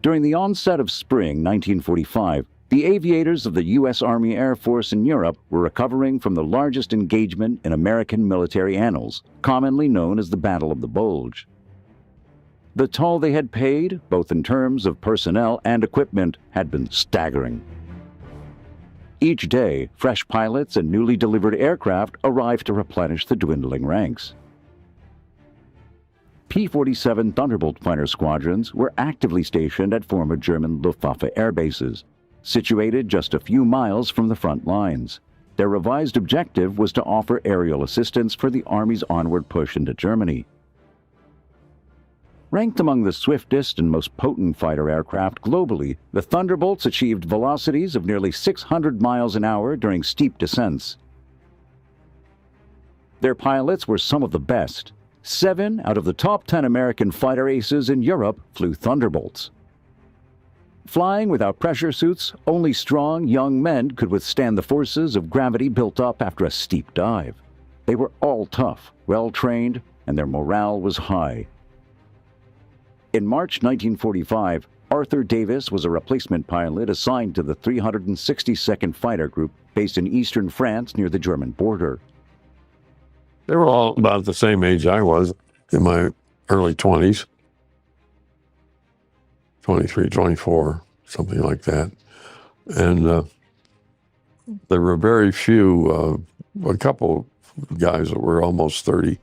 During the onset of spring 1945, the aviators of the U.S. Army Air Force in Europe were recovering from the largest engagement in American military annals, commonly known as the Battle of the Bulge. The toll they had paid, both in terms of personnel and equipment, had been staggering. Each day, fresh pilots and newly delivered aircraft arrived to replenish the dwindling ranks. P-47 Thunderbolt fighter squadrons were actively stationed at former German Luftwaffe air bases, situated just a few miles from the front lines. Their revised objective was to offer aerial assistance for the Army's onward push into Germany. Ranked among the swiftest and most potent fighter aircraft globally, the Thunderbolts achieved velocities of nearly 600 miles an hour during steep descents. Their pilots were some of the best. 7 out of the top 10 American fighter aces in Europe flew Thunderbolts. Flying without pressure suits, only strong, young men could withstand the forces of gravity built up after a steep dive. They were all tough, well-trained, and their morale was high. In March 1945, Arthur Davis was a replacement pilot assigned to the 362nd Fighter Group based in eastern France near the German border. They were all about the same age I was, in my early 20s. 23, 24, something like that. And there were very few, a couple guys that were almost 30,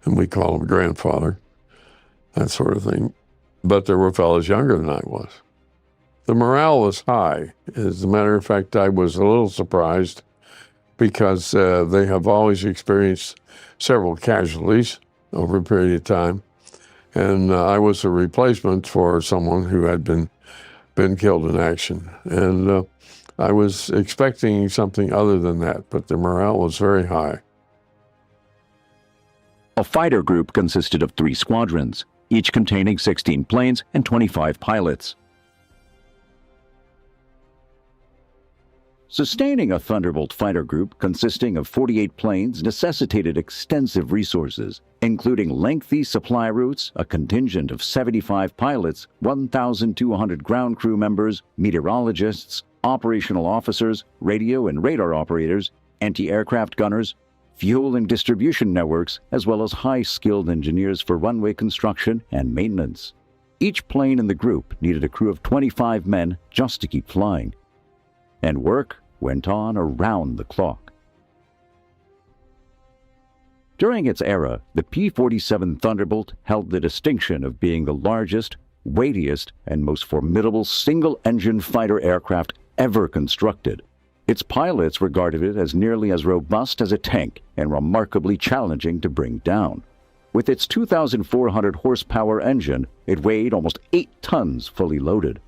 and we call them grandfather, that sort of thing. But there were fellows younger than I was. The morale was high. As a matter of fact, I was a little surprised because they have always experienced several casualties over a period of time. And I was a replacement for someone who had been killed in action. And I was expecting something other than that, but the morale was very high. A fighter group consisted of 3 squadrons, each containing 16 planes and 25 pilots. Sustaining a Thunderbolt fighter group consisting of 48 planes necessitated extensive resources, including lengthy supply routes, a contingent of 75 pilots, 1,200 ground crew members, meteorologists, operational officers, radio and radar operators, anti-aircraft gunners, fuel and distribution networks, as well as high-skilled engineers for runway construction and maintenance. Each plane in the group needed a crew of 25 men just to keep flying. And work went on around the clock. During its era, the P-47 Thunderbolt held the distinction of being the largest, weightiest, and most formidable single-engine fighter aircraft ever constructed. Its pilots regarded it as nearly as robust as a tank and remarkably challenging to bring down. With its 2,400 horsepower engine, it weighed almost 8 tons fully loaded.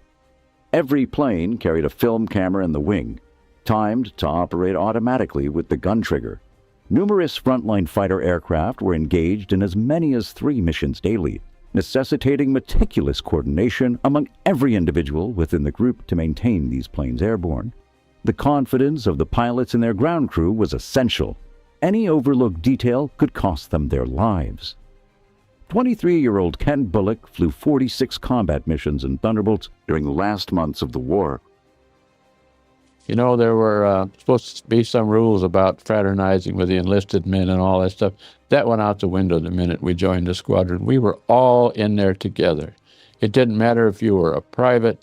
Every plane carried a film camera in the wing, timed to operate automatically with the gun trigger. Numerous frontline fighter aircraft were engaged in as many as 3 missions daily, necessitating meticulous coordination among every individual within the group to maintain these planes airborne. The confidence of the pilots and their ground crew was essential. Any overlooked detail could cost them their lives. 23-year-old Ken Bullock flew 46 combat missions in Thunderbolts during the last months of the war. You know, there were supposed to be some rules about fraternizing with the enlisted men and all that stuff. That went out the window the minute we joined the squadron. We were all in there together. It didn't matter if you were a private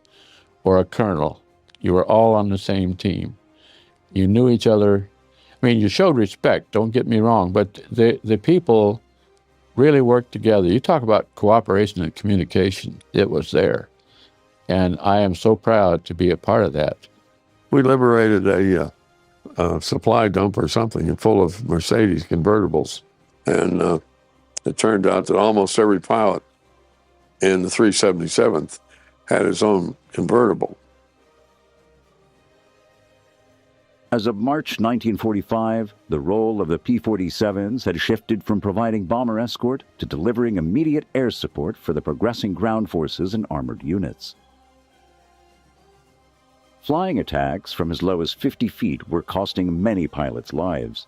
or a colonel. You were all on the same team. You knew each other. I mean, you showed respect, don't get me wrong, but the people really worked together. You talk about cooperation and communication. It was there. And I am so proud to be a part of that. We liberated a supply dump or something full of Mercedes convertibles. And it turned out that almost every pilot in the 377th had his own convertible. As of March 1945, the role of the P-47s had shifted from providing bomber escort to delivering immediate air support for the progressing ground forces and armored units. Flying attacks from as low as 50 feet were costing many pilots lives.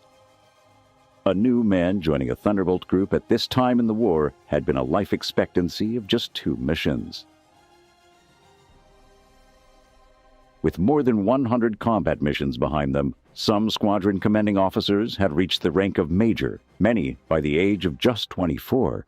A new man joining a Thunderbolt group at this time in the war had been a life expectancy of just 2 missions. With more than 100 combat missions behind them, some squadron commanding officers had reached the rank of major, many by the age of just 24.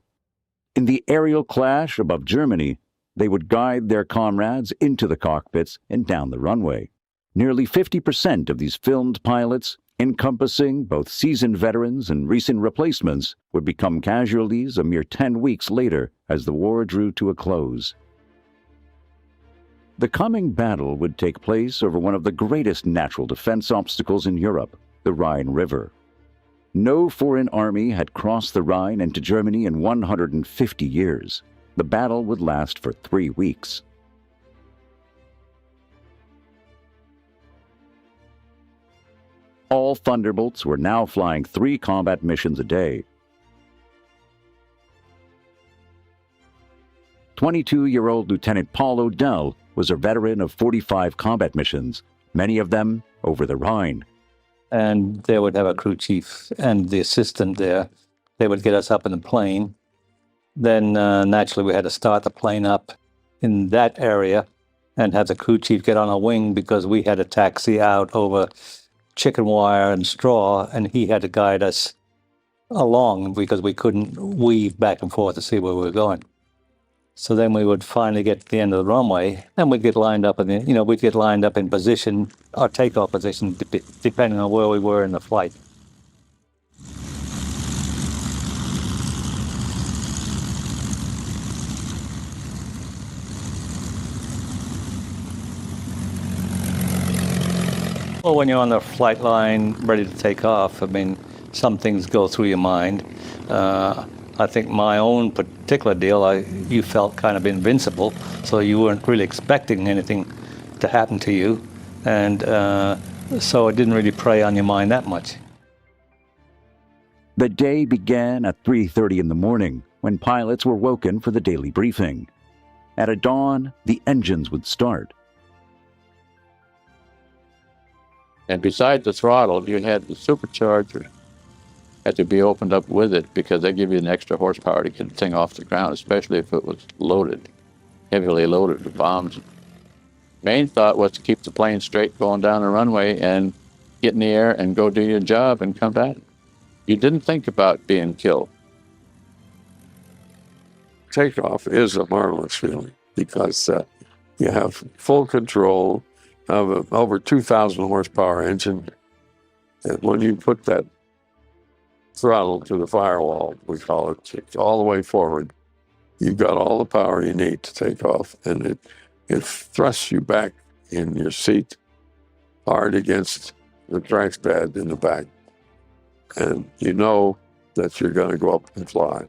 In the aerial clash above Germany, they would guide their comrades into the cockpits and down the runway. Nearly 50% of these filmed pilots, encompassing both seasoned veterans and recent replacements, would become casualties a mere 10 weeks later as the war drew to a close. The coming battle would take place over one of the greatest natural defense obstacles in Europe, the Rhine River. No foreign army had crossed the Rhine into Germany in 150 years. The battle would last for 3 weeks. All Thunderbolts were now flying 3 combat missions a day. 22-year-old Lieutenant Paul Odell was a veteran of 45 combat missions, many of them over the Rhine. And they would have a crew chief and the assistant there. They would get us up in the plane. Then naturally we had to start the plane up in that area and have the crew chief get on a wing because we had to taxi out over chicken wire and straw, and he had to guide us along because we couldn't weave back and forth to see where we were going. So then we would finally get to the end of the runway, and we'd get lined up in we'd get lined up in position, our takeoff position, depending on where we were in the flight. Well, when you're on the flight line, ready to take off, I mean, some things go through your mind. I think my own particular deal, you felt kind of invincible, so you weren't really expecting anything to happen to you, and so it didn't really prey on your mind that much. The day began at 3:30 in the morning, when pilots were woken for the daily briefing. At dawn, the engines would start. And beside the throttle, you had the supercharger had to be opened up with it because they give you an extra horsepower to get the thing off the ground, especially if it was loaded, heavily loaded with bombs. Main thought was to keep the plane straight going down the runway and get in the air and go do your job and come back. You didn't think about being killed. Takeoff is a marvelous feeling because you have full control of an over 2,000 horsepower engine. And when you put that throttle to the firewall, we call it, all the way forward, you've got all the power you need to take off. And it thrusts you back in your seat hard against the trackpad in the back. And you know that you're going to go up and fly.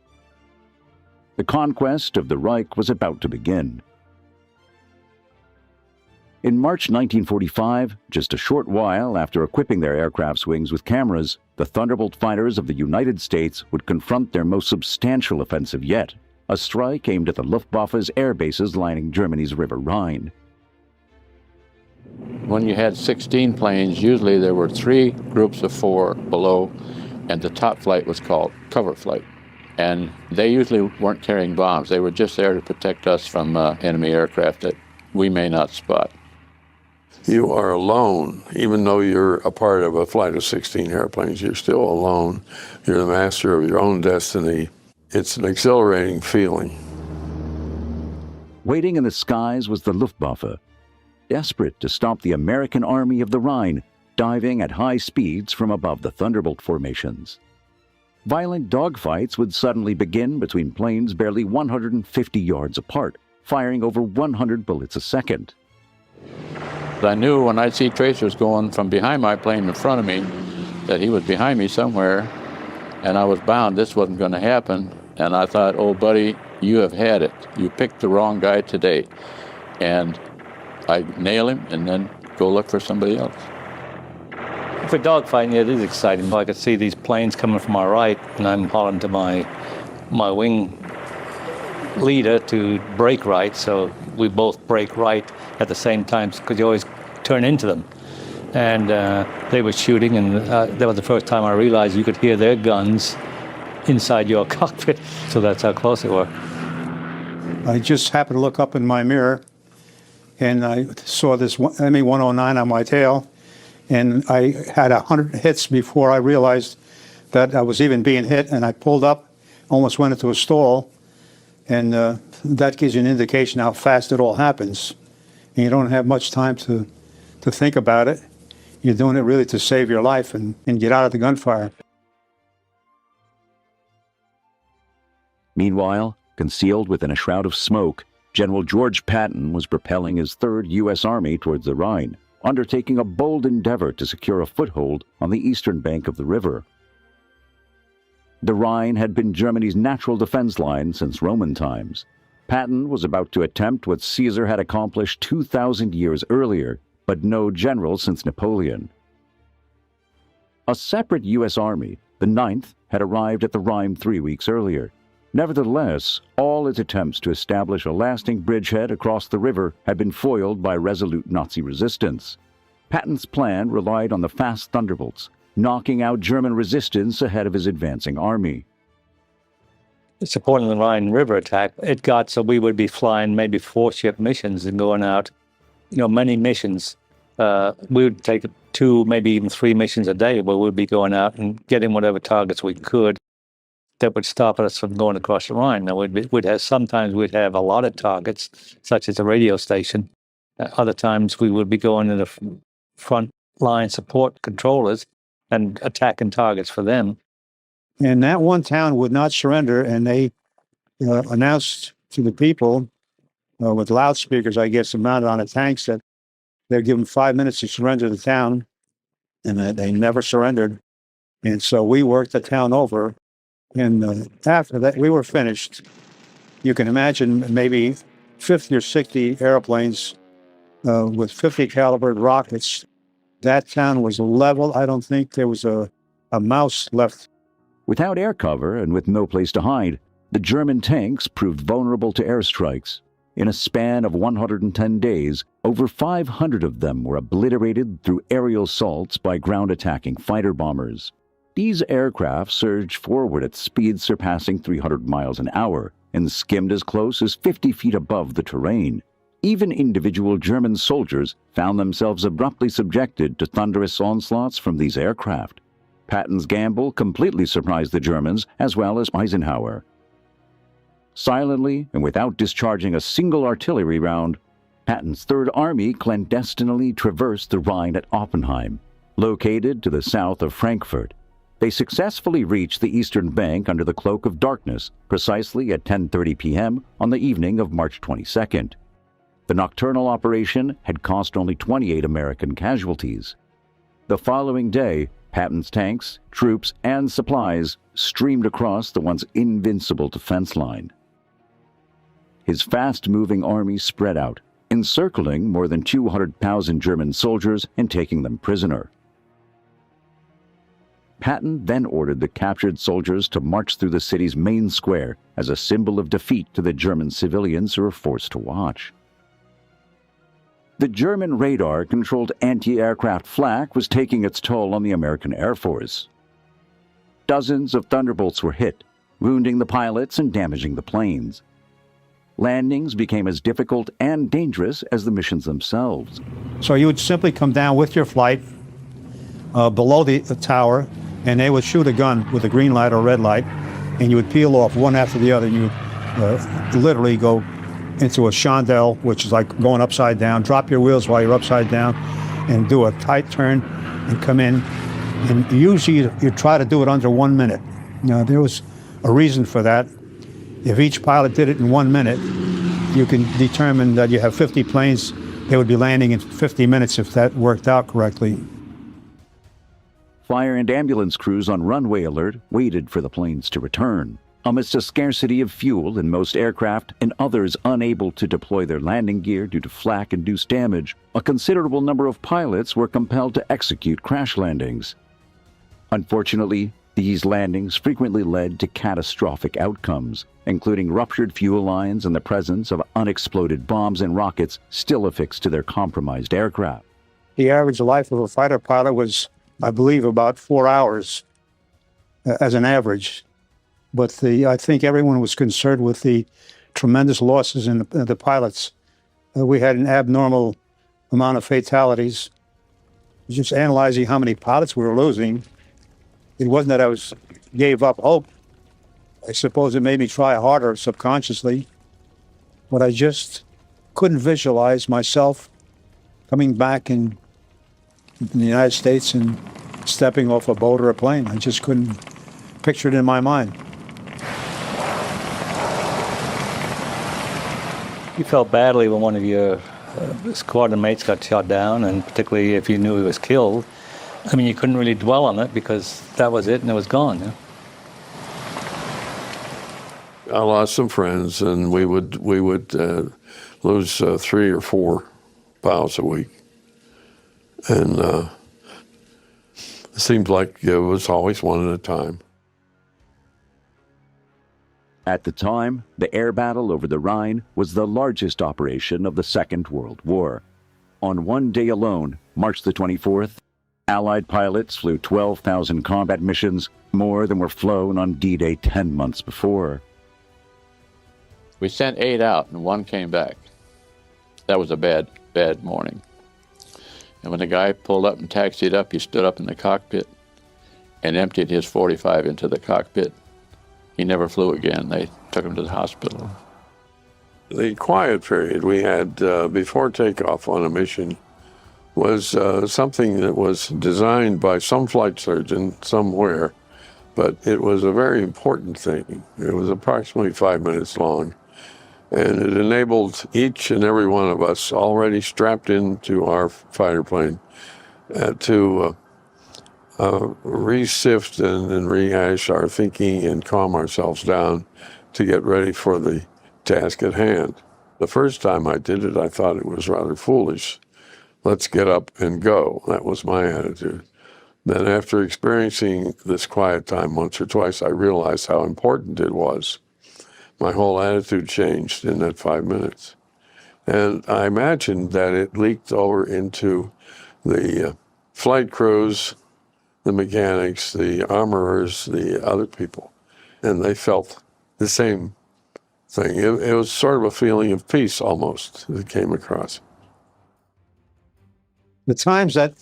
The conquest of the Reich was about to begin. In March 1945, just a short while after equipping their aircraft's wings with cameras, the Thunderbolt fighters of the United States would confront their most substantial offensive yet, a strike aimed at the Luftwaffe's air bases lining Germany's River Rhine. When you had 16 planes, usually there were 3 groups of 4 below, and the top flight was called cover flight. And they usually weren't carrying bombs. They were just there to protect us from enemy aircraft that we may not spot. You are alone. Even though you're a part of a flight of 16 airplanes, you're still alone. You're the master of your own destiny. It's an exhilarating feeling. Waiting in the skies was the Luftwaffe, desperate to stop the American Army of the Rhine, diving at high speeds from above the Thunderbolt formations. Violent dogfights would suddenly begin between planes barely 150 yards apart, firing over 100 bullets a second. I knew when I'd see tracers going from behind my plane in front of me that he was behind me somewhere, and I was bound this wasn't going to happen. And I thought, oh, buddy, you have had it. You picked the wrong guy today. And I nail him and then go look for somebody else. For dogfighting, it is exciting. I could see these planes coming from our right, and I'm hollering to my wing leader to brake right, so we both brake right at the same time because you always turn into them. And they were shooting, and that was the first time I realized you could hear their guns inside your cockpit, so that's how close they were. I just happened to look up in my mirror, and I saw this ME-109 on my tail, and I had 100 hits before I realized that I was even being hit, and I pulled up, almost went into a stall, and that gives you an indication how fast it all happens. And you don't have much time to think about it. You're doing it really to save your life and get out of the gunfire. Meanwhile, concealed within a shroud of smoke, General George Patton was propelling his 3rd U.S. Army towards the Rhine, undertaking a bold endeavor to secure a foothold on the eastern bank of the river. The Rhine had been Germany's natural defense line since Roman times. Patton was about to attempt what Caesar had accomplished 2,000 years earlier, but no general since Napoleon. A separate U.S. Army, the 9th, had arrived at the Rhine 3 weeks earlier. Nevertheless, all its attempts to establish a lasting bridgehead across the river had been foiled by resolute Nazi resistance. Patton's plan relied on the fast Thunderbolts, knocking out German resistance ahead of his advancing army. Supporting the Rhine River attack, it got so we would be flying maybe 4-ship missions and going out, many missions. We would take 2, maybe even 3 missions a day where we'd be going out and getting whatever targets we could that would stop us from going across the Rhine. Now, sometimes we'd have a lot of targets, such as a radio station. Other times we would be going to the front line support controllers and attacking targets for them. And that one town would not surrender, and they announced to the people with loudspeakers, I guess, mounted on the tanks, that they're given 5 minutes to surrender the town, and that they never surrendered. And so we worked the town over, and after that, we were finished. You can imagine maybe 50 or 60 airplanes with 50 caliber rockets. That town was level. I don't think there was a mouse left. Without air cover and with no place to hide, the German tanks proved vulnerable to airstrikes. In a span of 110 days, over 500 of them were obliterated through aerial assaults by ground-attacking fighter bombers. These aircraft surged forward at speeds surpassing 300 miles an hour and skimmed as close as 50 feet above the terrain. Even individual German soldiers found themselves abruptly subjected to thunderous onslaughts from these aircraft. Patton's gamble completely surprised the Germans as well as Eisenhower. Silently and without discharging a single artillery round, Patton's Third Army clandestinely traversed the Rhine at Oppenheim, located to the south of Frankfurt. They successfully reached the eastern bank under the cloak of darkness, precisely at 10:30 p.m. on the evening of March 22nd. The nocturnal operation had cost only 28 American casualties. The following day, Patton's tanks, troops, and supplies streamed across the once invincible defense line. His fast-moving army spread out, encircling more than 200,000 German soldiers and taking them prisoner. Patton then ordered the captured soldiers to march through the city's main square as a symbol of defeat to the German civilians who were forced to watch. The German radar-controlled anti-aircraft flak was taking its toll on the American Air Force. Dozens of Thunderbolts were hit, wounding the pilots and damaging the planes. Landings became as difficult and dangerous as the missions themselves. So you would simply come down with your flight below the tower, and they would shoot a gun with a green light or red light, and you would peel off one after the other, and you would literally go into a chandelle, which is like going upside down, drop your wheels while you're upside down, and do a tight turn and come in. And usually you try to do it under 1 minute. Now, there was a reason for that. If each pilot did it in 1 minute, you can determine that you have 50 planes. They would be landing in 50 minutes if that worked out correctly. Fire and ambulance crews on runway alert waited for the planes to return. Amidst a scarcity of fuel in most aircraft and others unable to deploy their landing gear due to flak-induced damage, a considerable number of pilots were compelled to execute crash landings. Unfortunately, these landings frequently led to catastrophic outcomes, including ruptured fuel lines and the presence of unexploded bombs and rockets still affixed to their compromised aircraft. The average life of a fighter pilot was, I believe, about 4 hours as an average. But I think everyone was concerned with the tremendous losses in the pilots. we had an abnormal amount of fatalities. Just analyzing how many pilots we were losing, it wasn't that I gave up hope. I suppose it made me try harder subconsciously, but I just couldn't visualize myself coming back in the United States and stepping off a boat or a plane. I just couldn't picture it in my mind. You felt badly when one of your squadron mates got shot down, and particularly if you knew he was killed. I mean, you couldn't really dwell on it because that was it and it was gone. Yeah? I lost some friends, and we would lose 3 or 4 pilots a week, and it seemed like it was always one at a time. At the time, the air battle over the Rhine was the largest operation of the Second World War. On one day alone, March the 24th, Allied pilots flew 12,000 combat missions, more than were flown on D-Day 10 months before. We sent 8 out, and 1 came back. That was a bad morning. And when the guy pulled up and taxied up, he stood up in the cockpit and emptied his 45 into the cockpit. He never flew again. They took him to the hospital. The quiet period we had before takeoff on a mission was something that was designed by some flight surgeon somewhere, but it was a very important thing. It was approximately 5 minutes long, and it enabled each and every one of us already strapped into our fighter plane to re-sift and rehash our thinking and calm ourselves down to get ready for the task at hand. The first time I did it, I thought it was rather foolish. Let's get up and go. That was my attitude. Then after experiencing this quiet time once or twice, I realized how important it was. My whole attitude changed in that 5 minutes. And I imagined that it leaked over into the flight crews, the mechanics, the armorers, the other people, and they felt the same thing. It was sort of a feeling of peace almost that came across. The times that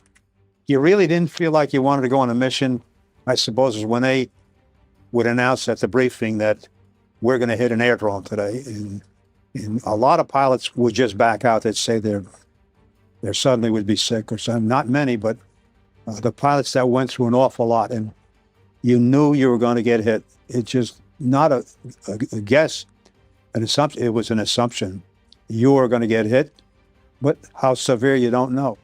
you really didn't feel like you wanted to go on a mission, I suppose, is when they would announce at the briefing that we're going to hit an airdrome today. And a lot of pilots would just back out. They'd say they suddenly would be sick or something. Not many, but the pilots that went through an awful lot, and you knew you were going to get hit. It's just not a guess, an assumption. It was an assumption. You were going to get hit, but how severe, you don't know.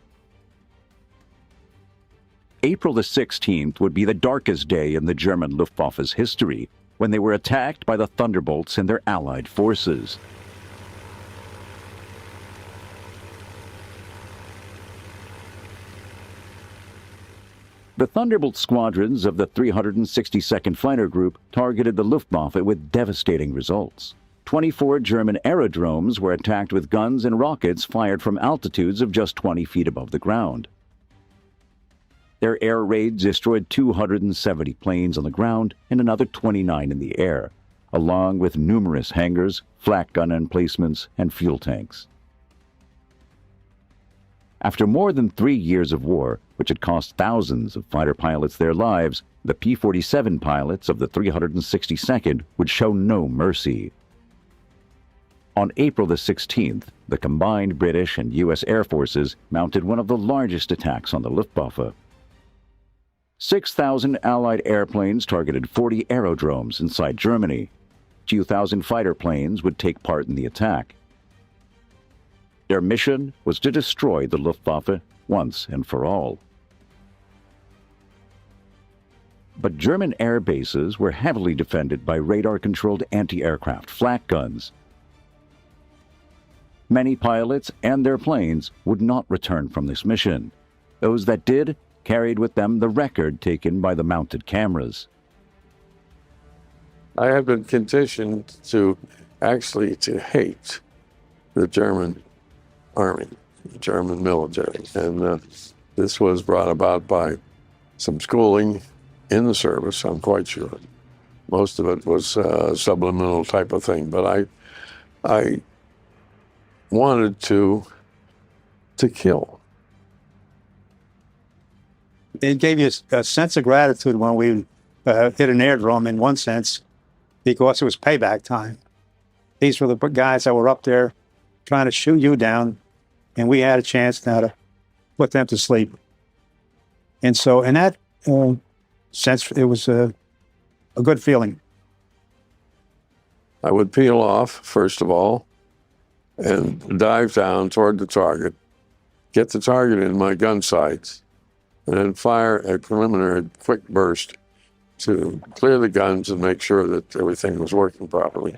April the 16th would be the darkest day in the German Luftwaffe's history, when they were attacked by the Thunderbolts and their Allied forces. The Thunderbolt squadrons of the 362nd Fighter Group targeted the Luftwaffe with devastating results. 24 German aerodromes were attacked with guns and rockets fired from altitudes of just 20 feet above the ground. Their air raids destroyed 270 planes on the ground and another 29 in the air, along with numerous hangars, flak gun emplacements, and fuel tanks. After more than 3 years of war, which had cost thousands of fighter pilots their lives, the P-47 pilots of the 362nd would show no mercy. On April the 16th, the combined British and U.S. Air Forces mounted one of the largest attacks on the Luftwaffe. 6,000 Allied airplanes targeted 40 aerodromes inside Germany. 2,000 fighter planes would take part in the attack. Their mission was to destroy the Luftwaffe once and for all. But German air bases were heavily defended by radar-controlled anti-aircraft flak guns. Many pilots and their planes would not return from this mission. Those that did carried with them the record taken by the mounted cameras. I have been conditioned to hate the German army, the German military, and this was brought about by some schooling in the service, I'm quite sure. Most of it was a subliminal type of thing, but I wanted to kill. It gave you a sense of gratitude when we hit an airdrome, in one sense, because it was payback time. These were the guys that were up there trying to shoot you down, and we had a chance now to put them to sleep. And so in that sense, it was a good feeling. I would peel off, first of all, and dive down toward the target, get the target in my gun sights, and then fire a preliminary quick burst to clear the guns and make sure that everything was working properly.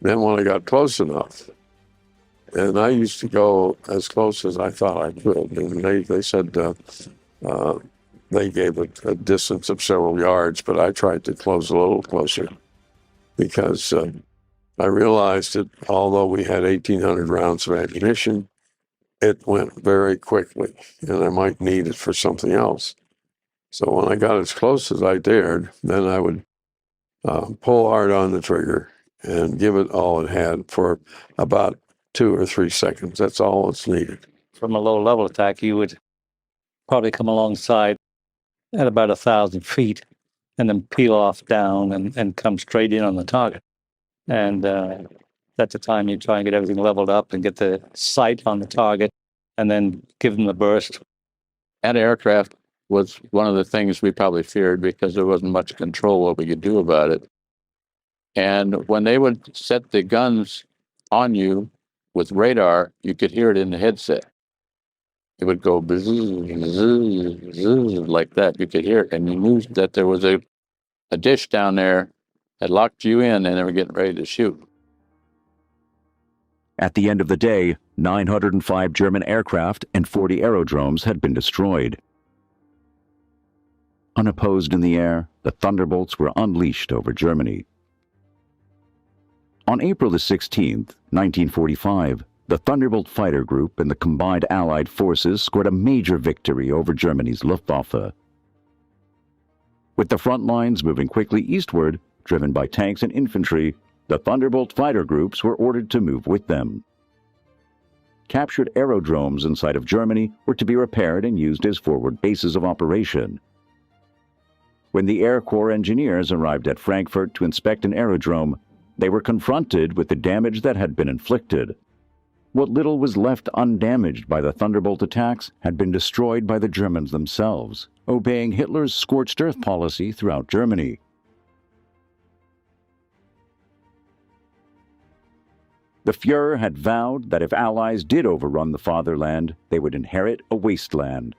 Then when I got close enough, and I used to go as close as I thought I could, and they said they gave a distance of several yards, but I tried to close a little closer because I realized that although we had 1,800 rounds of ammunition, it went very quickly, and I might need it for something else. So when I got as close as I dared, then I would pull hard on the trigger and give it all it had for about 2 or 3 seconds. That's all it's needed. From a low-level attack, you would probably come alongside at about 1,000 feet and then peel off down and come straight in on the target. And that's the time you try and get everything leveled up and get the sight on the target and then give them the burst. Anti-aircraft was one of the things we probably feared because there wasn't much control what we could do about it. And when they would set the guns on you with radar, you could hear it in the headset. It would go bzz, bzz, bzz, like that. You could hear it, and you knew that there was a dish down there that locked you in and they were getting ready to shoot. At the end of the day, 905 German aircraft and 40 aerodromes had been destroyed. Unopposed in the air, the Thunderbolts were unleashed over Germany. On April the 16th, 1945, the Thunderbolt fighter group and the combined Allied forces scored a major victory over Germany's Luftwaffe. With the front lines moving quickly eastward, driven by tanks and infantry, the Thunderbolt fighter groups were ordered to move with them. Captured aerodromes in sight of Germany were to be repaired and used as forward bases of operation. When the Air Corps engineers arrived at Frankfurt to inspect an aerodrome, they were confronted with the damage that had been inflicted. What little was left undamaged by the Thunderbolt attacks had been destroyed by the Germans themselves, obeying Hitler's scorched earth policy throughout Germany. The Fuhrer had vowed that if Allies did overrun the fatherland, they would inherit a wasteland.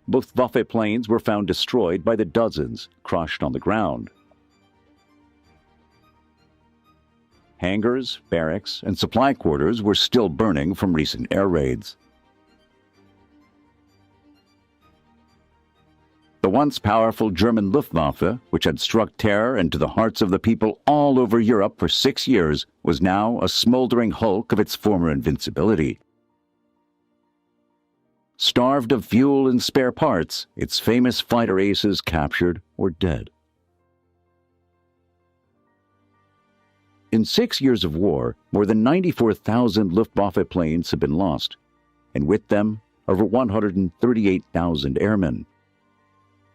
Luftwaffe planes were found destroyed by the dozens, crushed on the ground. Hangars, barracks, and supply quarters were still burning from recent air raids. The once powerful German Luftwaffe, which had struck terror into the hearts of the people all over Europe for 6 years, was now a smoldering hulk of its former invincibility. Starved of fuel and spare parts, its famous fighter aces captured or dead. In 6 years of war, more than 94,000 Luftwaffe planes had been lost, and with them, over 138,000 airmen.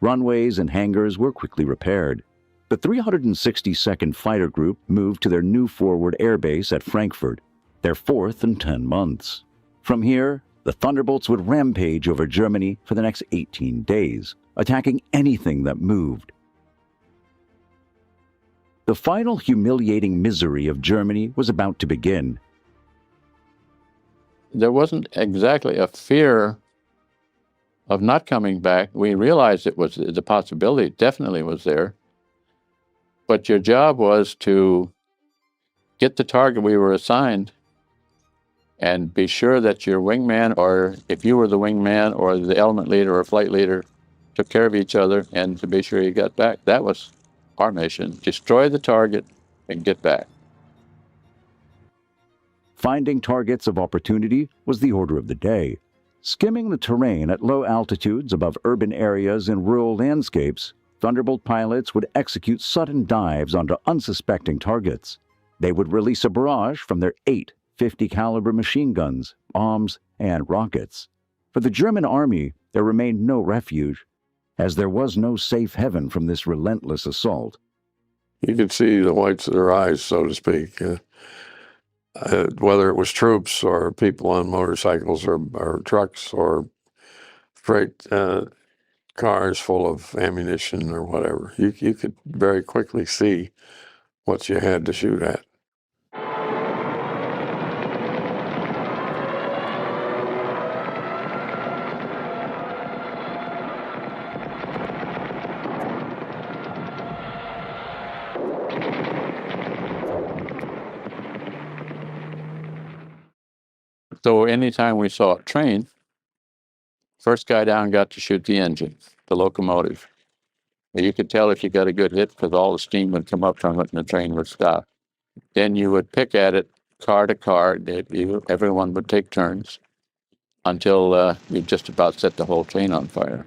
Runways and hangars were quickly repaired. The 362nd Fighter Group moved to their new forward airbase at Frankfurt, their fourth in 10 months. From here, the Thunderbolts would rampage over Germany for the next 18 days, attacking anything that moved. The final humiliating misery of Germany was about to begin. There wasn't exactly a fear of not coming back. We realized it was the possibility, definitely was there. But your job was to get the target we were assigned and be sure that your wingman, or if you were the wingman or the element leader or flight leader, took care of each other and to be sure you got back. That was our mission. Destroy the target and get back. Finding targets of opportunity was the order of the day. Skimming the terrain at low altitudes above urban areas and rural landscapes, Thunderbolt pilots would execute sudden dives onto unsuspecting targets. They would release a barrage from their 8 50-caliber machine guns, bombs, and rockets. For the German army, there remained no refuge, as there was no safe haven from this relentless assault. You could see the whites of their eyes, so to speak, whether it was troops or people on motorcycles or trucks or freight cars full of ammunition or whatever. You could very quickly see what you had to shoot at. So anytime we saw a train, first guy down got to shoot the engine, the locomotive. You could tell if you got a good hit because all the steam would come up from it and the train would stop. Then you would pick at it car to car. Everyone would take turns until you just about set the whole train on fire.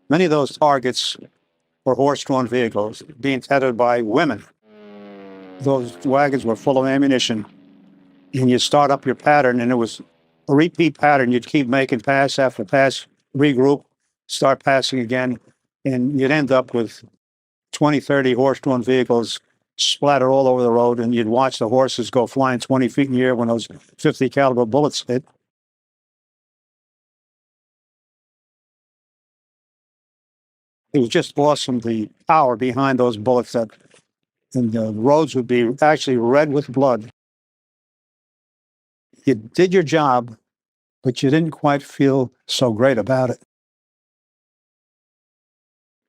Many of those targets were horse-drawn vehicles being tethered by women. Those wagons were full of ammunition, and you start up your pattern, and it was a repeat pattern. You'd keep making pass after pass, regroup, start passing again, and you'd end up with 20, 30 horse-drawn vehicles splattered all over the road, and you'd watch the horses go flying 20 feet in the air when those 50 caliber bullets hit. It was just awesome, the power behind those bullets, and the roads would be actually red with blood. You did your job, but you didn't quite feel so great about it.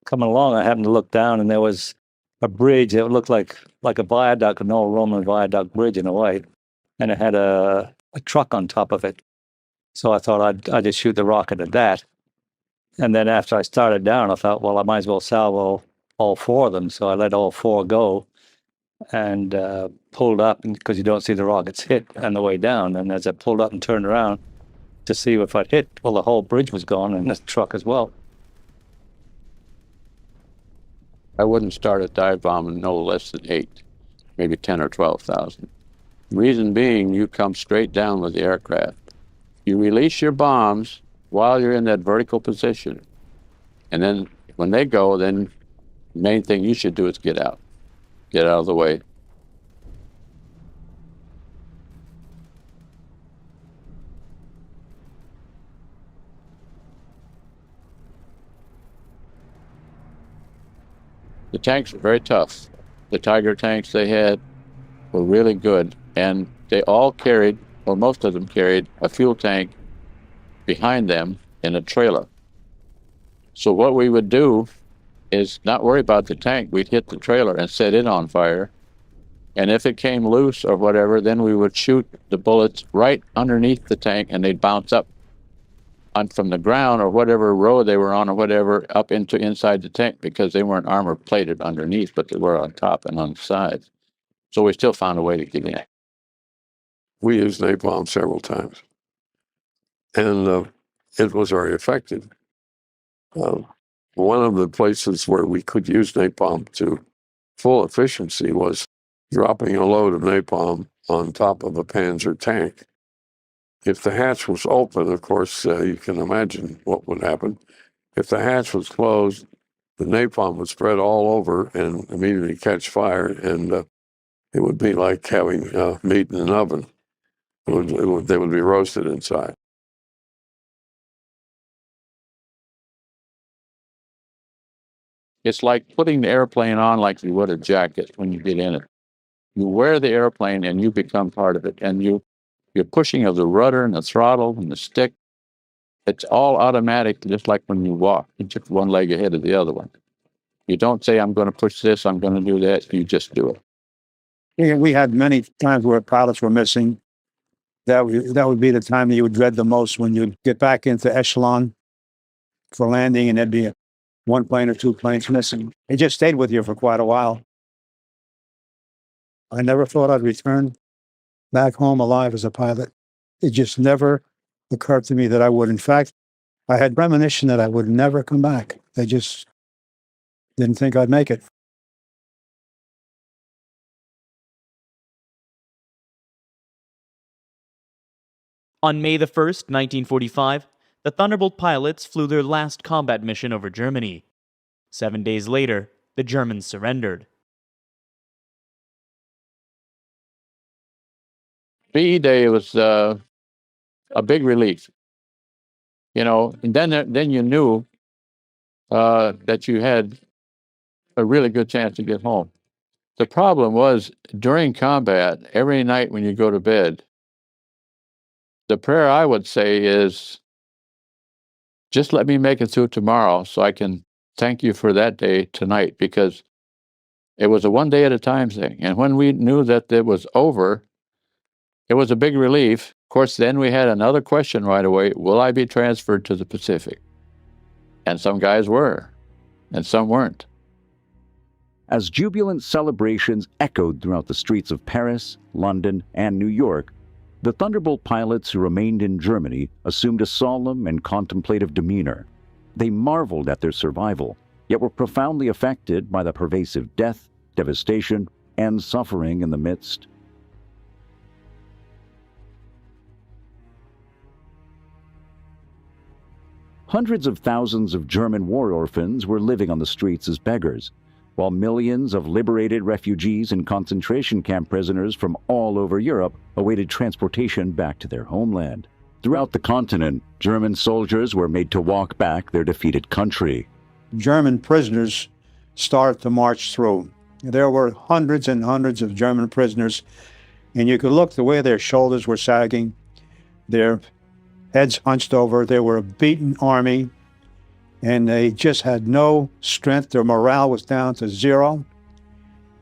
Coming along, I happened to look down, and there was a bridge that looked like a viaduct, an old Roman viaduct bridge in a way, and it had a truck on top of it. So I thought I'd just shoot the rocket at that. And then after I started down, I thought, well, I might as well salvo all 4 of them. So I let all 4 go and pulled up because you don't see the rockets hit on the way down. And as I pulled up and turned around to see if I'd hit, well, the whole bridge was gone and the truck as well. I wouldn't start a dive bomb no less than 8, maybe 10 or 12,000. Reason being, you come straight down with the aircraft. You release your bombs while you're in that vertical position. And then when they go, then the main thing you should do is get out. Get out of the way. The tanks were very tough. The Tiger tanks they had were really good, and they all carried, or most of them carried, a fuel tank behind them in a trailer. So what we would do is not worry about the tank. We'd hit the trailer and set it on fire. And if it came loose or whatever, then we would shoot the bullets right underneath the tank, and they'd bounce up from the ground or whatever row they were on or whatever up into inside the tank, because they weren't armor plated underneath, but they were on top and on the sides. So we still found a way to get in. We used napalm several times, and it was very effective. One of the places where we could use napalm to full efficiency was dropping a load of napalm on top of a Panzer tank. If the hatch was open, of course, you can imagine what would happen. If the hatch was closed, the napalm would spread all over and immediately catch fire, and it would be like having meat in an oven. They would be roasted inside. It's like putting the airplane on like you would a jacket when you get in it. You wear the airplane and you become part of it, and you're pushing of the rudder and the throttle and the stick. It's all automatic, just like when you walk. You just one leg ahead of the other one. You don't say, I'm going to push this, I'm going to do that. You just do it. Yeah, we had many times where pilots were missing. That would be the time that you would dread the most, when you'd get back into echelon for landing and there'd be 1 plane or 2 planes missing. It just stayed with you for quite a while. I never thought I'd return back home alive as a pilot. It just never occurred to me that I would. In fact, I had premonition that I would never come back. Didn't think I'd make it. On May the 1st, 1945, the Thunderbolt pilots flew their last combat mission over Germany. 7 days later, the Germans surrendered. VE Day was a big relief, you know. And then you knew that you had a really good chance to get home. The problem was during combat, every night when you go to bed, the prayer I would say is, just let me make it through tomorrow so I can thank you for that day tonight, because it was a one day at a time thing. And when we knew that it was over, it was a big relief. Of course, then we had another question right away: will I be transferred to the Pacific? And some guys were, and some weren't. As jubilant celebrations echoed throughout the streets of Paris, London, and New York, the Thunderbolt pilots who remained in Germany assumed a solemn and contemplative demeanor. They marveled at their survival, yet were profoundly affected by the pervasive death, devastation, and suffering in the midst. Hundreds of thousands of German war orphans were living on the streets as beggars, while millions of liberated refugees and concentration camp prisoners from all over Europe awaited transportation back to their homeland. Throughout the continent, German soldiers were made to walk back their defeated country. German prisoners started to march through. There were hundreds and hundreds of German prisoners, and you could look the way their shoulders were sagging, their heads hunched over. They were a beaten army, and they just had no strength. Their morale was down to zero.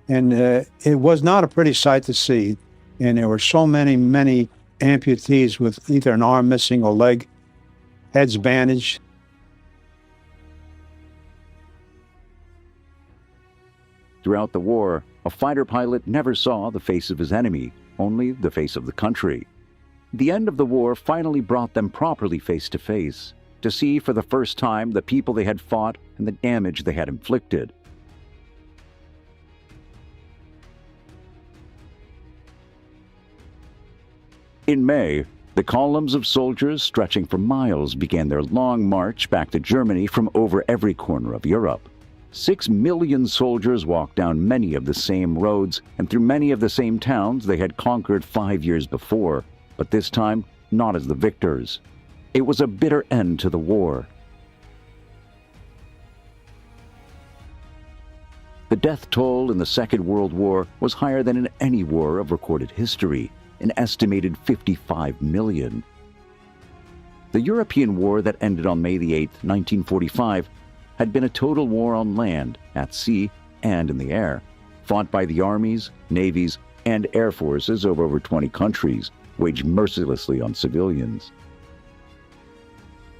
And it was not a pretty sight to see. And there were so many amputees with either an arm missing or leg, heads bandaged. Throughout the war, a fighter pilot never saw the face of his enemy, only the face of the country. The end of the war finally brought them properly face to face, to see for the first time the people they had fought and the damage they had inflicted. In May, the columns of soldiers stretching for miles began their long march back to Germany from over every corner of Europe. 6 million soldiers walked down many of the same roads and through many of the same towns they had conquered 5 years before, but this time not as the victors. It was a bitter end to the war. The death toll in the Second World War was higher than in any war of recorded history, an estimated 55 million. The European war that ended on May the 8th, 1945, had been a total war on land, at sea, and in the air, fought by the armies, navies, and air forces of over 20 countries, waged mercilessly on civilians.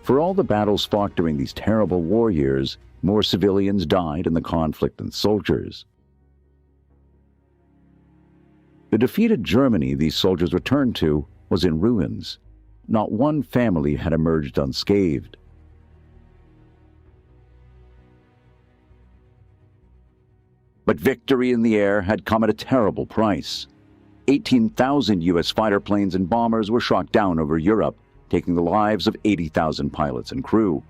For all the battles fought during these terrible war years, more civilians died in the conflict than soldiers. The defeated Germany these soldiers returned to was in ruins. Not one family had emerged unscathed. But victory in the air had come at a terrible price. 18,000 U.S. fighter planes and bombers were shot down over Europe, taking the lives of 80,000 pilots and crew.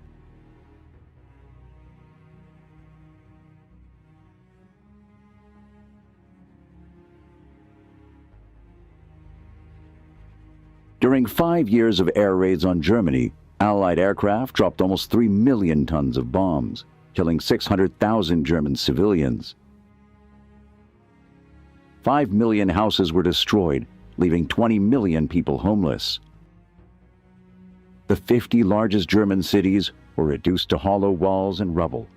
During 5 years of air raids on Germany, Allied aircraft dropped almost 3 million tons of bombs, killing 600,000 German civilians. 5 million houses were destroyed, leaving 20 million people homeless. The 50 largest German cities were reduced to hollow walls and rubble.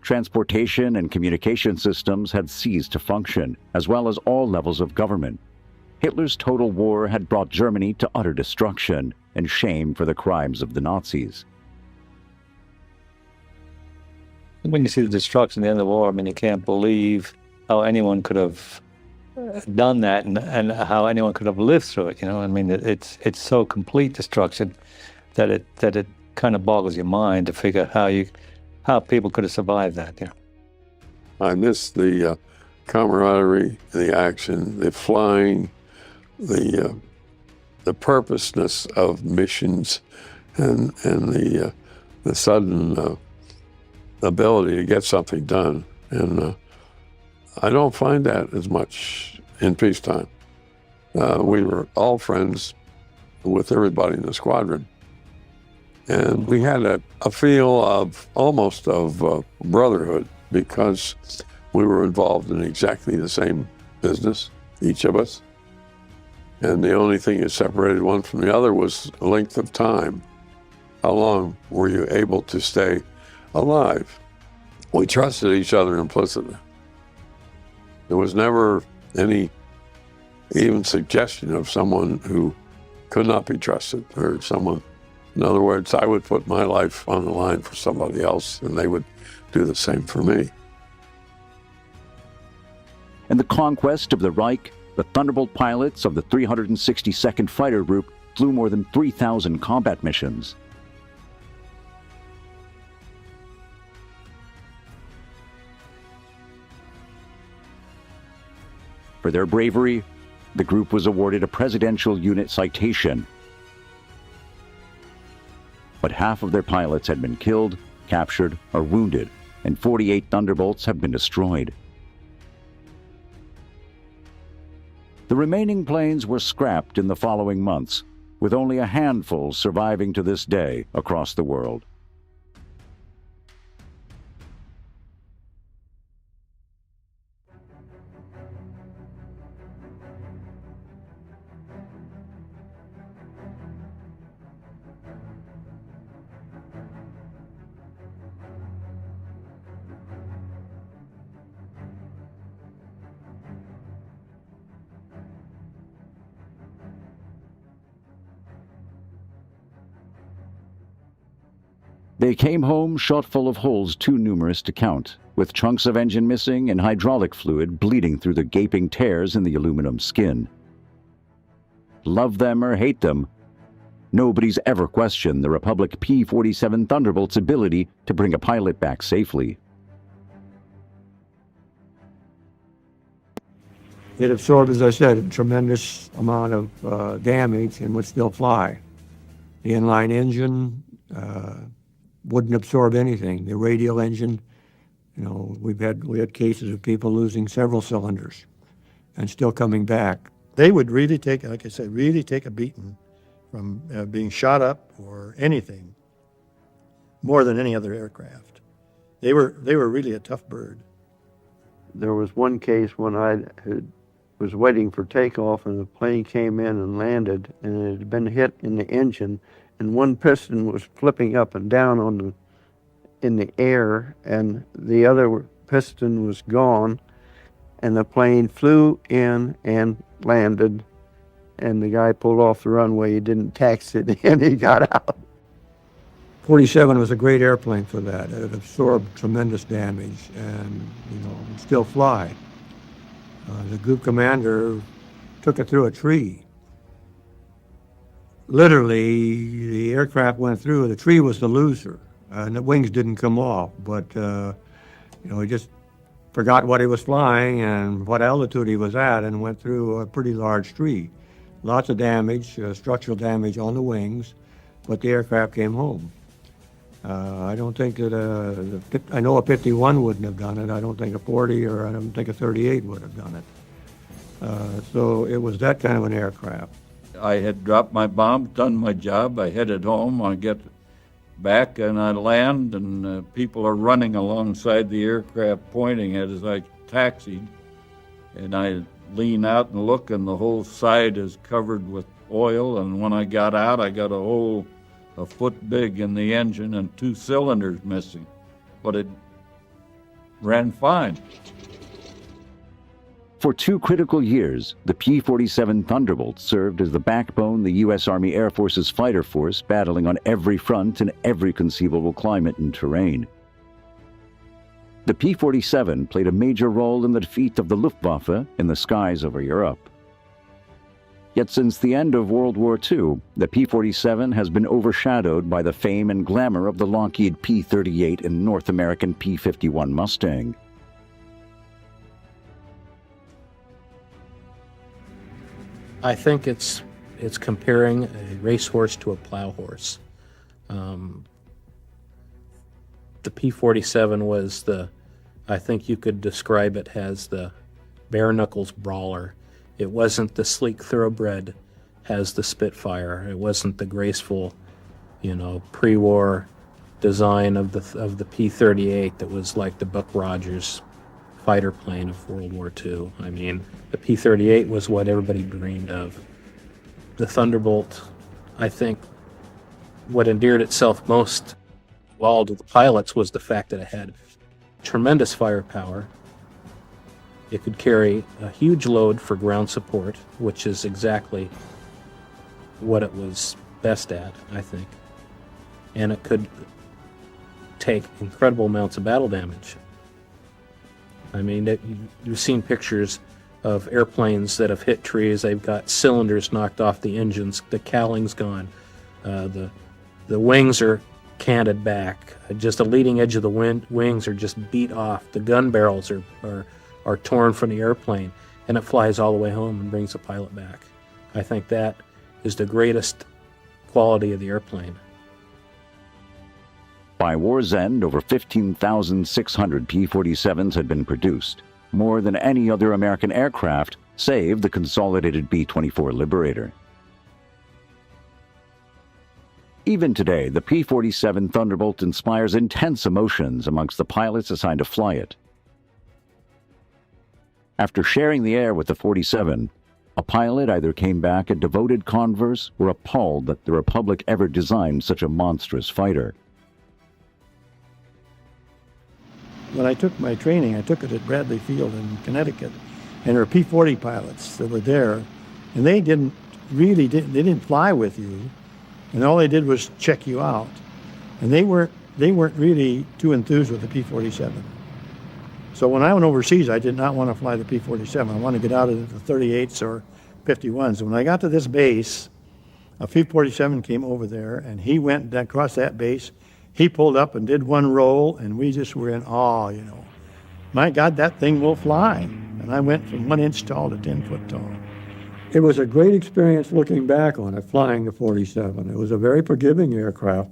Transportation and communication systems had ceased to function, as well as all levels of government. Hitler's total war had brought Germany to utter destruction and shame for the crimes of the Nazis. When you see the destruction at the end of the war, I mean, you can't believe how anyone could have done that and how anyone could have lived through it. You know, I mean, it's so complete destruction that it kind of boggles your mind to figure how people could have survived that. You know. I miss the camaraderie, the action, the flying, the purposeness of missions, and the sudden ability to get something done. And I don't find that as much in peacetime. We were all friends with everybody in the squadron. And we had a feel of almost of brotherhood, because we were involved in exactly the same business, each of us. And the only thing that separated one from the other was length of time. How long were you able to stay alive? We trusted each other implicitly. There was never any even suggestion of someone who could not be trusted, or someone, in other words, I would put my life on the line for somebody else, and they would do the same for me. In the conquest of the Reich, the Thunderbolt pilots of the 362nd Fighter Group flew more than 3,000 combat missions. For their bravery, the group was awarded a Presidential Unit Citation. But half of their pilots had been killed, captured, or wounded, and 48 Thunderbolts have been destroyed. The remaining planes were scrapped in the following months, with only a handful surviving to this day across the world. They came home shot full of holes too numerous to count, with chunks of engine missing and hydraulic fluid bleeding through the gaping tears in the aluminum skin. Love them or hate them, nobody's ever questioned the Republic P-47 Thunderbolt's ability to bring a pilot back safely. It absorbed, as I said, a tremendous amount of damage and would still fly. The inline engine wouldn't absorb anything. The radial engine, you know, we had cases of people losing several cylinders and still coming back. They would really take, like I said, really take a beating from being shot up or anything, more than any other aircraft. They were really a tough bird. There was one case when I was waiting for takeoff, and the plane came in and landed, and it had been hit in the engine, and one piston was flipping up and down in the air, and the other piston was gone, and the plane flew in and landed, and the guy pulled off the runway. He didn't taxi it, and he got out. 47 was a great airplane for that. It absorbed tremendous damage and, you know, would still fly. The group commander took it through a tree. Literally, the aircraft went through, the tree was the loser, and the wings didn't come off, but, you know, he just forgot what he was flying and what altitude he was at and went through a pretty large tree. Lots of damage, structural damage on the wings, but the aircraft came home. I don't think that, I know a 51 wouldn't have done it. I don't think a 40 or I don't think a 38 would have done it. So it was that kind of an aircraft. I had dropped my bomb, done my job. I headed home. I get back and I land, and people are running alongside the aircraft pointing at it as I taxied. And I lean out and look, and the whole side is covered with oil. And when I got out, I got a hole a foot big in the engine and 2 cylinders missing. But it ran fine. For 2 critical years, the P-47 Thunderbolt served as the backbone of the U.S. Army Air Force's fighter force, battling on every front in every conceivable climate and terrain. The P-47 played a major role in the defeat of the Luftwaffe in the skies over Europe. Yet since the end of World War II, the P-47 has been overshadowed by the fame and glamour of the Lockheed P-38 and North American P-51 Mustang. I think it's comparing a racehorse to a plow horse. The P-47 was I think you could describe it as the bare knuckles brawler. It wasn't the sleek thoroughbred as the Spitfire. It wasn't the graceful, pre-war design of the P-38 that was like the Buck Rogers fighter plane of World War II. I mean, the P-38 was what everybody dreamed of. The Thunderbolt, I think, what endeared itself most of all to the pilots was the fact that it had tremendous firepower. It could carry a huge load for ground support, which is exactly what it was best at, I think. And it could take incredible amounts of battle damage. I mean, you've seen pictures of airplanes that have hit trees. They've got cylinders knocked off the engines. The cowling's gone. The wings are canted back. Just the leading edge of the wings are just beat off. The gun barrels are torn from the airplane, and it flies all the way home and brings the pilot back. I think that is the greatest quality of the airplane. By war's end, over 15,600 P-47s had been produced, more than any other American aircraft, save the consolidated B-24 Liberator. Even today, the P-47 Thunderbolt inspires intense emotions amongst the pilots assigned to fly it. After sharing the air with the 47, a pilot either came back a devoted converse or appalled that the Republic ever designed such a monstrous fighter. When I took my training, I took it at Bradley Field in Connecticut, and there were P-40 pilots that were there, and they didn't fly with you, and all they did was check you out, and they weren't really too enthused with the P-47. So when I went overseas, I did not want to fly the P-47. I wanted to get out of the 38s or 51s. And when I got to this base, a P-47 came over there, and he went across that base. He pulled up and did one roll, and we just were in awe, My God, that thing will fly. And I went from 1 inch tall to 10 foot tall. It was a great experience looking back on it, flying the 47. It was a very forgiving aircraft,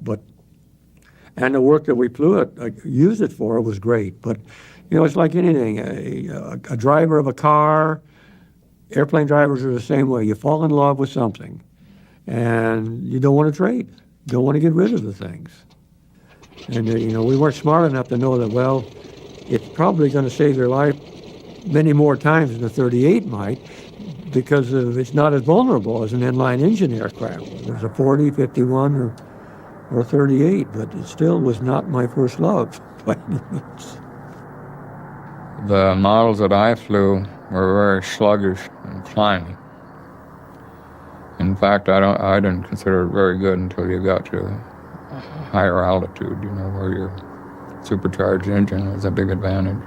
and the work that we flew it, used it for, was great. But, it's like anything. A driver of a car, airplane drivers are the same way. You fall in love with something, and you don't want to trade. You don't want to get rid of the things. And, we weren't smart enough to know that, well, it's probably going to save their life many more times than the 38 might, because it's not as vulnerable as an inline engine aircraft. There's a 40, 51, or 38, but it still was not my first love by any means. The models that I flew were very sluggish and climbing. In fact, I didn't consider it very good until you got to higher altitude, where your supercharged engine was a big advantage.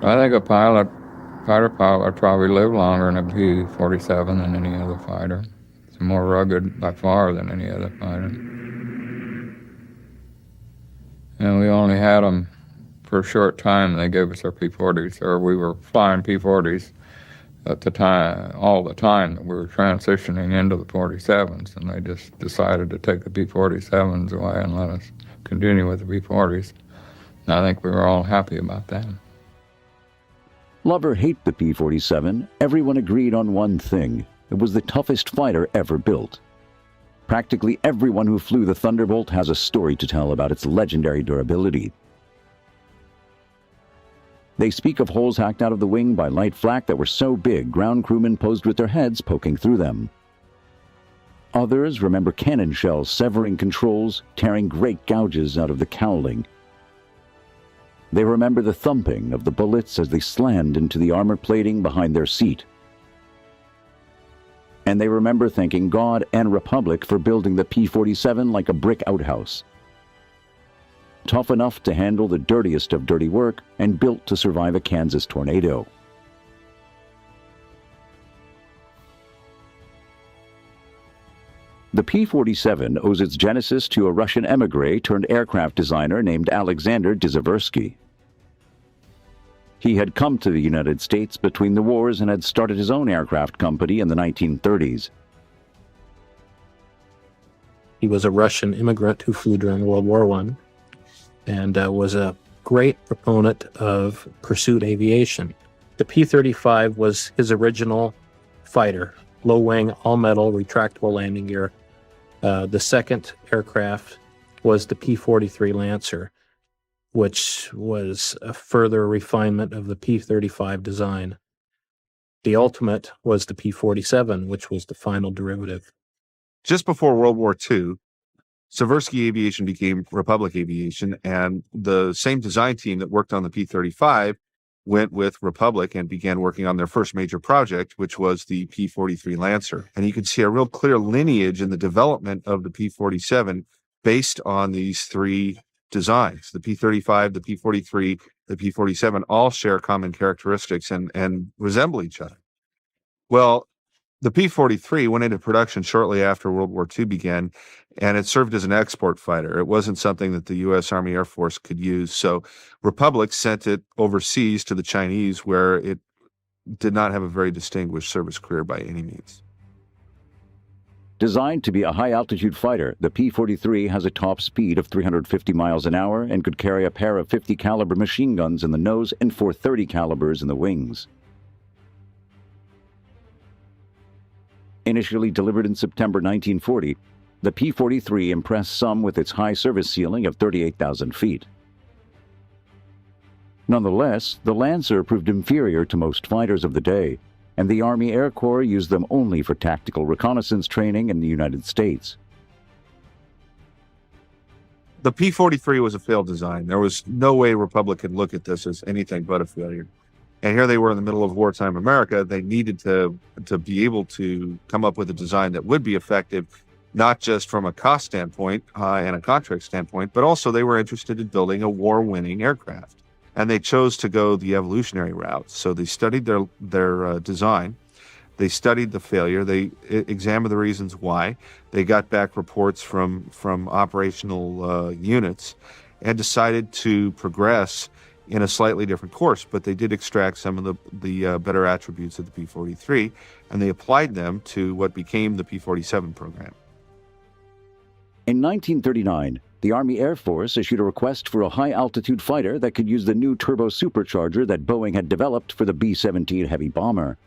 I think a fighter pilot would probably live longer in a P-47 than any other fighter. It's more rugged by far than any other fighter. And we only had them for a short time. They gave us our P-40s, or we were flying P-40s at the time, all the time that we were transitioning into the 47s, and they just decided to take the P-47s away and let us continue with the P-40s. And I think we were all happy about that. Love or hate the P-47, everyone agreed on one thing. It was the toughest fighter ever built. Practically everyone who flew the Thunderbolt has a story to tell about its legendary durability. They speak of holes hacked out of the wing by light flak that were so big ground crewmen posed with their heads poking through them. Others remember cannon shells severing controls, tearing great gouges out of the cowling. They remember the thumping of the bullets as they slammed into the armor plating behind their seat. And they remember thanking God and Republic for building the P-47 like a brick outhouse. Tough enough to handle the dirtiest of dirty work and built to survive a Kansas tornado. The P-47 owes its genesis to a Russian emigre turned aircraft designer named Alexander Kartveli. He had come to the United States between the wars and had started his own aircraft company in the 1930s. He was a Russian immigrant who flew during World War I and was a great proponent of pursuit aviation. The P-35 was his original fighter, low-wing, all-metal, retractable landing gear. The second aircraft was the P-43 Lancer, which was a further refinement of the P-35 design. The ultimate was the P-47, which was the final derivative. Just before World War II, Seversky Aviation became Republic Aviation, and the same design team that worked on the P-35 went with Republic and began working on their first major project, which was the P-43 Lancer. And you can see a real clear lineage in the development of the P-47 based on these three designs. The P-35, the P-43, the P-47 all share common characteristics and resemble each other. Well, the P-43 went into production shortly after World War II began, and it served as an export fighter. It wasn't something that the U.S. Army Air Force could use. So Republic sent it overseas to the Chinese, where it did not have a very distinguished service career by any means. Designed to be a high-altitude fighter, the P-43 has a top speed of 350 miles an hour and could carry a pair of 50 caliber machine guns in the nose and 430 calibers in the wings. Initially delivered in September 1940, the P-43 impressed some with its high service ceiling of 38,000 feet. Nonetheless, the Lancer proved inferior to most fighters of the day, and the Army Air Corps used them only for tactical reconnaissance training in the United States. The P-43 was a failed design. There was no way Republic could look at this as anything but a failure. And here they were in the middle of wartime America. They needed to be able to come up with a design that would be effective, not just from a cost standpoint and a contract standpoint, but also they were interested in building a war-winning aircraft. And they chose to go the evolutionary route. So they studied their design. They studied the failure. They examined the reasons why. They got back reports from operational units and decided to progress in a slightly different course, but they did extract some of the better attributes of the P-43, and they applied them to what became the P-47 program. In 1939, the Army Air Force issued a request for a high-altitude fighter that could use the new turbo-supercharger that Boeing had developed for the B-17 heavy bomber.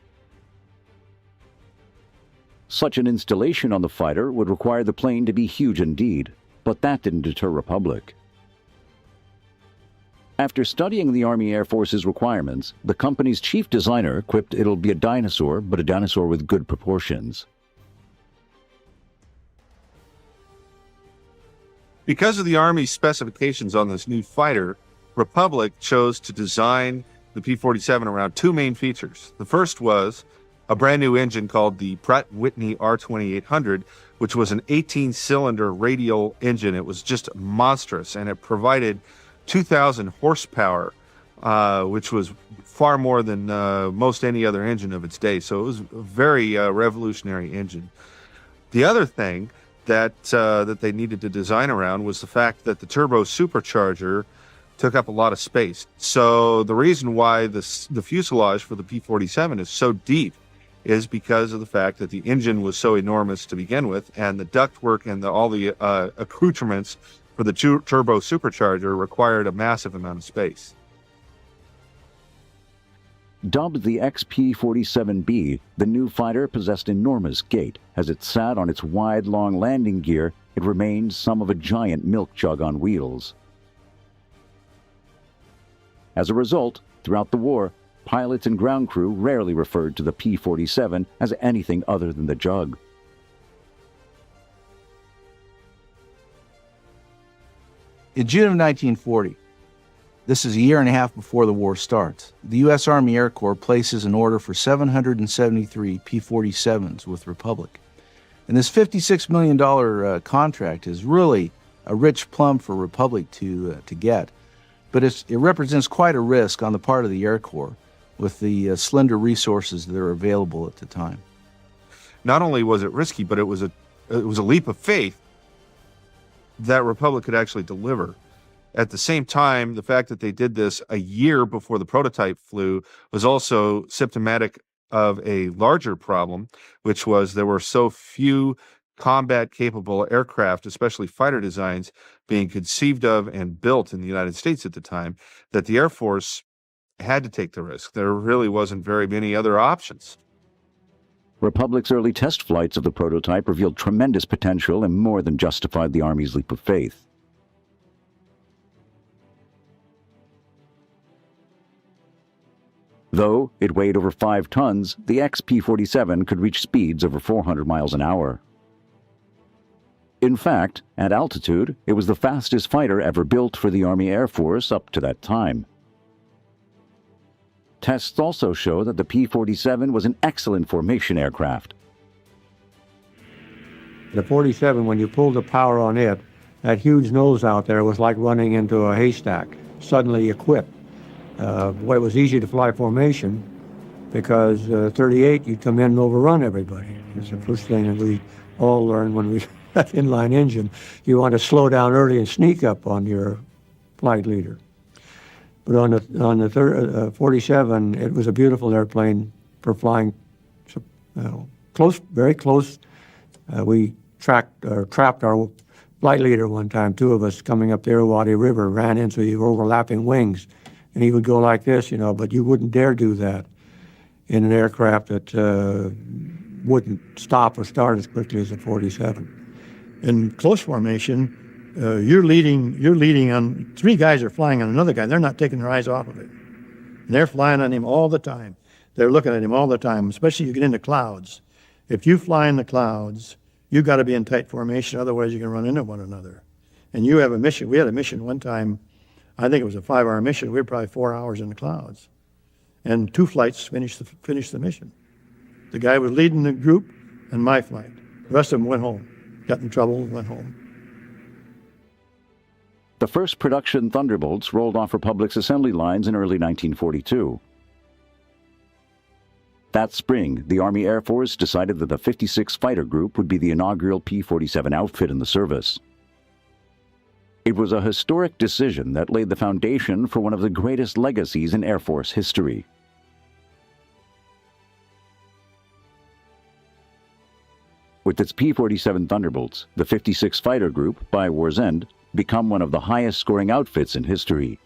Such an installation on the fighter would require the plane to be huge indeed, but that didn't deter Republic. After studying the Army Air Force's requirements, the company's chief designer quipped it'll be a dinosaur, but a dinosaur with good proportions. Because of the Army's specifications on this new fighter, Republic chose to design the P-47 around two main features. The first was a brand new engine called the Pratt Whitney R2800, which was an 18-cylinder radial engine. It was just monstrous, and it provided 2,000 horsepower, which was far more than most any other engine of its day. So it was a very revolutionary engine. The other thing that they needed to design around was the fact that the turbo-supercharger took up a lot of space. So the reason why the fuselage for the P-47 is so deep is because of the fact that the engine was so enormous to begin with, and the ductwork and all the accoutrements for the turbo-supercharger required a massive amount of space. Dubbed the XP-47B, the new fighter possessed enormous gait. As it sat on its wide, long landing gear, it remained some of a giant milk jug on wheels. As a result, throughout the war, pilots and ground crew rarely referred to the P-47 as anything other than the jug. In June of 1940, this is a year and a half before the war starts, the U.S. Army Air Corps places an order for 773 P-47s with Republic. And this $56 million contract is really a rich plum for Republic to get. But it represents quite a risk on the part of the Air Corps with the slender resources that are available at the time. Not only was it risky, but it was a leap of faith that Republic could actually deliver. At the same time, the fact that they did this a year before the prototype flew was also symptomatic of a larger problem, which was there were so few combat-capable aircraft, especially fighter designs, being conceived of and built in the United States at the time, that the Air Force had to take the risk. There really wasn't very many other options. Republic's early test flights of the prototype revealed tremendous potential and more than justified the Army's leap of faith. Though it weighed over 5 tons, the P-47 could reach speeds over 400 miles an hour. In fact, at altitude, it was the fastest fighter ever built for the Army Air Force up to that time. Tests also show that the P-47 was an excellent formation aircraft. The 47, when you pulled the power on it, that huge nose out there was like running into a haystack. Suddenly you quit. It was easy to fly formation because 38, you'd come in and overrun everybody. It's the first thing that we all learned when we had inline engine. You want to slow down early and sneak up on your flight leader. But on the 47, it was a beautiful airplane for flying close, very close. We trapped our flight leader one time. 2 of us coming up the Rhine River ran into the overlapping wings, and he would go like this, but you wouldn't dare do that in an aircraft that wouldn't stop or start as quickly as a 47. In close formation, you're leading on, 3 guys are flying on another guy. They're not taking their eyes off of it. And they're flying on him all the time. They're looking at him all the time, especially you get into clouds. If you fly in the clouds, you got to be in tight formation, otherwise you can run into one another. And you have a mission. We had a mission one time, I think it was a 5-hour mission. We were probably 4 hours in the clouds. And 2 flights finished the mission. The guy was leading the group and my flight. The rest of them went home. Got in trouble and went home. The first production Thunderbolts rolled off Republic's assembly lines in early 1942. That spring, the Army Air Force decided that the 56 Fighter Group would be the inaugural P-47 outfit in the service. It was a historic decision that laid the foundation for one of the greatest legacies in Air Force history. With its P-47 Thunderbolts, the 56 Fighter Group, by war's end, become one of the highest-scoring outfits in history.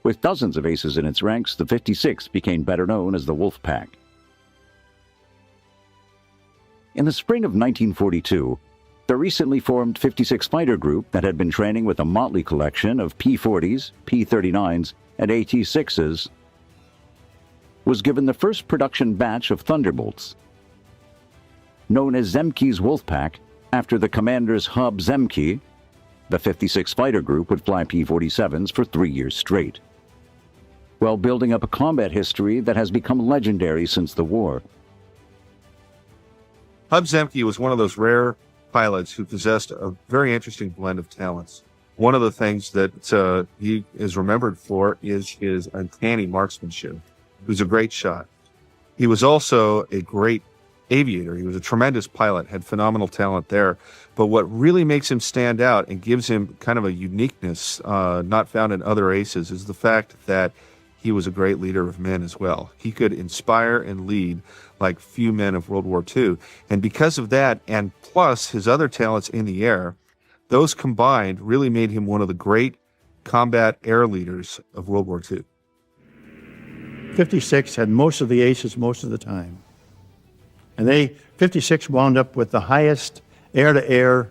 With dozens of aces in its ranks, the 56 became better known as the Wolf Pack. In the spring of 1942, the recently formed 56 Fighter Group that had been training with a motley collection of P-40s, P-39s, and AT-6s was given the first production batch of Thunderbolts. Known as Zemke's Wolfpack, after the commander's hub Zemke, the 56 Fighter Group would fly P-47s for 3 years straight, while building up a combat history that has become legendary since the war. Hub Zemke was one of those rare pilots who possessed a very interesting blend of talents. One of the things that he is remembered for is his uncanny marksmanship. He was a great shot. He was also a great aviator. He was a tremendous pilot, had phenomenal talent there. But what really makes him stand out and gives him kind of a uniqueness not found in other aces is the fact that he was a great leader of men as well. He could inspire and lead like few men of World War II. And because of that, and plus his other talents in the air, those combined really made him one of the great combat air leaders of World War II. 56 had most of the aces most of the time. And 56 wound up with the highest air-to-air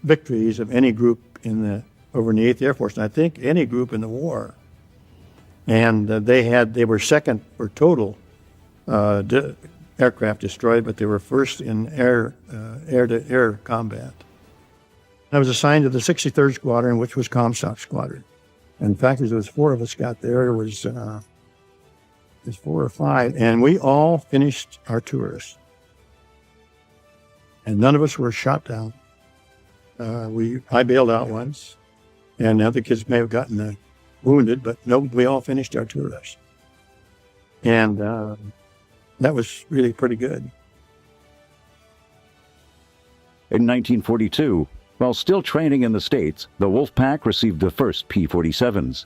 victories of any group over in the 8th Air Force, and I think any group in the war. And they were second for total aircraft destroyed, but they were first in air-to-air combat. I was assigned to the 63rd Squadron, which was Comstock Squadron. In fact, there was 4 of us got there. There's 4 or 5, and we all finished our tours. And none of us were shot down. I bailed out once, and the other kids may have gotten wounded, but no, we all finished our tours. And that was really pretty good. In 1942, while still training in the States, the Wolfpack received the first P-47s.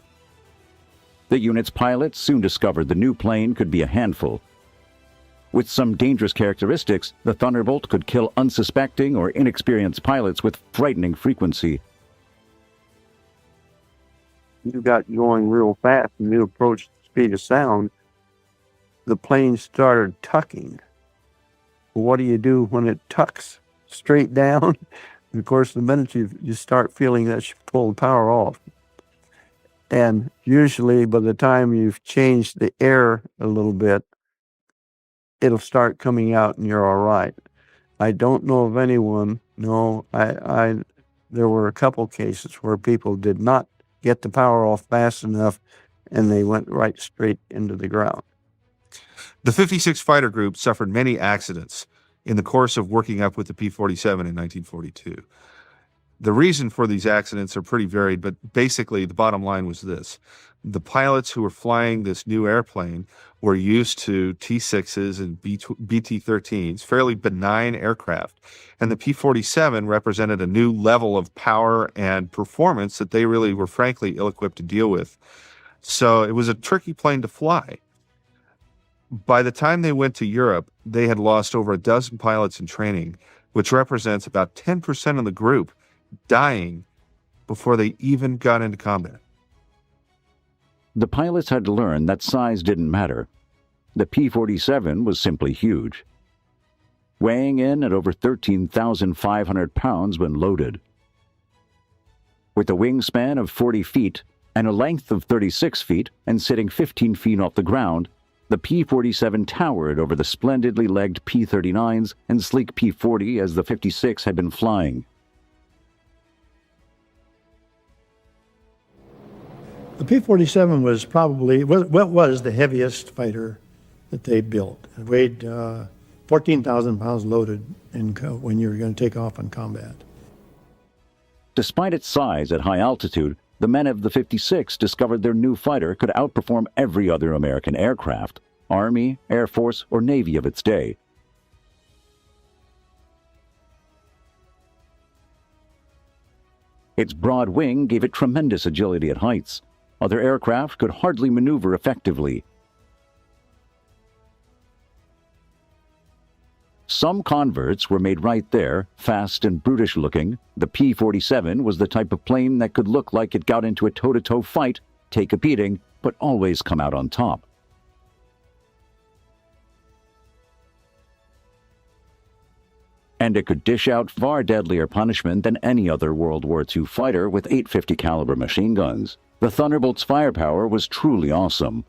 The unit's pilots soon discovered the new plane could be a handful. With some dangerous characteristics, the Thunderbolt could kill unsuspecting or inexperienced pilots with frightening frequency. You got going real fast and you approached the speed of sound, the plane started tucking. What do you do when it tucks straight down? And of course, the minute you start feeling that you pull the power off. And usually by the time you've changed the air a little bit, it'll start coming out and you're all right. I don't know of anyone, there were a couple cases where people did not get the power off fast enough and they went right straight into the ground. The 56 Fighter Group suffered many accidents in the course of working up with the P-47 in 1942. The reason for these accidents are pretty varied, but basically the bottom line was this. The pilots who were flying this new airplane were used to T-6s and BT-13s, fairly benign aircraft, and the P-47 represented a new level of power and performance that they really were frankly ill-equipped to deal with. So it was a tricky plane to fly. By the time they went to Europe, they had lost over a dozen pilots in training, which represents about 10% of the group dying before they even got into combat. The pilots had learned that size didn't matter. The P-47 was simply huge, weighing in at over 13,500 pounds when loaded. With a wingspan of 40 feet and a length of 36 feet and sitting 15 feet off the ground, the P-47 towered over the splendidly legged P-39s and sleek P-40 as the 56 had been flying. The P-47 was probably what was the heaviest fighter that they built. It weighed 14,000 pounds loaded when you were going to take off in combat. Despite its size at high altitude, the men of the 56 discovered their new fighter could outperform every other American aircraft, Army, Air Force, or Navy of its day. Its broad wing gave it tremendous agility at heights. Other aircraft could hardly maneuver effectively. Some converts were made right there, fast and brutish looking. The P-47 was the type of plane that could look like it got into a toe-to-toe fight, take a beating, but always come out on top. And it could dish out far deadlier punishment than any other World War II fighter with 850 caliber machine guns. The Thunderbolt's firepower was truly awesome.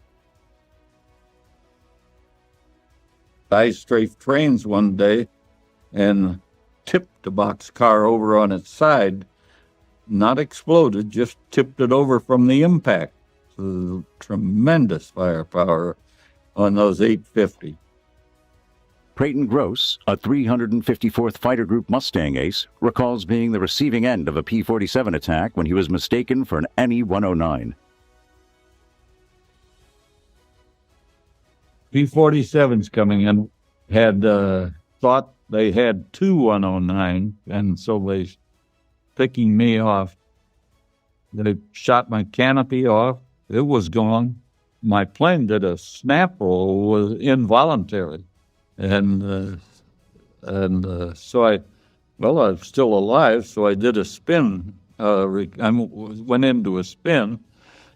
I strafed trains one day and tipped a boxcar over on its side. Not exploded, just tipped it over from the impact. So tremendous firepower on those 850. Pratt Gross, a 354th Fighter Group Mustang ace, recalls being the receiving end of a P-47 attack when he was mistaken for an ME-109. P-47s coming in had thought they had two 109, and so they picking me off. They shot my canopy off. It was gone. My plane did a snap roll, was involuntary. And so I was still alive, so I did a spin. I went into a spin.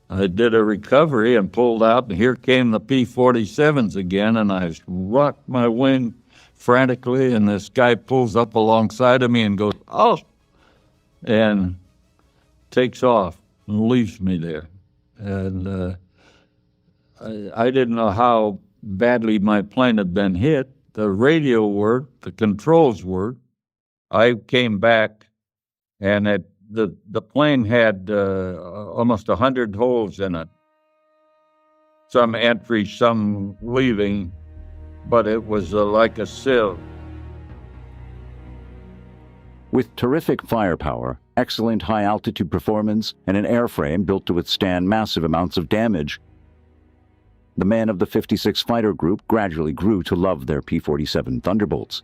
I did a recovery and pulled out, and here came the P-47s again, and I rocked my wing frantically, and this guy pulls up alongside of me and goes, "Oh!" and takes off and leaves me there. And I didn't know how badly my plane had been hit. The radio worked, the controls worked. I came back, and the plane had almost 100 holes in it. Some entry, some leaving, but it was like a sieve. With terrific firepower, excellent high-altitude performance, and an airframe built to withstand massive amounts of damage, the men of the 56 Fighter Group gradually grew to love their P-47 Thunderbolts.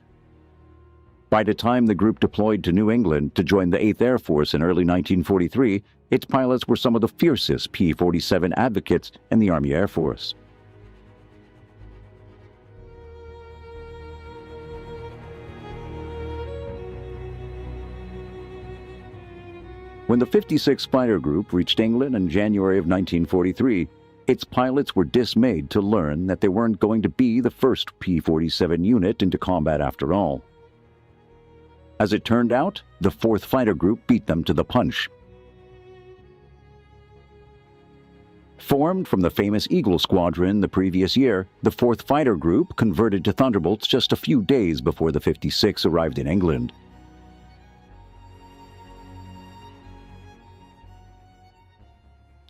By the time the group deployed to New England to join the 8th Air Force in early 1943, its pilots were some of the fiercest P-47 advocates in the Army Air Force. When the 56th Fighter Group reached England in January of 1943, its pilots were dismayed to learn that they weren't going to be the first P-47 unit into combat after all. As it turned out, the 4th Fighter Group beat them to the punch. Formed from the famous Eagle Squadron the previous year, the 4th Fighter Group converted to Thunderbolts just a few days before the 56 arrived in England.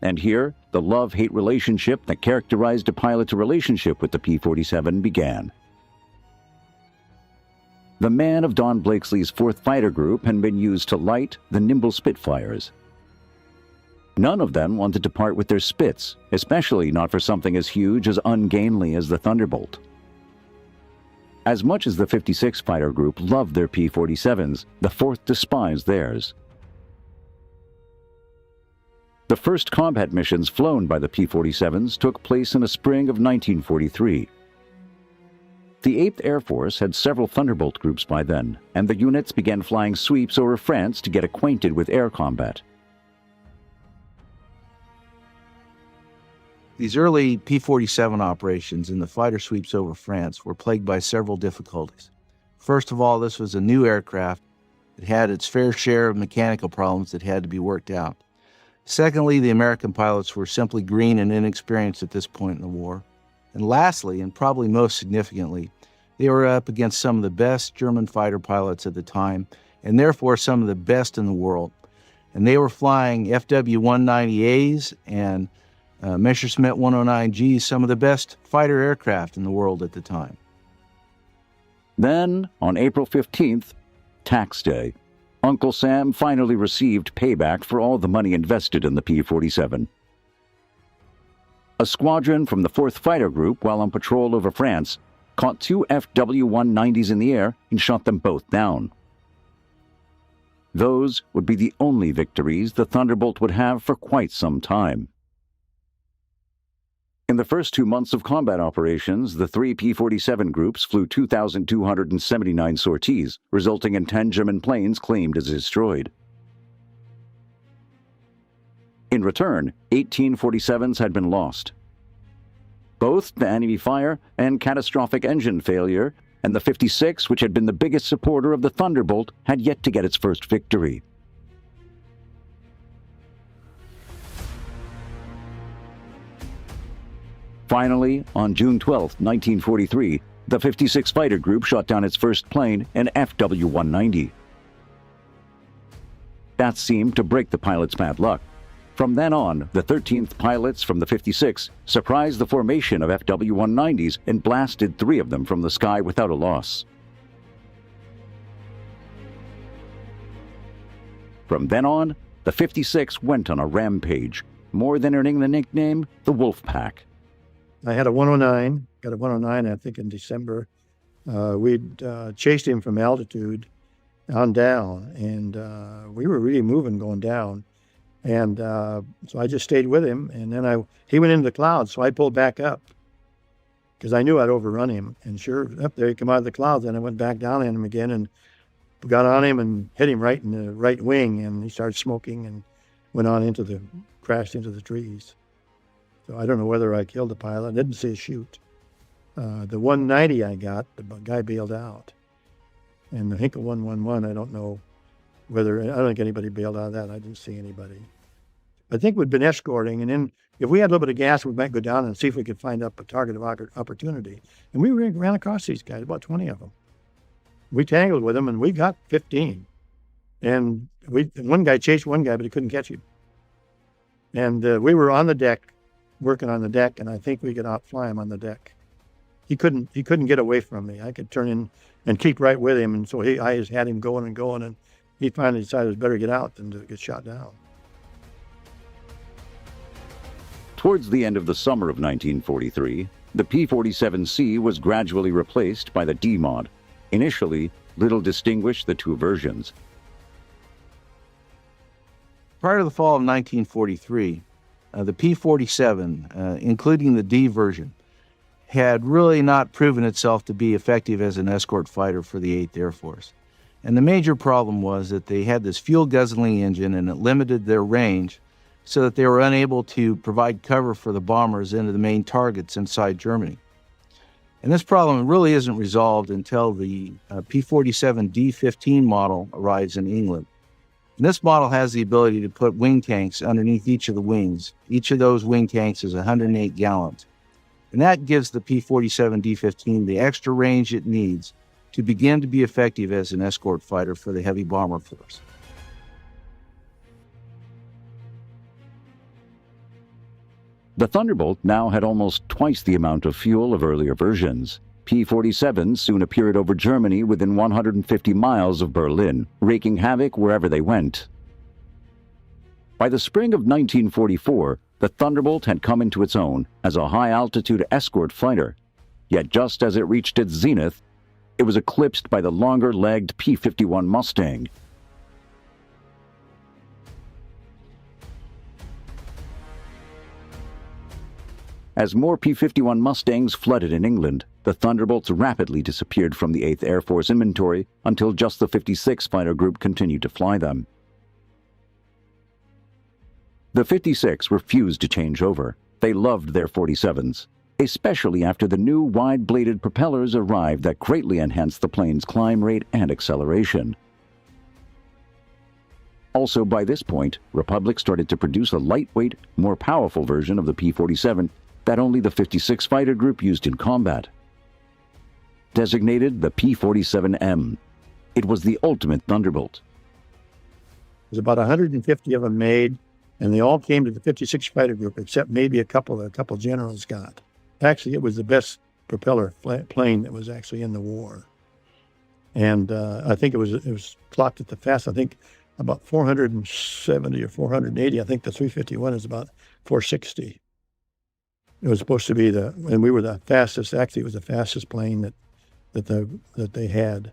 And here, the love-hate relationship that characterized a pilot's relationship with the P-47 began. The man of Don Blakesley's 4th Fighter Group had been used to light the nimble Spitfires. None of them wanted to part with their Spits, especially not for something as huge as ungainly as the Thunderbolt. As much as the 56th Fighter Group loved their P-47s, the 4th despised theirs. The first combat missions flown by the P-47s took place in the spring of 1943. The 8th Air Force had several Thunderbolt groups by then, and the units began flying sweeps over France to get acquainted with air combat. These early P-47 operations in the fighter sweeps over France were plagued by several difficulties. First of all, this was a new aircraft. It had its fair share of mechanical problems that had to be worked out. Secondly, the American pilots were simply green and inexperienced at this point in the war. And lastly, and probably most significantly, they were up against some of the best German fighter pilots at the time, and therefore some of the best in the world. And they were flying FW-190As and Messerschmitt 109Gs, some of the best fighter aircraft in the world at the time. Then, on April 15th, Tax Day, Uncle Sam finally received payback for all the money invested in the P-47. A squadron from the 4th Fighter Group, while on patrol over France, caught 2 FW-190s in the air and shot them both down. Those would be the only victories the Thunderbolt would have for quite some time. In the first 2 months of combat operations, the 3 P-47 groups flew 2,279 sorties, resulting in 10 German planes claimed as destroyed. In return, 18 47s had been lost. Both the enemy fire and catastrophic engine failure, and the 56, which had been the biggest supporter of the Thunderbolt, had yet to get its first victory. Finally, on June 12, 1943, the 56 Fighter Group shot down its first plane, an FW-190. That seemed to break the pilot's bad luck. From then on, the 13th pilots from the 56 surprised the formation of FW-190s and blasted 3 of them from the sky without a loss. From then on, the 56 went on a rampage, more than earning the nickname the Wolf Pack. I had a 109, got a 109, I think, in December. We'd chased him from altitude on down, and we were really moving going down. And so I just stayed with him, and then he went into the clouds, so I pulled back up because I knew I'd overrun him. And sure, up there he came out of the clouds, and I went back down on him again and got on him and hit him right in the right wing, and he started smoking and went on crashed into the trees. So I don't know whether I killed the pilot. I didn't see a shoot. The 190 I got, the guy bailed out. And the Hinkle 111, I don't know whether, I don't think anybody bailed out of that. I didn't see anybody. I think we'd been escorting, and then if we had a little bit of gas, we might go down and see if we could find up a target of opportunity. And we ran across these guys, about 20 of them. We tangled with them, and we got 15. And one guy chased one guy, but he couldn't catch him. And we were on the deck, working on the deck, and I think we could outfly him on the deck. He couldn't get away from me. I could turn in and keep right with him, and so I just had him going, and he finally decided it was better get out than to get shot down. Towards the end of the summer of 1943, the P-47C was gradually replaced by the D-Mod. Initially, little distinguished the two versions. Prior to the fall of 1943, the P-47, including the D version, had really not proven itself to be effective as an escort fighter for the 8th Air Force. And the major problem was that they had this fuel-guzzling engine, and it limited their range so that they were unable to provide cover for the bombers into the main targets inside Germany. And this problem really isn't resolved until the P-47 D-15 model arrives in England. And this model has the ability to put wing tanks underneath each of the wings. Each of those wing tanks is 108 gallons. And that gives the P-47 D-15 the extra range it needs to begin to be effective as an escort fighter for the heavy bomber force. The Thunderbolt now had almost twice the amount of fuel of earlier versions. P-47s soon appeared over Germany within 150 miles of Berlin, wreaking havoc wherever they went. By the spring of 1944, the Thunderbolt had come into its own as a high-altitude escort fighter. Yet just as it reached its zenith, it was eclipsed by the longer-legged P-51 Mustang. As more P-51 Mustangs flooded in England, the Thunderbolts rapidly disappeared from the 8th Air Force inventory until just the 56 Fighter Group continued to fly them. The 56 refused to change over. They loved their 47s, especially after the new wide-bladed propellers arrived that greatly enhanced the plane's climb rate and acceleration. Also, by this point, Republic started to produce a lightweight, more powerful version of the P-47 that only the 56 Fighter Group used in combat. Designated the P-47M, it was the ultimate Thunderbolt. There's about 150 of them made, and they all came to the 56 Fighter Group, except maybe a couple generals got. Actually, it was the best propeller plane that was actually in the war. And I think it was clocked at the fast, I think about 470 or 480. I think the 351 is about 460. It was supposed to be and we were the fastest, actually it was the fastest plane that they had.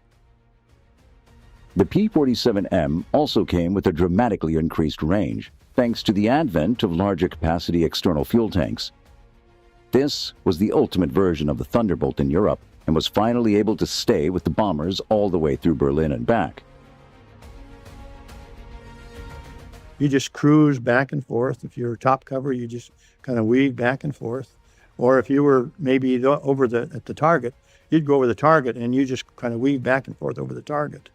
The P-47M also came with a dramatically increased range, thanks to the advent of larger capacity external fuel tanks. This was the ultimate version of the Thunderbolt in Europe, and was finally able to stay with the bombers all the way through Berlin and back. You just cruise back and forth. If you're top cover, you just kind of weave back and forth. Or if you were maybe at the target, you'd go over the target and you just kind of weave back and forth over the target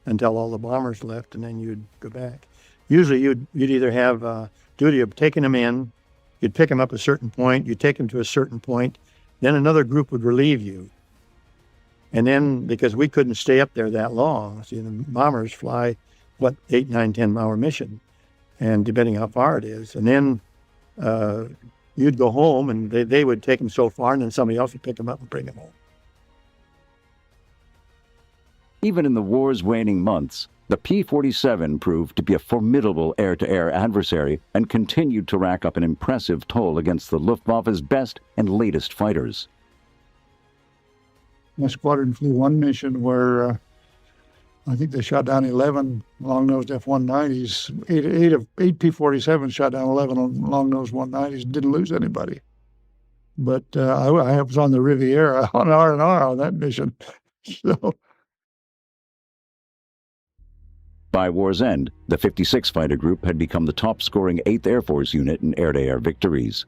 until all the bombers left, and then you'd go back. Usually you'd either have duty of taking them in, you'd pick them up at a certain point, you'd take them to a certain point, then another group would relieve you. And then, because we couldn't stay up there that long, see, the bombers fly, 8, 9, 10-hour mission, and depending how far it is. And then you'd go home, and they would take them so far, and then somebody else would pick them up and bring them home. Even in the war's waning months, the P-47 proved to be a formidable air-to-air adversary and continued to rack up an impressive toll against the Luftwaffe's best and latest fighters. My squadron flew one mission where I think they shot down 11 long-nosed F-190s. Eight P-47s shot down 11 long-nosed 190s, didn't lose anybody. But I was on the Riviera on R&R on that mission. So. By war's end, the 56 Fighter Group had become the top-scoring 8th Air Force unit in air-to-air victories.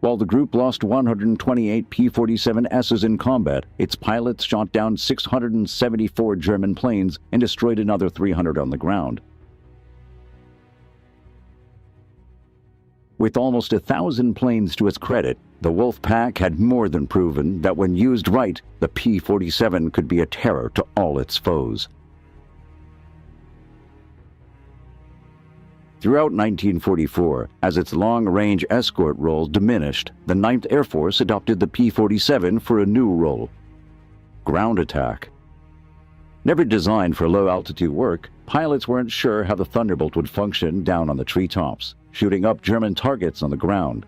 While the group lost 128 P-47Ss in combat, its pilots shot down 674 German planes and destroyed another 300 on the ground. With almost 1,000 planes to its credit, the Wolf Pack had more than proven that when used right, the P-47 could be a terror to all its foes. Throughout 1944, as its long-range escort role diminished, the 9th Air Force adopted the P-47 for a new role: ground attack. Never designed for low-altitude work, pilots weren't sure how the Thunderbolt would function down on the treetops, shooting up German targets on the ground.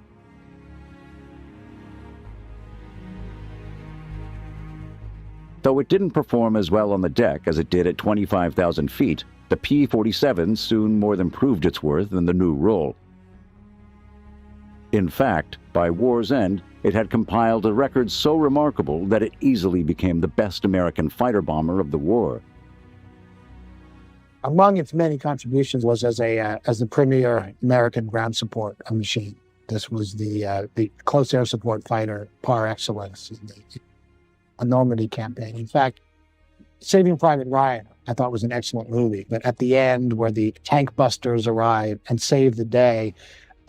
Though it didn't perform as well on the deck as it did at 25,000 feet, the P-47 soon more than proved its worth in the new role. In fact, by war's end, it had compiled a record so remarkable that it easily became the best American fighter bomber of the war. Among its many contributions was as the premier American ground support machine. This was the close air support fighter par excellence in the Normandy campaign. In fact, Saving Private Ryan, I thought, was an excellent movie. But at the end, where the tank busters arrived and saved the day,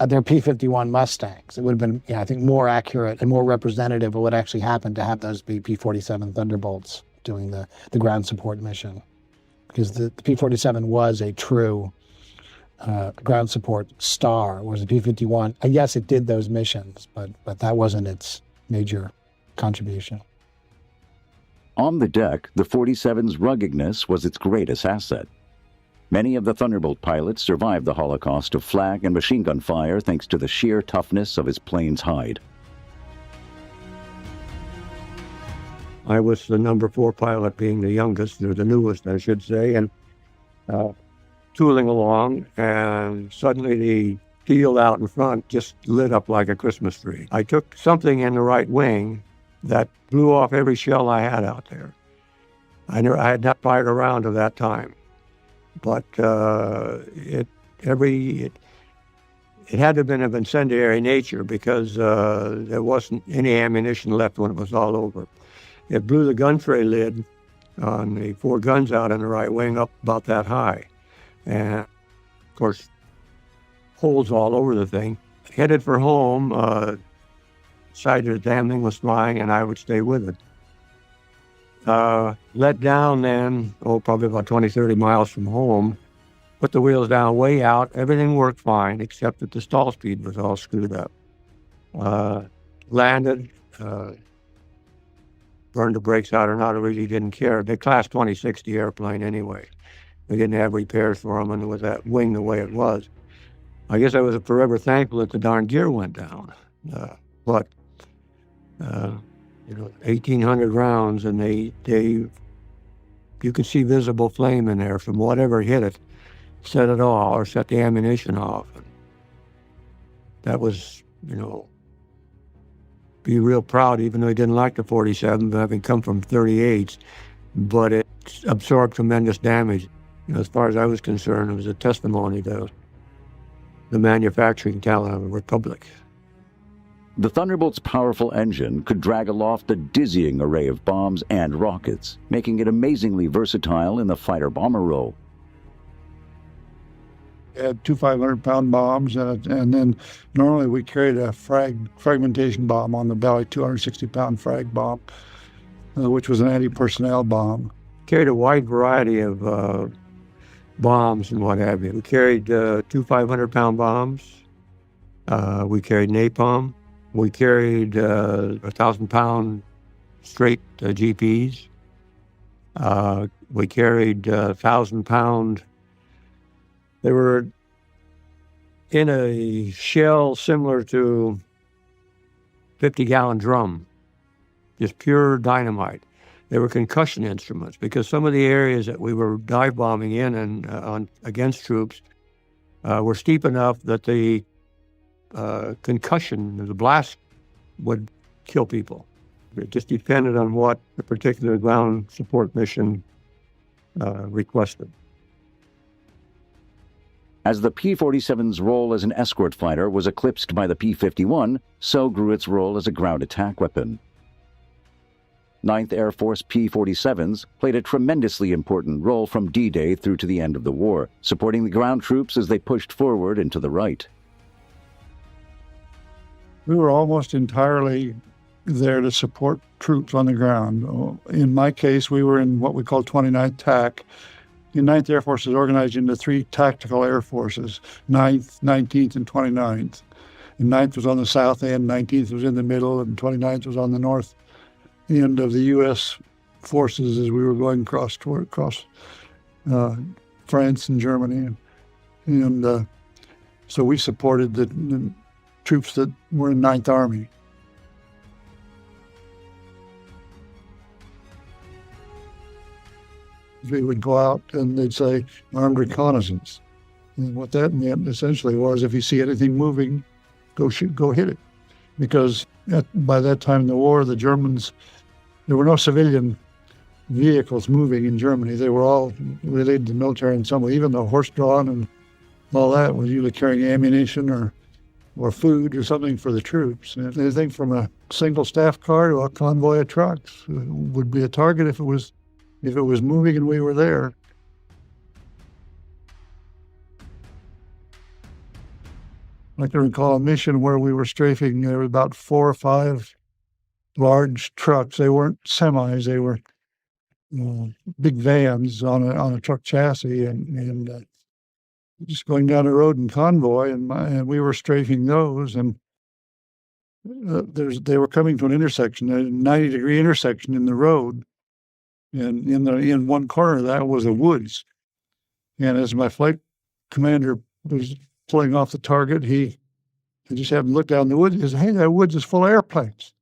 they're P-51 Mustangs. It would have been, I think, more accurate and more representative of what actually happened to have those be P-47 Thunderbolts doing the ground support mission. Because the P-47 was a true ground support star, whereas the P-51, yes, it did those missions, but that wasn't its major contribution. On the deck, the 47's ruggedness was its greatest asset. Many of the Thunderbolt pilots survived the holocaust of flak and machine gun fire thanks to the sheer toughness of its plane's hide. I was the number 4 pilot, being the youngest, or the newest, I should say, and tooling along, and suddenly the field out in front just lit up like a Christmas tree. I took something in the right wing that blew off every shell I had out there. I had not fired a round at that time, but it had to have been of incendiary nature because there wasn't any ammunition left when it was all over. It blew the gun tray lid on the 4 guns out in the right wing up about that high. And, of course, holes all over the thing. Headed for home, decided the damn thing was flying and I would stay with it. Let down then, probably about 20, 30 miles from home, put the wheels down way out. Everything worked fine, except that the stall speed was all screwed up. Landed, burned the brakes out or not, I really didn't care. They class 2060 airplane anyway. They didn't have repairs for them, and with that wing the way it was. I guess I was forever thankful that the darn gear went down. But 1,800 rounds, and you could see visible flame in there from whatever hit it, set it off or set the ammunition off. And that was, be real proud, even though he didn't like the 47, having come from 38s, but it absorbed tremendous damage. As far as I was concerned, it was a testimony to the manufacturing talent of the Republic. The Thunderbolt's powerful engine could drag aloft a dizzying array of bombs and rockets, making it amazingly versatile in the fighter-bomber role. We had 2 500-pound bombs, and then normally we carried a fragmentation bomb on the belly, 260-pound frag bomb, which was an anti-personnel bomb. Carried a wide variety of bombs and what have you. We carried 2 500-pound bombs. We carried napalm. We carried 1,000-pound straight GPs. We carried 1,000-pound. They were in a shell similar to 50-gallon drum, just pure dynamite. They were concussion instruments because some of the areas that we were dive bombing in and against troops were steep enough that the concussion, the blast, would kill people. It just depended on what the particular ground support mission requested. As the P-47's role as an escort fighter was eclipsed by the P-51, so grew its role as a ground attack weapon. 9th Air Force P-47s played a tremendously important role from D-Day through to the end of the war, supporting the ground troops as they pushed forward into the right. We were almost entirely there to support troops on the ground. In my case, we were in what we call 29th TAC. The 9th Air Force is organized into 3 tactical air forces, 9th, 19th, and 29th. And 9th was on the south end, 19th was in the middle, and 29th was on the north end of the U.S. forces as we were going across France and Germany. And so we supported the troops that were in 9th Army. we would go out and they'd say armed reconnaissance. And what that meant essentially was if you see anything moving, go hit it. Because by that time in the war, the Germans, there were no civilian vehicles moving in Germany. They were all related to the military in some way, even though horse-drawn and all that was usually carrying ammunition or food or something for the troops. And anything from a single staff car to a convoy of trucks would be a target if it was moving and we were there. I can recall a mission where we were strafing. There were about 4 or 5 large trucks. They weren't semis. They were big vans on a truck chassis, and just going down the road in convoy, and we were strafing those. And they were coming to an intersection, a 90-degree intersection in the road, and in one corner of that was a woods. And as my flight commander was pulling off the target, he just happened to look down the woods. He said, "Hey, that woods is full of airplanes."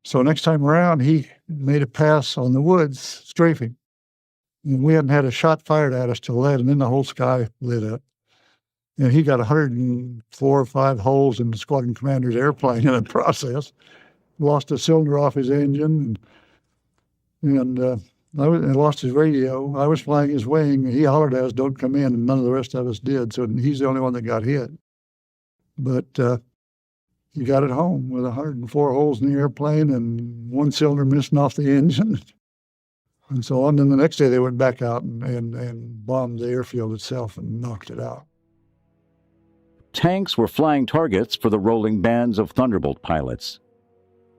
So next time around, he made a pass on the woods, strafing. And we hadn't had a shot fired at us till then, and then the whole sky lit up. And he got 104 or 5 holes in the squadron commander's airplane in the process. Lost a cylinder off his engine, and lost his radio. I was flying his wing. He hollered at us, "Don't come in," and none of the rest of us did. So he's the only one that got hit. But he got it home with 104 holes in the airplane and 1 cylinder missing off the engine, and so on. Then the next day they went back out and bombed the airfield itself and knocked it out. Tanks were flying targets for the rolling bands of Thunderbolt pilots.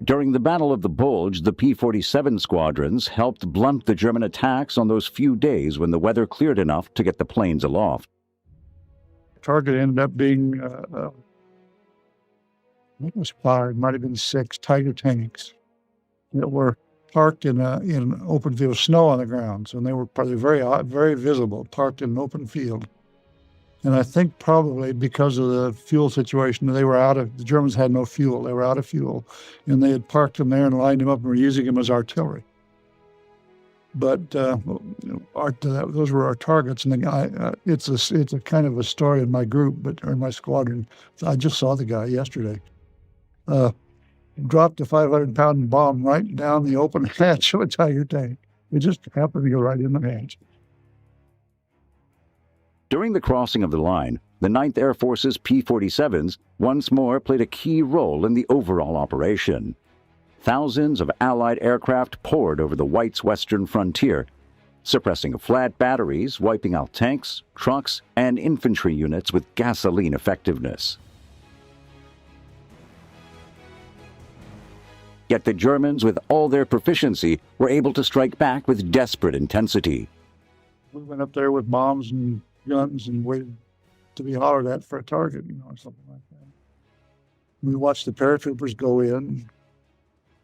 During the Battle of the Bulge, the P-47 squadrons helped blunt the German attacks on those few days when the weather cleared enough to get the planes aloft. Target ended up being, it was 5, might have been 6 Tiger tanks that were parked in an open field with snow on the ground. So they were probably very visible, parked in an open field. And I think probably because of the fuel situation, the Germans had no fuel. They were out of fuel. And they had parked them there and lined them up and were using them as artillery. But those were our targets. And the guy, it's a kind of a story in my group, or in my squadron. I just saw the guy yesterday. Dropped a 500-pound bomb right down the open hatch of a Tiger tank. It just happened to go right in the hatch. During the crossing of the line, the 9th Air Force's P-47s once more played a key role in the overall operation. Thousands of Allied aircraft poured over the White's western frontier, suppressing flat batteries, wiping out tanks, trucks, and infantry units with gasoline effectiveness. Yet the Germans, with all their proficiency, were able to strike back with desperate intensity. We went up there with bombs and guns and waited to be hollered at for a target, or something like that. We watched the paratroopers go in.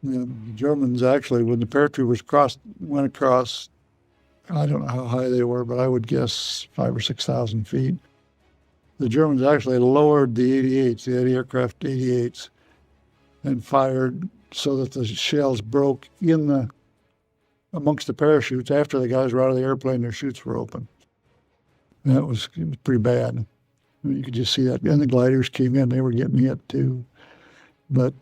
The Germans actually, when the paratroopers went across, I don't know how high they were, but I would guess 5,000 or 6,000 feet. The Germans actually lowered the 88s, the anti-aircraft 88s, and fired so that the shells broke amongst the parachutes. After the guys were out of the airplane, their chutes were open. And it was pretty bad. You could just see that. And the gliders came in, they were getting hit too. But,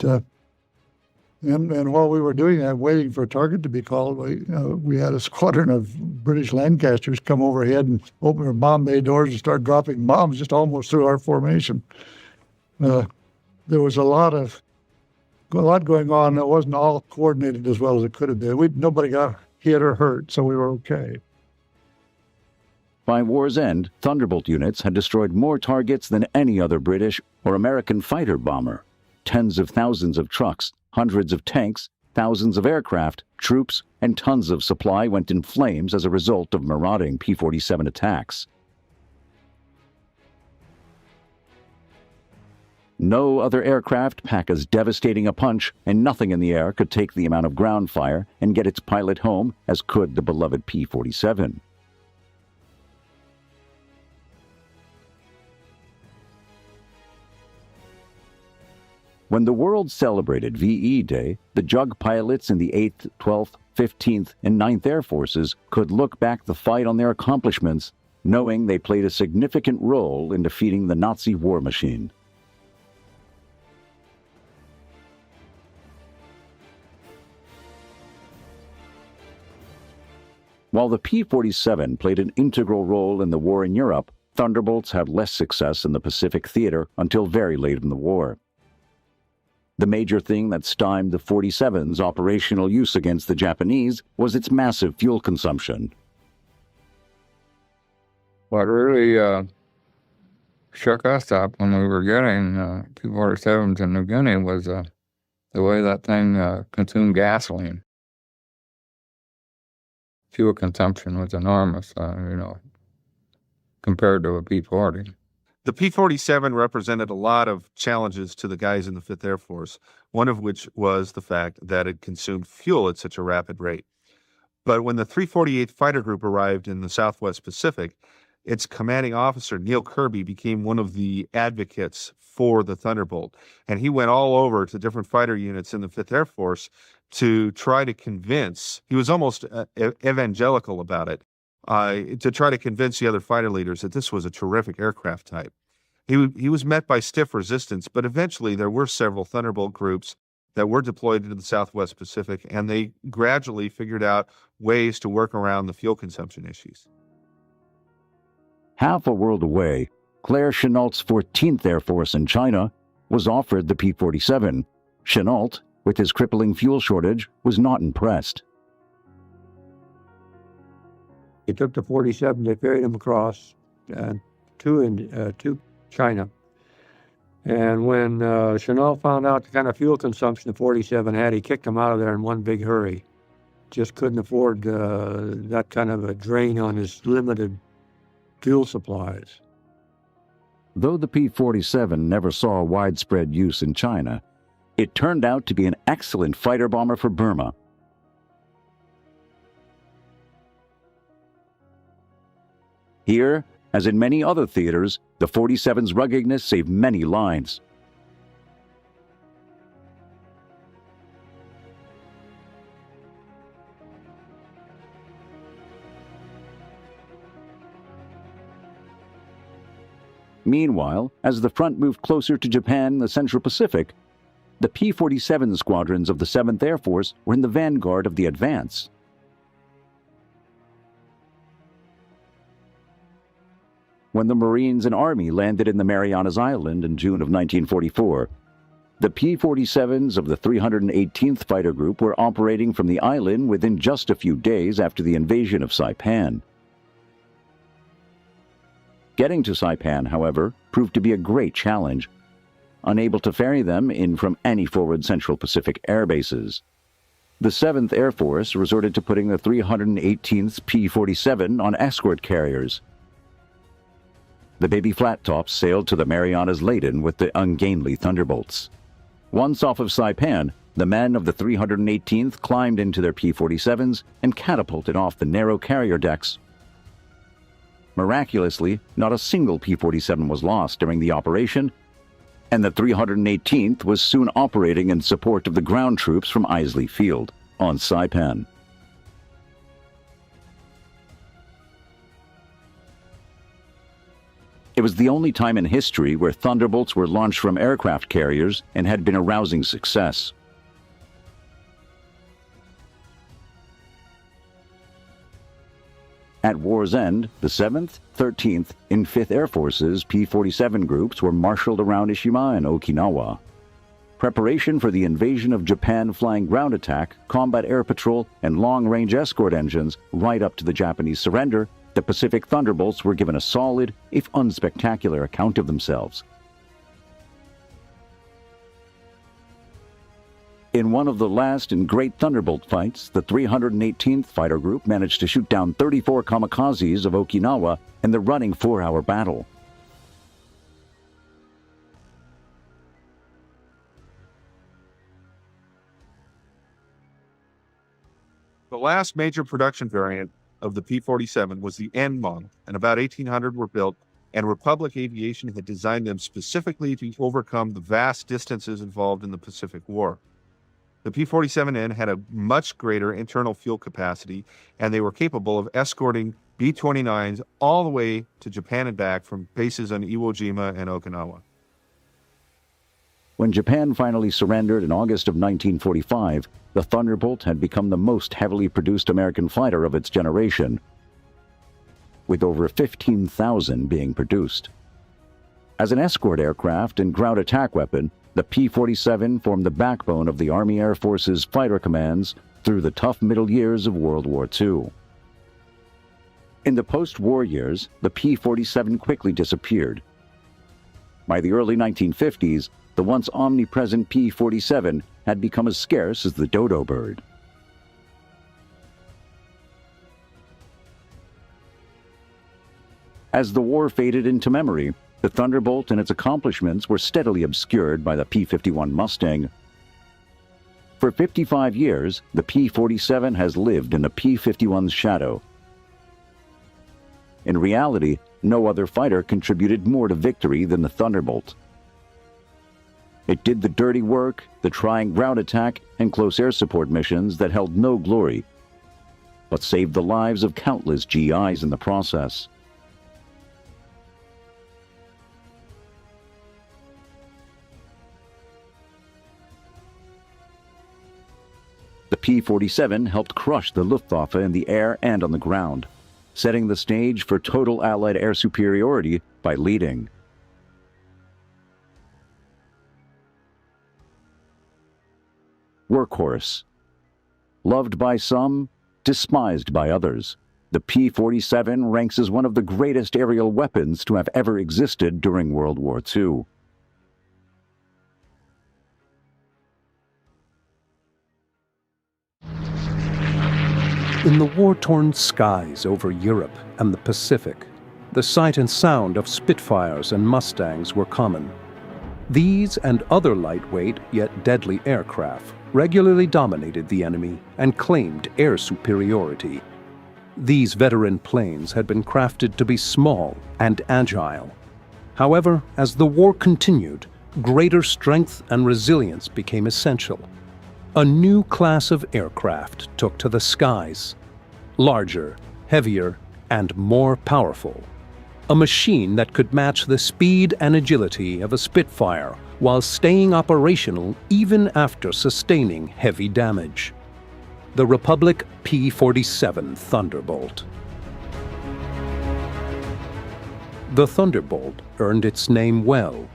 and while we were doing that, waiting for a target to be called, we had a squadron of British Lancasters come overhead and open their bomb bay doors and start dropping bombs just almost through our formation. There was a lot going on that wasn't all coordinated as well as it could have been. Nobody got hit or hurt, so we were okay. By war's end, Thunderbolt units had destroyed more targets than any other British or American fighter bomber. Tens of thousands of trucks, hundreds of tanks, thousands of aircraft, troops, and tons of supply went in flames as a result of marauding P-47 attacks. No other aircraft pack as devastating a punch, and nothing in the air could take the amount of ground fire and get its pilot home as could the beloved P-47. When the world celebrated VE Day, the JUG pilots in the 8th, 12th, 15th, and 9th Air Forces could look back the fight on their accomplishments, knowing they played a significant role in defeating the Nazi war machine. While the P-47 played an integral role in the war in Europe, Thunderbolts had less success in the Pacific theater until very late in the war. The major thing that stymied the 47's operational use against the Japanese was its massive fuel consumption. What really shook us up when we were getting P-47s in New Guinea was the way that thing consumed gasoline. Fuel consumption was enormous, compared to a P-40. The P-47 represented a lot of challenges to the guys in the 5th Air Force, one of which was the fact that it consumed fuel at such a rapid rate. But when the 348th Fighter Group arrived in the Southwest Pacific, its commanding officer, Neil Kirby, became one of the advocates for the Thunderbolt. And he went all over to different fighter units in the 5th Air Force to try to convince, he was almost evangelical about it, to try to convince the other fighter leaders that this was a terrific aircraft type. He was met by stiff resistance, but eventually there were several Thunderbolt groups that were deployed into the Southwest Pacific, and they gradually figured out ways to work around the fuel consumption issues. Half a world away, Claire Chennault's 14th Air Force in China was offered the P-47. Chennault, with his crippling fuel shortage, was not impressed. He took the 47, they ferried him across to China. And when Chennault found out the kind of fuel consumption the 47 had, he kicked him out of there in one big hurry. Just couldn't afford that kind of a drain on his limited fuel supplies. Though the P-47 never saw widespread use in China, it turned out to be an excellent fighter bomber for Burma. Here, as in many other theaters, the 47's ruggedness saved many lives. Meanwhile, as the front moved closer to Japan and the Central Pacific, the P-47 squadrons of the 7th Air Force were in the vanguard of the advance. When the Marines and Army landed in the Marianas Island in June of 1944, the P-47s of the 318th Fighter Group were operating from the island within just a few days after the invasion of Saipan. Getting to Saipan, however, proved to be a great challenge, unable to ferry them in from any forward Central Pacific air bases. The 7th Air Force resorted to putting the 318th P-47 on escort carriers. The baby flat tops sailed to the Marianas laden with the ungainly Thunderbolts. Once off of Saipan, the men of the 318th climbed into their P-47s and catapulted off the narrow carrier decks. Miraculously, not a single P-47 was lost during the operation, and the 318th was soon operating in support of the ground troops from Isley Field on Saipan. It was the only time in history where Thunderbolts were launched from aircraft carriers and had been a rousing success. At war's end, the 7th, 13th, and 5th Air Force's P-47 groups were marshaled around Ishima and Okinawa. Preparation for the invasion of Japan flying ground attack, combat air patrol, and long-range escort engines right up to the Japanese surrender, the Pacific Thunderbolts were given a solid, if unspectacular, account of themselves. In one of the last and great Thunderbolt fights, the 318th Fighter Group managed to shoot down 34 kamikazes of Okinawa in the running 4-hour battle. The last major production variant of the P-47 was the N model, and about 1,800 were built, and Republic Aviation had designed them specifically to overcome the vast distances involved in the Pacific War. The P-47N had a much greater internal fuel capacity, and they were capable of escorting B-29s all the way to Japan and back from bases on Iwo Jima and Okinawa. When Japan finally surrendered in August of 1945, the Thunderbolt had become the most heavily produced American fighter of its generation, with over 15,000 being produced. As an escort aircraft and ground attack weapon, the P-47 formed the backbone of the Army Air Force's fighter commands through the tough middle years of World War II. In the post-war years, the P-47 quickly disappeared. By the early 1950s, the once omnipresent P-47 had become as scarce as the dodo bird. As the war faded into memory, the Thunderbolt and its accomplishments were steadily obscured by the P-51 Mustang. For 55 years, the P-47 has lived in the P-51's shadow. In reality, no other fighter contributed more to victory than the Thunderbolt. It did the dirty work, the trying ground attack and close air support missions that held no glory, but saved the lives of countless GIs in the process. The P-47 helped crush the Luftwaffe in the air and on the ground, setting the stage for total Allied air superiority by leading. Workhorse. Loved by some, despised by others, the P-47 ranks as one of the greatest aerial weapons to have ever existed during World War II. In the war-torn skies over Europe and the Pacific, the sight and sound of Spitfires and Mustangs were common. These and other lightweight yet deadly aircraft regularly dominated the enemy and claimed air superiority. These veteran planes had been crafted to be small and agile. However, as the war continued, greater strength and resilience became essential. A new class of aircraft took to the skies. Larger, heavier, and more powerful. A machine that could match the speed and agility of a Spitfire while staying operational even after sustaining heavy damage. The Republic P-47 Thunderbolt. The Thunderbolt earned its name well.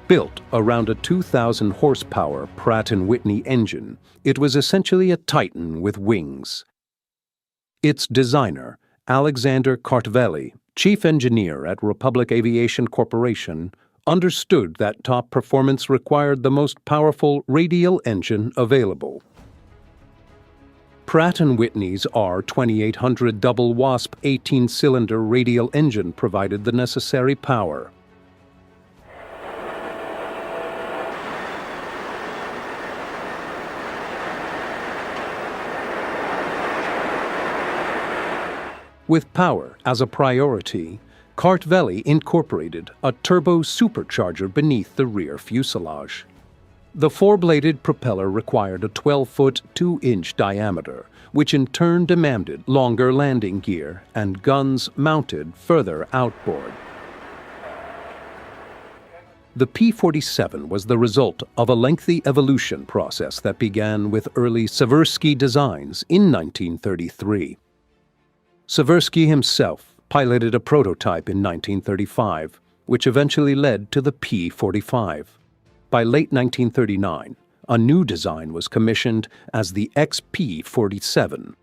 Built around a 2,000 horsepower Pratt & Whitney engine, it was essentially a Titan with wings. Its designer, Alexander Kartveli, chief engineer at Republic Aviation Corporation, understood that top performance required the most powerful radial engine available. Pratt & Whitney's R2800 double Wasp 18-cylinder radial engine provided the necessary power. With power as a priority, Kartveli incorporated a turbo-supercharger beneath the rear fuselage. The four-bladed propeller required a 12-foot, 2-inch diameter, which in turn demanded longer landing gear and guns mounted further outboard. The P-47 was the result of a lengthy evolution process that began with early Seversky designs in 1933. Seversky himself piloted a prototype in 1935, which eventually led to the P-45. By late 1939, a new design was commissioned as the XP-47.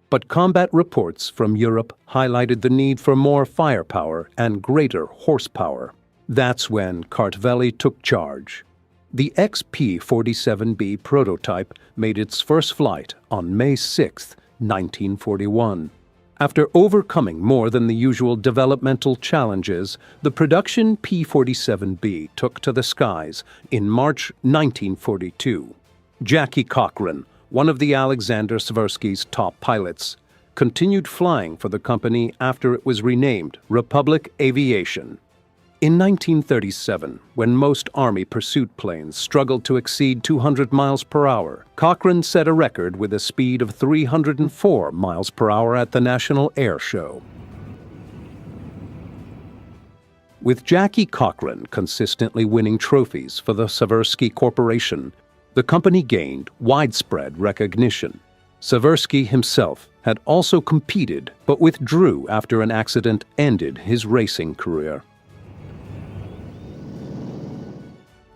But combat reports from Europe highlighted the need for more firepower and greater horsepower. That's when Kartveli took charge. The XP-47B prototype made its first flight on May 6, 1941. After overcoming more than the usual developmental challenges, the production P-47B took to the skies in March 1942. Jackie Cochran, one of the Alexander Seversky's top pilots, continued flying for the company after it was renamed Republic Aviation. In 1937, when most Army pursuit planes struggled to exceed 200 miles per hour, Cochrane set a record with a speed of 304 miles per hour at the National Air Show. With Jackie Cochrane consistently winning trophies for the Seversky Corporation, the company gained widespread recognition. Seversky himself had also competed, but withdrew after an accident ended his racing career.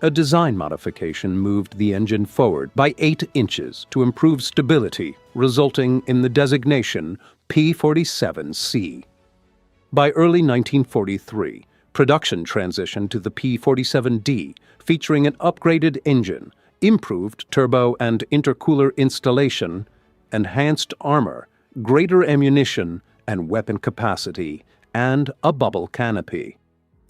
A design modification moved the engine forward by 8 inches to improve stability, resulting in the designation P-47C. By early 1943, production transitioned to the P-47D, featuring an upgraded engine, improved turbo and intercooler installation, enhanced armor, greater ammunition and weapon capacity, and a bubble canopy.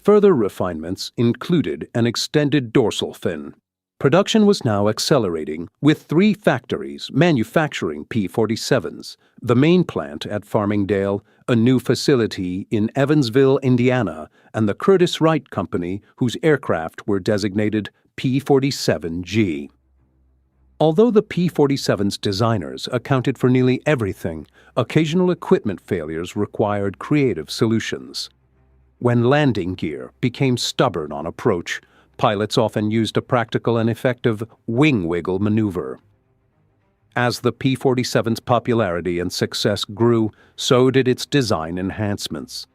Further refinements included an extended dorsal fin. Production was now accelerating, with 3 factories manufacturing P-47s, the main plant at Farmingdale, a new facility in Evansville, Indiana, and the Curtiss-Wright Company, whose aircraft were designated P-47G. Although the P-47's designers accounted for nearly everything, occasional equipment failures required creative solutions. When landing gear became stubborn on approach, pilots often used a practical and effective wing wiggle maneuver. As the P-47's popularity and success grew, so did its design enhancements.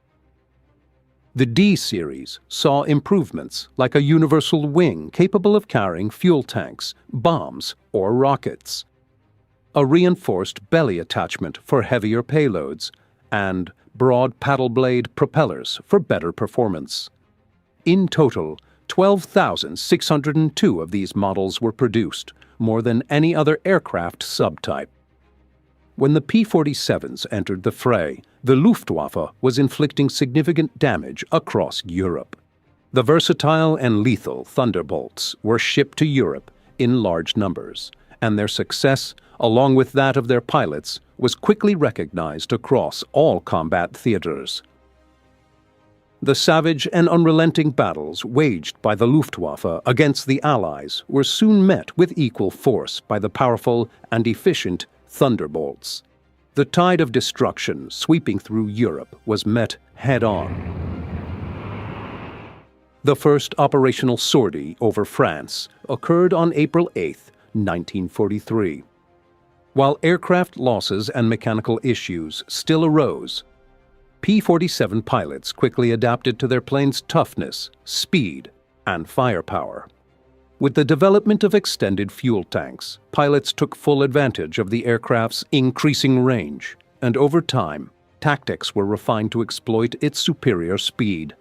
The D-series saw improvements like a universal wing capable of carrying fuel tanks, bombs, or rockets, a reinforced belly attachment for heavier payloads, and broad paddle blade propellers for better performance. In total, 12,602 of these models were produced, more than any other aircraft subtype. When the P-47s entered the fray, the Luftwaffe was inflicting significant damage across Europe. The versatile and lethal Thunderbolts were shipped to Europe in large numbers, and their success, along with that of their pilots, was quickly recognized across all combat theaters. The savage and unrelenting battles waged by the Luftwaffe against the Allies were soon met with equal force by the powerful and efficient Thunderbolts. The tide of destruction sweeping through Europe was met head-on. The first operational sortie over France occurred on April 8, 1943. While aircraft losses and mechanical issues still arose, P-47 pilots quickly adapted to their plane's toughness, speed, and firepower. With the development of extended fuel tanks, pilots took full advantage of the aircraft's increasing range, and over time, tactics were refined to exploit its superior speed.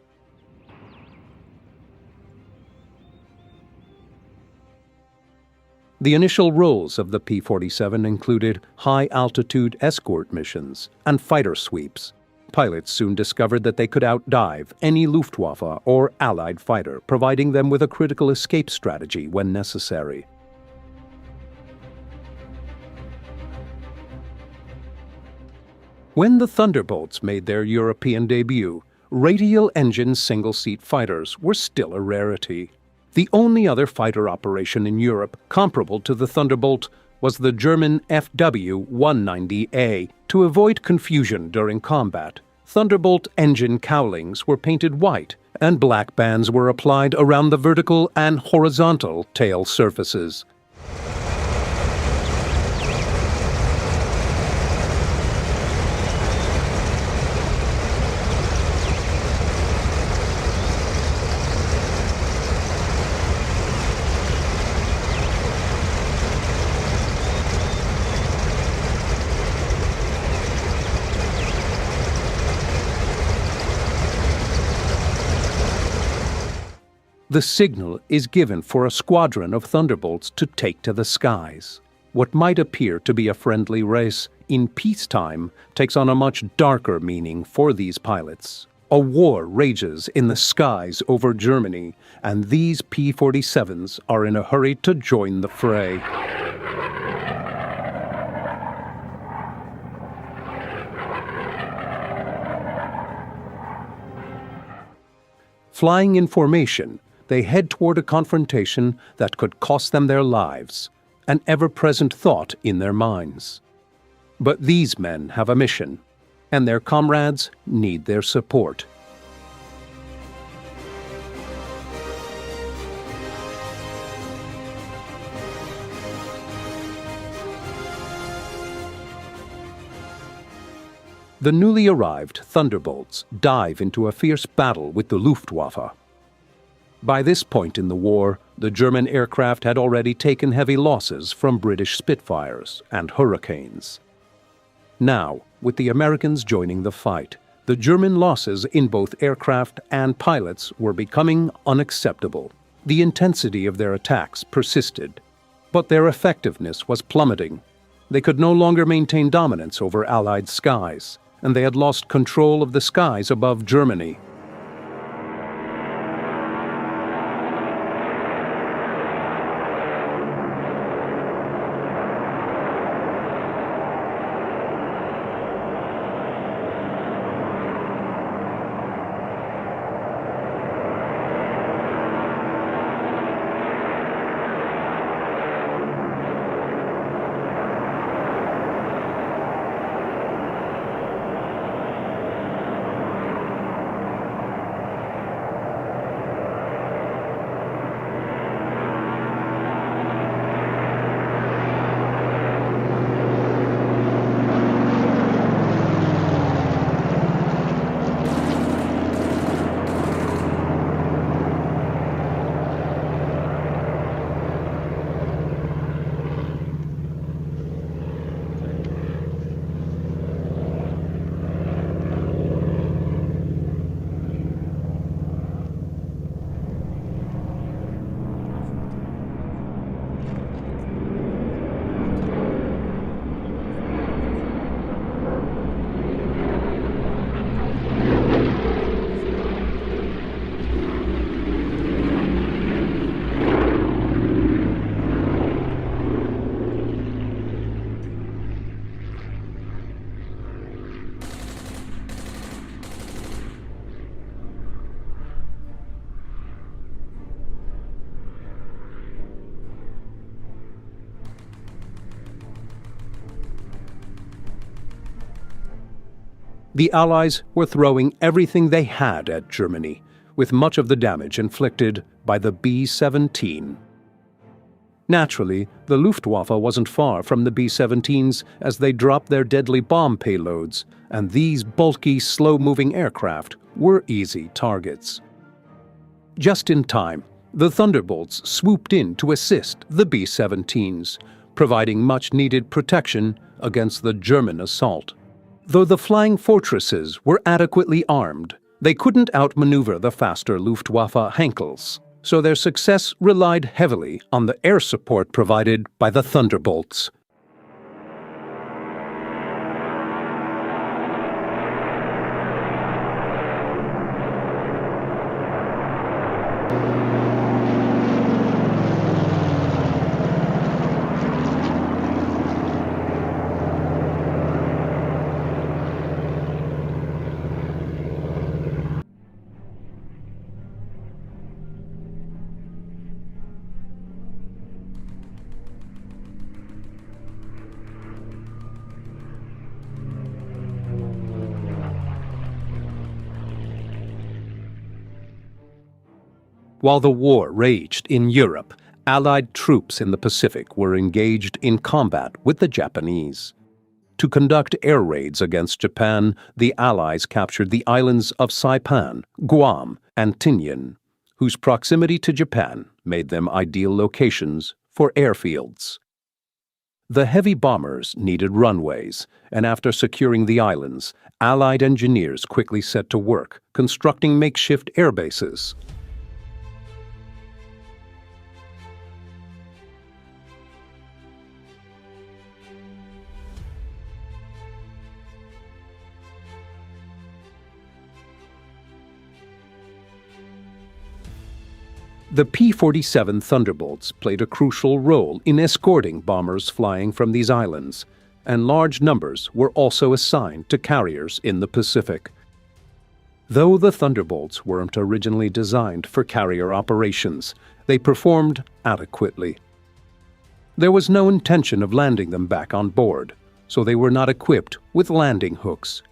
The initial roles of the P-47 included high-altitude escort missions and fighter sweeps. Pilots soon discovered that they could outdive any Luftwaffe or Allied fighter, providing them with a critical escape strategy when necessary. When the Thunderbolts made their European debut, radial engine single-seat fighters were still a rarity. The only other fighter operation in Europe comparable to the Thunderbolt was the German FW-190A. To avoid confusion during combat, Thunderbolt engine cowlings were painted white, and black bands were applied around the vertical and horizontal tail surfaces. The signal is given for a squadron of Thunderbolts to take to the skies. What might appear to be a friendly race in peacetime takes on a much darker meaning for these pilots. A war rages in the skies over Germany, and these P-47s are in a hurry to join the fray. Flying in formation, they head toward a confrontation that could cost them their lives, an ever-present thought in their minds. But these men have a mission, and their comrades need their support. The newly arrived Thunderbolts dive into a fierce battle with the Luftwaffe. By this point in the war, the German aircraft had already taken heavy losses from British Spitfires and Hurricanes. Now, with the Americans joining the fight, the German losses in both aircraft and pilots were becoming unacceptable. The intensity of their attacks persisted, but their effectiveness was plummeting. They could no longer maintain dominance over Allied skies, and they had lost control of the skies above Germany. The Allies were throwing everything they had at Germany, with much of the damage inflicted by the B-17. Naturally, the Luftwaffe wasn't far from the B-17s as they dropped their deadly bomb payloads, and these bulky, slow-moving aircraft were easy targets. Just in time, the Thunderbolts swooped in to assist the B-17s, providing much-needed protection against the German assault. Though the flying fortresses were adequately armed, they couldn't outmaneuver the faster Luftwaffe Henkels, so their success relied heavily on the air support provided by the Thunderbolts. While the war raged in Europe, Allied troops in the Pacific were engaged in combat with the Japanese. To conduct air raids against Japan, the Allies captured the islands of Saipan, Guam, and Tinian, whose proximity to Japan made them ideal locations for airfields. The heavy bombers needed runways, and after securing the islands, Allied engineers quickly set to work constructing makeshift air bases. The P-47 Thunderbolts played a crucial role in escorting bombers flying from these islands, and large numbers were also assigned to carriers in the Pacific. Though the Thunderbolts weren't originally designed for carrier operations, they performed adequately. There was no intention of landing them back on board, so they were not equipped with landing hooks.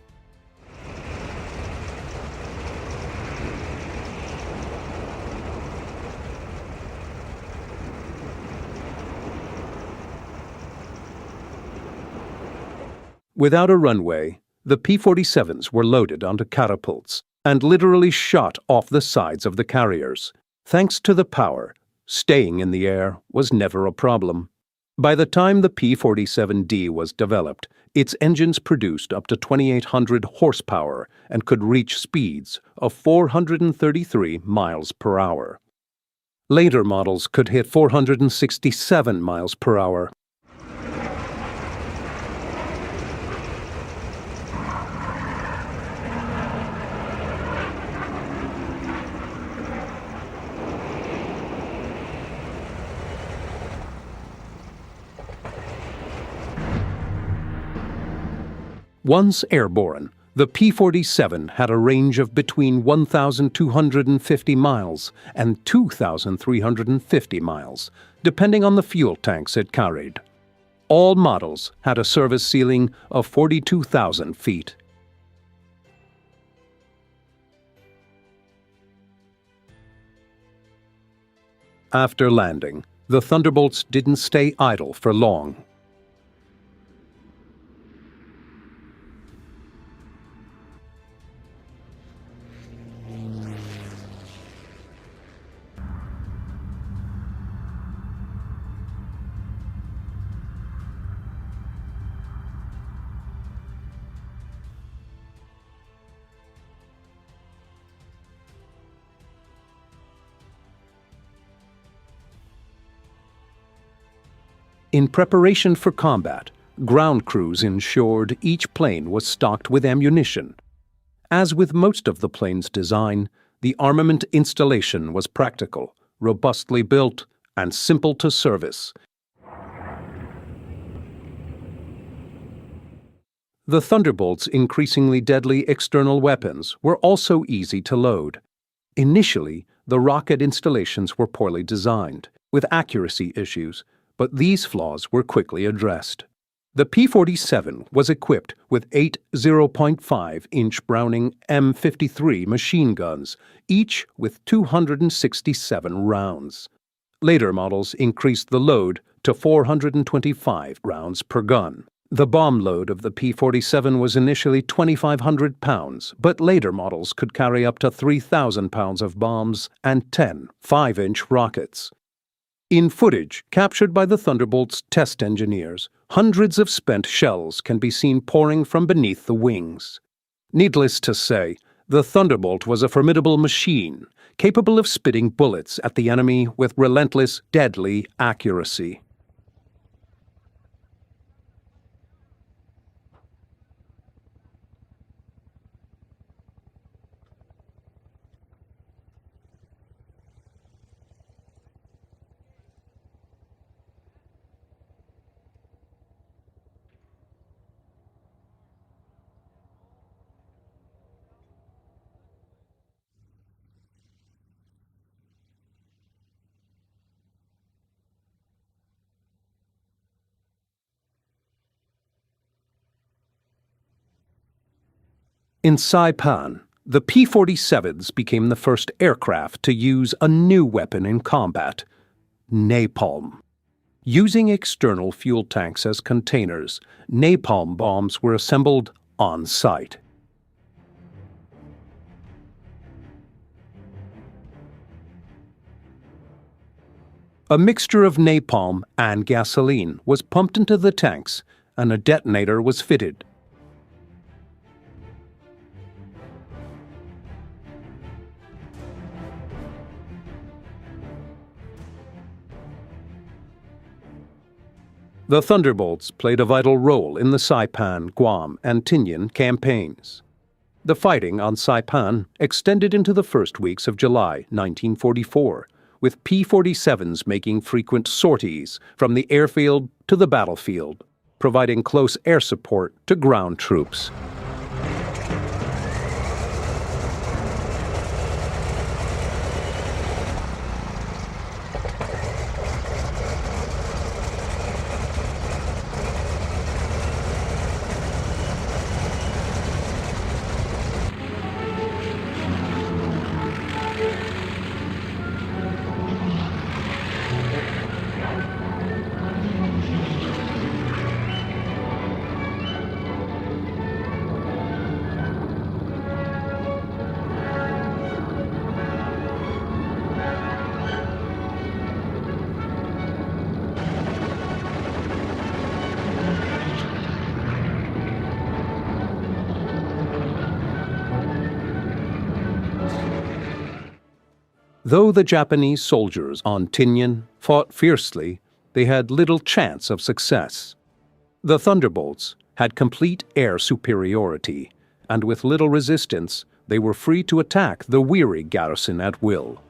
Without a runway, the P-47s were loaded onto catapults and literally shot off the sides of the carriers. Thanks to the power, staying in the air was never a problem. By the time the P-47D was developed, its engines produced up to 2,800 horsepower and could reach speeds of 433 miles per hour. Later models could hit 467 miles per hour. Once airborne, the P-47 had a range of between 1,250 miles and 2,350 miles, depending on the fuel tanks it carried. All models had a service ceiling of 42,000 feet. After landing, the Thunderbolts didn't stay idle for long. In preparation for combat, ground crews ensured each plane was stocked with ammunition. As with most of the plane's design, the armament installation was practical, robustly built, and simple to service. The Thunderbolt's increasingly deadly external weapons were also easy to load. Initially, the rocket installations were poorly designed, with accuracy issues, but these flaws were quickly addressed. The P-47 was equipped with 8 0.5-inch Browning M53 machine guns, each with 267 rounds. Later models increased the load to 425 rounds per gun. The bomb load of the P-47 was initially 2,500 pounds, but later models could carry up to 3,000 pounds of bombs and 10 5-inch rockets. In footage captured by the Thunderbolt's test engineers, hundreds of spent shells can be seen pouring from beneath the wings. Needless to say, the Thunderbolt was a formidable machine, capable of spitting bullets at the enemy with relentless, deadly accuracy. In Saipan, the P-47s became the first aircraft to use a new weapon in combat: napalm. Using external fuel tanks as containers, napalm bombs were assembled on site. A mixture of napalm and gasoline was pumped into the tanks, and a detonator was fitted. The Thunderbolts played a vital role in the Saipan, Guam, and Tinian campaigns. The fighting on Saipan extended into the first weeks of July 1944, with P-47s making frequent sorties from the airfield to the battlefield, providing close air support to ground troops. Though the Japanese soldiers on Tinian fought fiercely, they had little chance of success. The Thunderbolts had complete air superiority, and with little resistance, they were free to attack the weary garrison at will.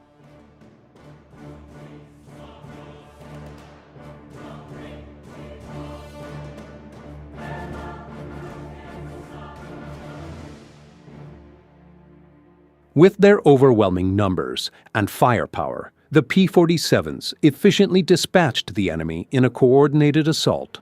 With their overwhelming numbers and firepower, the P-47s efficiently dispatched the enemy in a coordinated assault.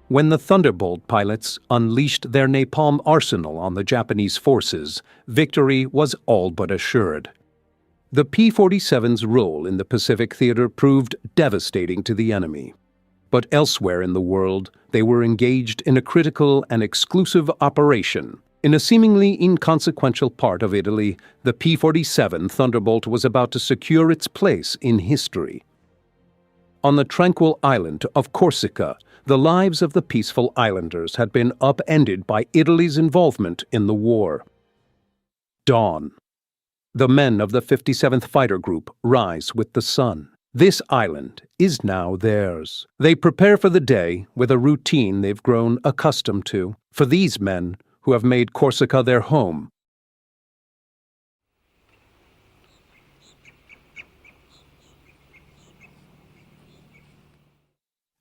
When the Thunderbolt pilots unleashed their napalm arsenal on the Japanese forces, victory was all but assured. The P-47's role in the Pacific theater proved devastating to the enemy. But elsewhere in the world, they were engaged in a critical and exclusive operation. In a seemingly inconsequential part of Italy, the P-47 Thunderbolt was about to secure its place in history. On the tranquil island of Corsica, the lives of the peaceful islanders had been upended by Italy's involvement in the war. Dawn. The men of the 57th Fighter Group rise with the sun. This island is now theirs. They prepare for the day with a routine they've grown accustomed to. For these men who have made Corsica their home,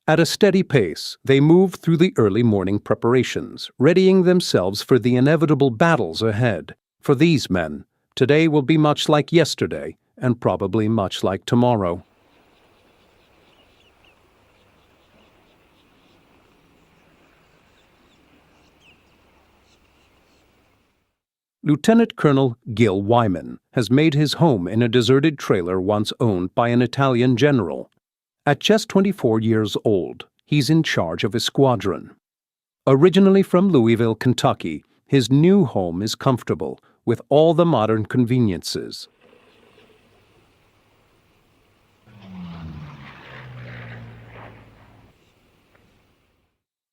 at a steady pace, they move through the early morning preparations, readying themselves for the inevitable battles ahead. For these men, today will be much like yesterday, and probably much like tomorrow. Lieutenant Colonel Gil Wyman has made his home in a deserted trailer once owned by an Italian general. At just 24 years old, he's in charge of his squadron. Originally from Louisville, Kentucky, his new home is comfortable, with all the modern conveniences.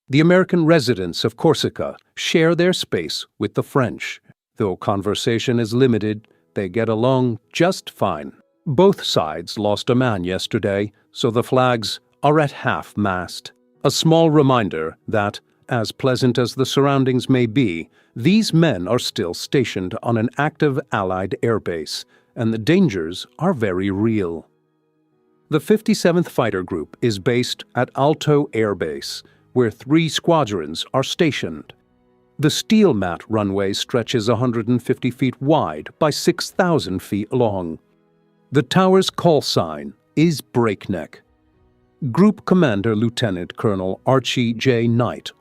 The American residents of Corsica share their space with the French. Though conversation is limited, they get along just fine. Both sides lost a man yesterday, so the flags are at half-mast. A small reminder that, as pleasant as the surroundings may be, these men are still stationed on an active Allied airbase, and the dangers are very real. The 57th Fighter Group is based at Alto Air Base, where 3 squadrons are stationed. The steel mat runway stretches 150 feet wide by 6,000 feet long. The tower's call sign is Breakneck. Group Commander Lieutenant Colonel Archie J. Knight.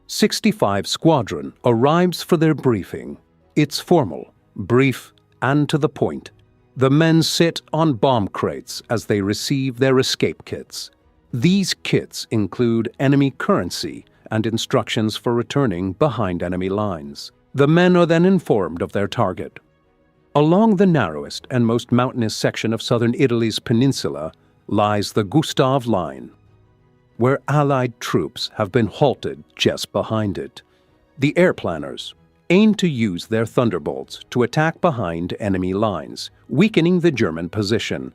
65 Squadron arrives for their briefing. It's formal, brief, and to the point. The men sit on bomb crates as they receive their escape kits. These kits include enemy currency and instructions for returning behind enemy lines. The men are then informed of their target. Along the narrowest and most mountainous section of southern Italy's peninsula lies the Gustav Line, where Allied troops have been halted just behind it. The airplanners aim to use their Thunderbolts to attack behind enemy lines, weakening the German position.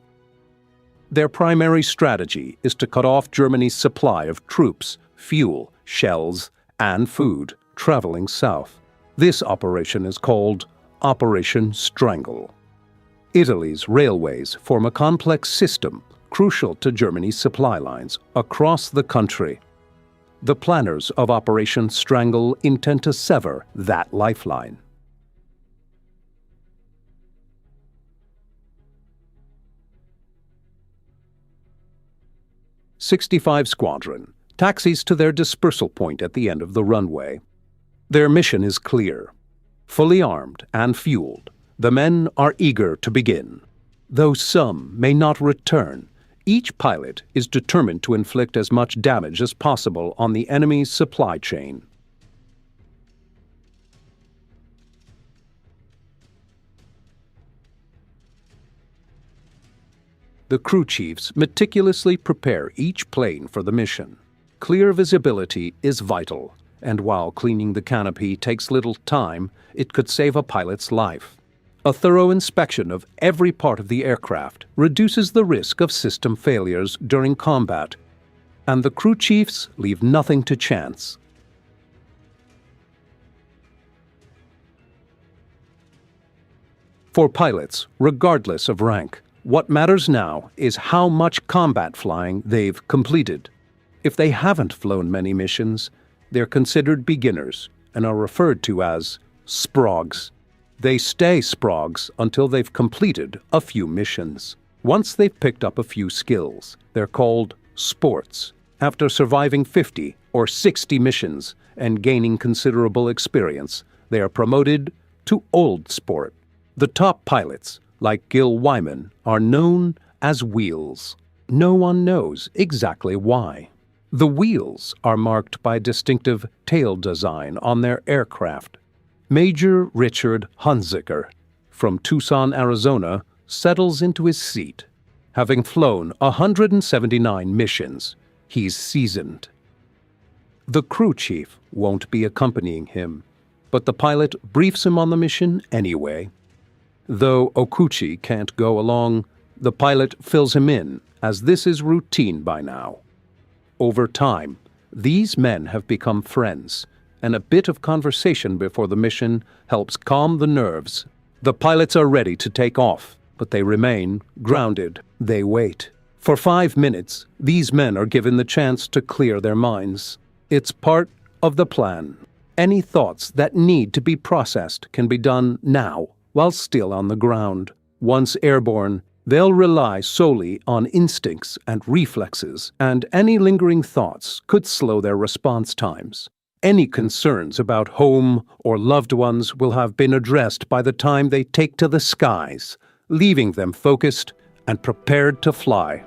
Their primary strategy is to cut off Germany's supply of troops, fuel, shells, and food traveling south. This operation is called Operation Strangle. Italy's railways form a complex system crucial to Germany's supply lines across the country. The planners of Operation Strangle intend to sever that lifeline. '65 Squadron taxis to their dispersal point at the end of the runway. Their mission is clear. Fully armed and fueled, the men are eager to begin. Though some may not return, each pilot is determined to inflict as much damage as possible on the enemy's supply chain. The crew chiefs meticulously prepare each plane for the mission. Clear visibility is vital, and while cleaning the canopy takes little time, it could save a pilot's life. A thorough inspection of every part of the aircraft reduces the risk of system failures during combat, and the crew chiefs leave nothing to chance. For pilots, regardless of rank, what matters now is how much combat flying they've completed. If they haven't flown many missions, they're considered beginners and are referred to as sprogs. They stay sprogs until they've completed a few missions. Once they've picked up a few skills, they're called sports. After surviving 50 or 60 missions and gaining considerable experience, they are promoted to old sport. The top pilots, like Gil Wyman, are known as wheels. No one knows exactly why. The wheels are marked by distinctive tail design on their aircraft. Major Richard Hunziker from Tucson, Arizona, settles into his seat. Having flown 179 missions, he's seasoned. The crew chief won't be accompanying him, but the pilot briefs him on the mission anyway. Though Okuchi can't go along, the pilot fills him in, as this is routine by now. Over time, these men have become friends, and a bit of conversation before the mission helps calm the nerves. The pilots are ready to take off, but they remain grounded. They wait. For 5 minutes, these men are given the chance to clear their minds. It's part of the plan. Any thoughts that need to be processed can be done now, while still on the ground. Once airborne, they'll rely solely on instincts and reflexes, and any lingering thoughts could slow their response times. Any concerns about home or loved ones will have been addressed by the time they take to the skies, leaving them focused and prepared to fly.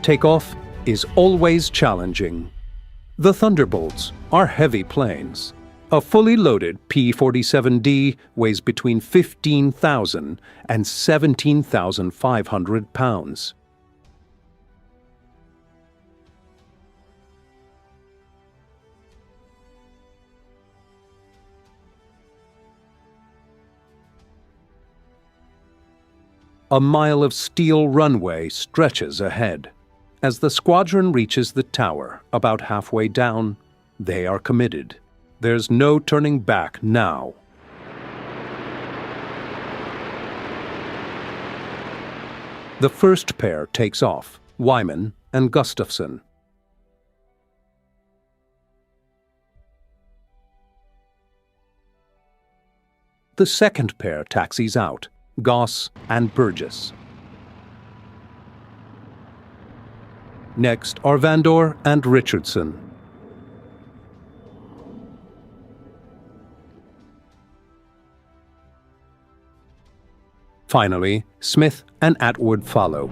Takeoff is always challenging. The Thunderbolts are heavy planes. A fully loaded P-47D weighs between 15,000 and 17,500 pounds. A mile of steel runway stretches ahead. As the squadron reaches the tower, about halfway down, they are committed. There's no turning back now. The first pair takes off, Wyman and Gustafson. The second pair taxis out, Goss and Burgess. Next are Vandor and Richardson. Finally, Smith and Atwood follow.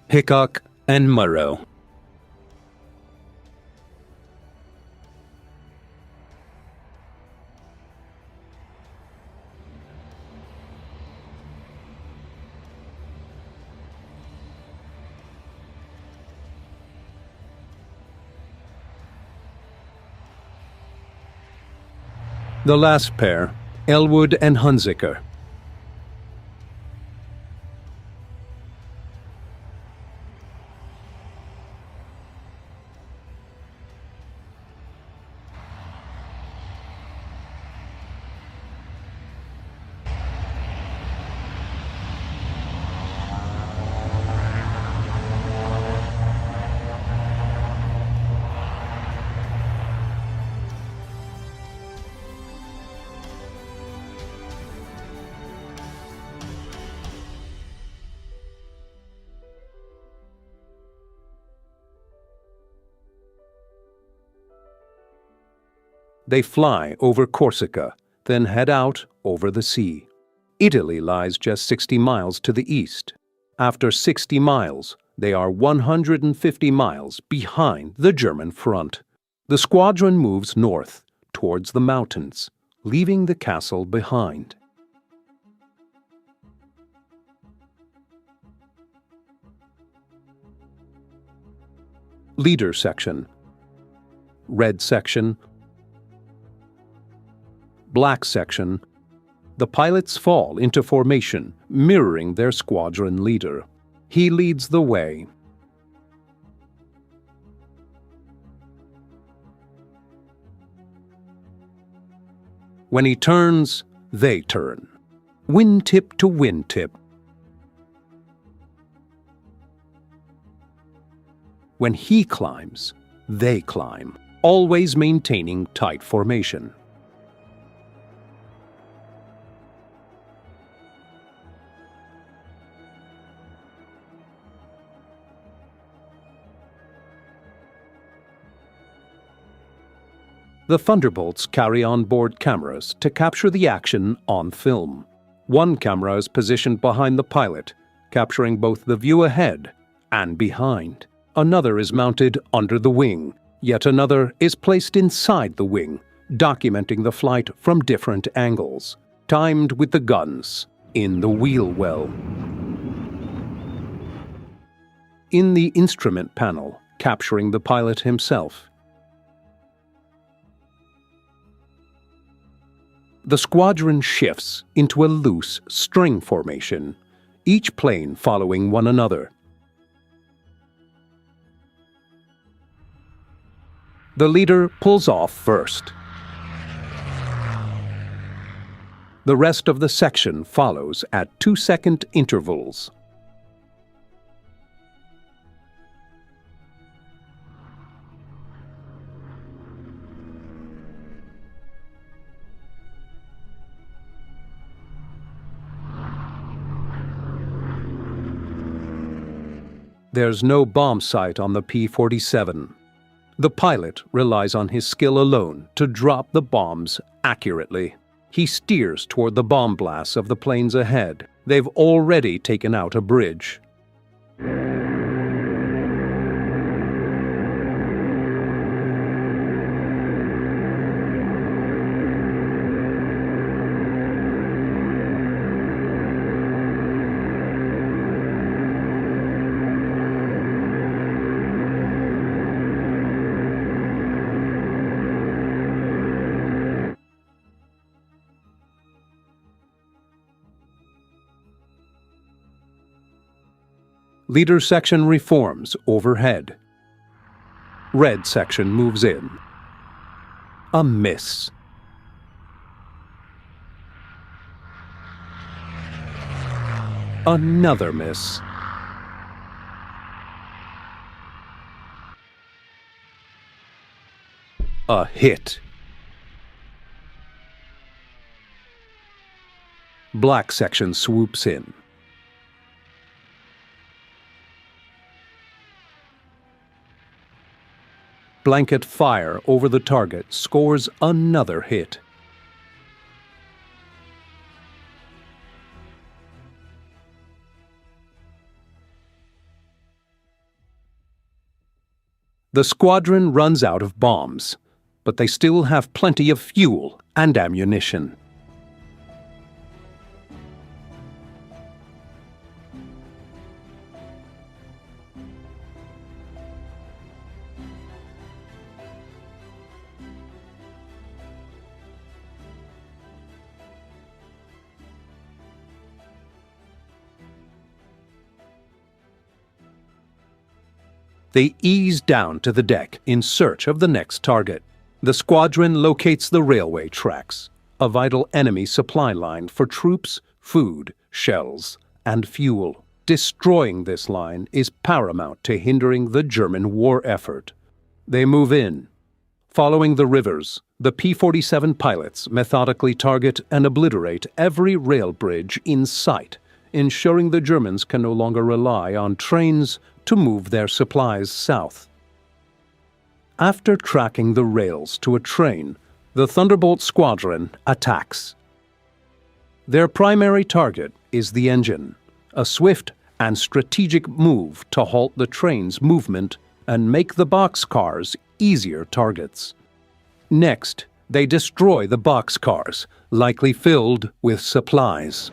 Hickok and Murrow. The last pair, Elwood and Hunziker. They fly over Corsica, then head out over the sea. Italy lies just 60 miles to the east. After 60 miles, they are 150 miles behind the German front. The squadron moves north, towards the mountains, leaving the castle behind. Leader section. Red section. Black section. The pilots fall into formation, mirroring their squadron leader. He leads the way. When he turns, they turn. Wingtip to wingtip. When he climbs, they climb, always maintaining tight formation. The Thunderbolts carry on-board cameras to capture the action on film. One camera is positioned behind the pilot, capturing both the view ahead and behind. Another is mounted under the wing. Yet another is placed inside the wing, documenting the flight from different angles, timed with the guns in the wheel well. In the instrument panel, capturing the pilot himself. The squadron shifts into a loose string formation, each plane following one another. The leader pulls off first. The rest of the section follows at 2-second intervals. There's no bomb sight on the P-47. The pilot relies on his skill alone to drop the bombs accurately. He steers toward the bomb blasts of the planes ahead. They've already taken out a bridge. Leader section reforms overhead. Red section moves in. A miss. Another miss. A hit. Black section swoops in. Blanket fire over the target scores another hit. The squadron runs out of bombs, but they still have plenty of fuel and ammunition. They ease down to the deck in search of the next target. The squadron locates the railway tracks, a vital enemy supply line for troops, food, shells, and fuel. Destroying this line is paramount to hindering the German war effort. They move in. Following the rivers, the P-47 pilots methodically target and obliterate every rail bridge in sight, ensuring the Germans can no longer rely on trains to move their supplies south. After tracking the rails to a train, The Thunderbolt squadron attacks. Their primary target is the engine, a swift and strategic move to halt the train's movement and make the boxcars easier targets. Next, they destroy the boxcars, likely filled with supplies.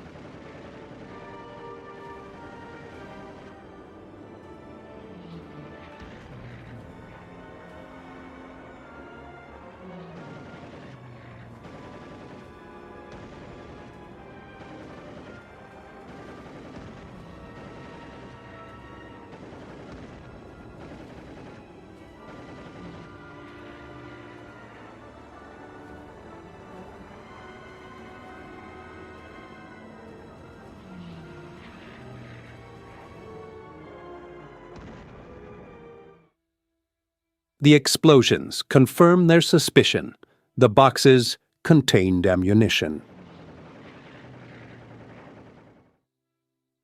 The explosions confirm their suspicion. The boxes contained ammunition.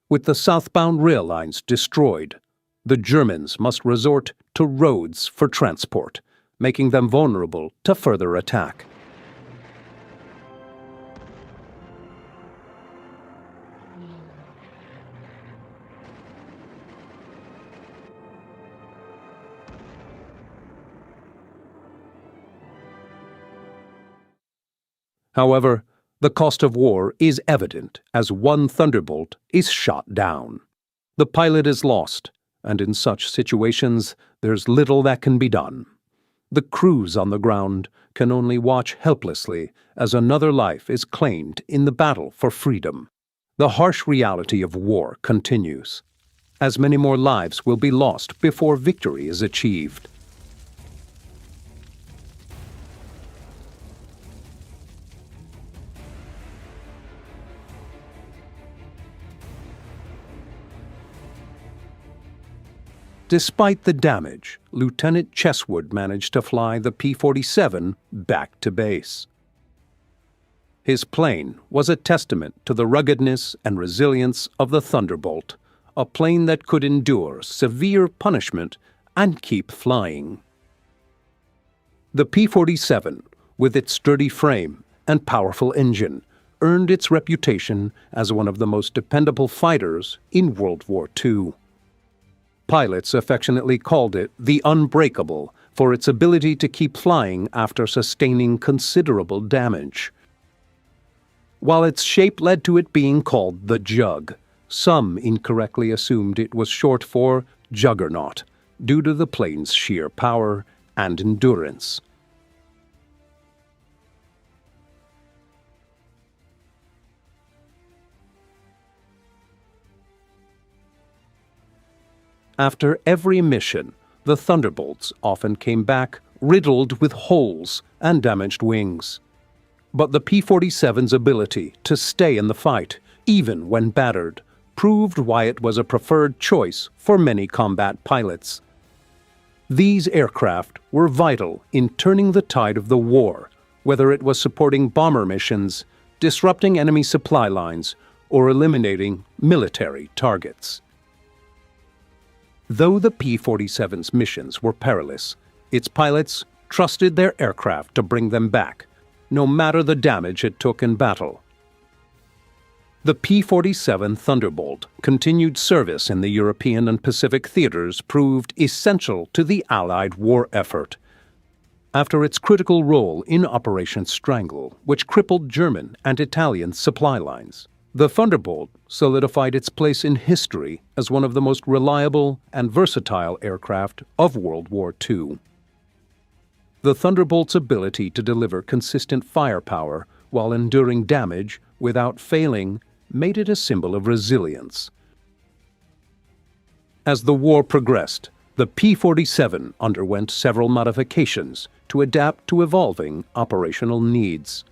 With the southbound rail lines destroyed, the Germans must resort to roads for transport, making them vulnerable to further attack. However, the cost of war is evident as one Thunderbolt is shot down. The pilot is lost, and in such situations, there's little that can be done. The crews on the ground can only watch helplessly as another life is claimed in the battle for freedom. The harsh reality of war continues, as many more lives will be lost before victory is achieved. Despite the damage, Lieutenant Cheswood managed to fly the P-47 back to base. His plane was a testament to the ruggedness and resilience of the Thunderbolt, a plane that could endure severe punishment and keep flying. The P-47, with its sturdy frame and powerful engine, earned its reputation as one of the most dependable fighters in World War II. Pilots affectionately called it the Unbreakable for its ability to keep flying after sustaining considerable damage. While its shape led to it being called the Jug, some incorrectly assumed it was short for Juggernaut, due to the plane's sheer power and endurance. After every mission, the Thunderbolts often came back riddled with holes and damaged wings. But the P-47's ability to stay in the fight, even when battered, proved why it was a preferred choice for many combat pilots. These aircraft were vital in turning the tide of the war, whether it was supporting bomber missions, disrupting enemy supply lines, or eliminating military targets. Though the P-47's missions were perilous, its pilots trusted their aircraft to bring them back, no matter the damage it took in battle. The P-47 Thunderbolt continued service in the European and Pacific theaters proved essential to the Allied war effort. After its critical role in Operation Strangle, which crippled German and Italian supply lines, the Thunderbolt solidified its place in history as one of the most reliable and versatile aircraft of World War II. The Thunderbolt's ability to deliver consistent firepower while enduring damage without failing made it a symbol of resilience. As the war progressed, the P-47 underwent several modifications to adapt to evolving operational needs.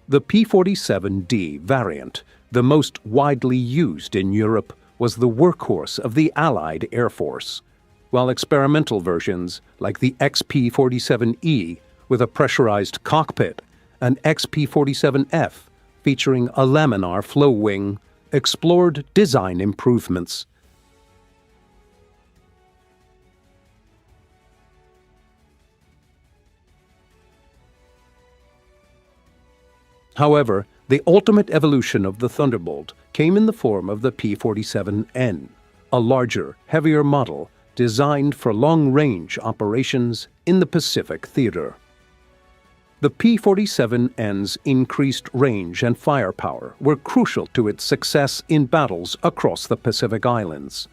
The P-47D variant, the most widely used in Europe, was the workhorse of the Allied Air Force, while experimental versions like the XP-47E with a pressurized cockpit and XP-47F featuring a laminar flow wing explored design improvements. However, the ultimate evolution of the Thunderbolt came in the form of the P-47N, a larger, heavier model designed for long-range operations in the Pacific theater. The P-47N's increased range and firepower were crucial to its success in battles across the Pacific Islands.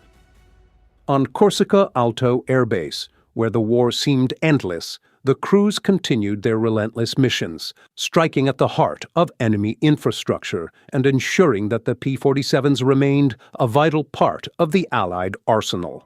On Corsica Alto Air Base, where the war seemed endless, the crews continued their relentless missions, striking at the heart of enemy infrastructure and ensuring that the P-47s remained a vital part of the Allied arsenal.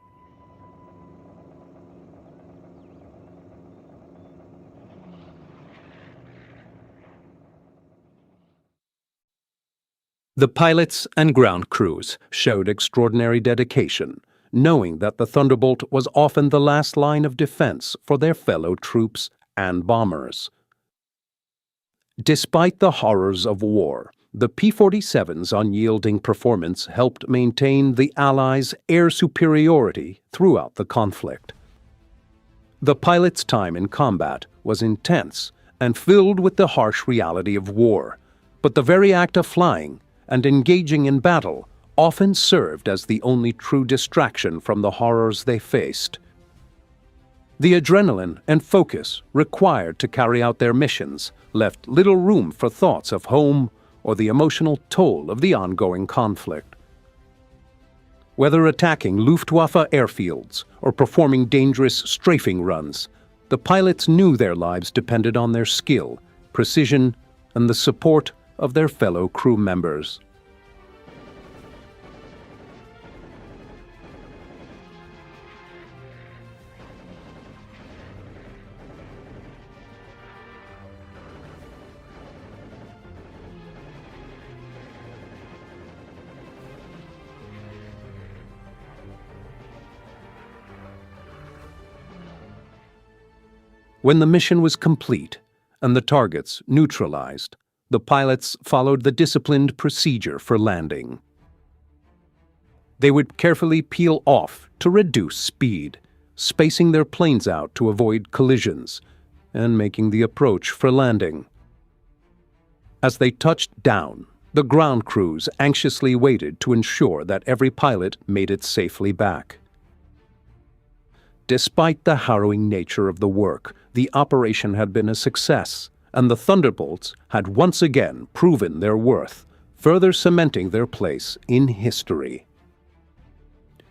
The pilots and ground crews showed extraordinary dedication, knowing that the Thunderbolt was often the last line of defense for their fellow troops and bombers. Despite the horrors of war, the P-47's unyielding performance helped maintain the Allies' air superiority throughout the conflict. The pilot's time in combat was intense and filled with the harsh reality of war, but the very act of flying and engaging in battle often served as the only true distraction from the horrors they faced. The adrenaline and focus required to carry out their missions left little room for thoughts of home or the emotional toll of the ongoing conflict. Whether attacking Luftwaffe airfields or performing dangerous strafing runs, the pilots knew their lives depended on their skill, precision, and the support of their fellow crew members. When the mission was complete and the targets neutralized, the pilots followed the disciplined procedure for landing. They would carefully peel off to reduce speed, spacing their planes out to avoid collisions, and making the approach for landing. As they touched down, the ground crews anxiously waited to ensure that every pilot made it safely back. Despite the harrowing nature of the work, the operation had been a success, and the Thunderbolts had once again proven their worth, further cementing their place in history.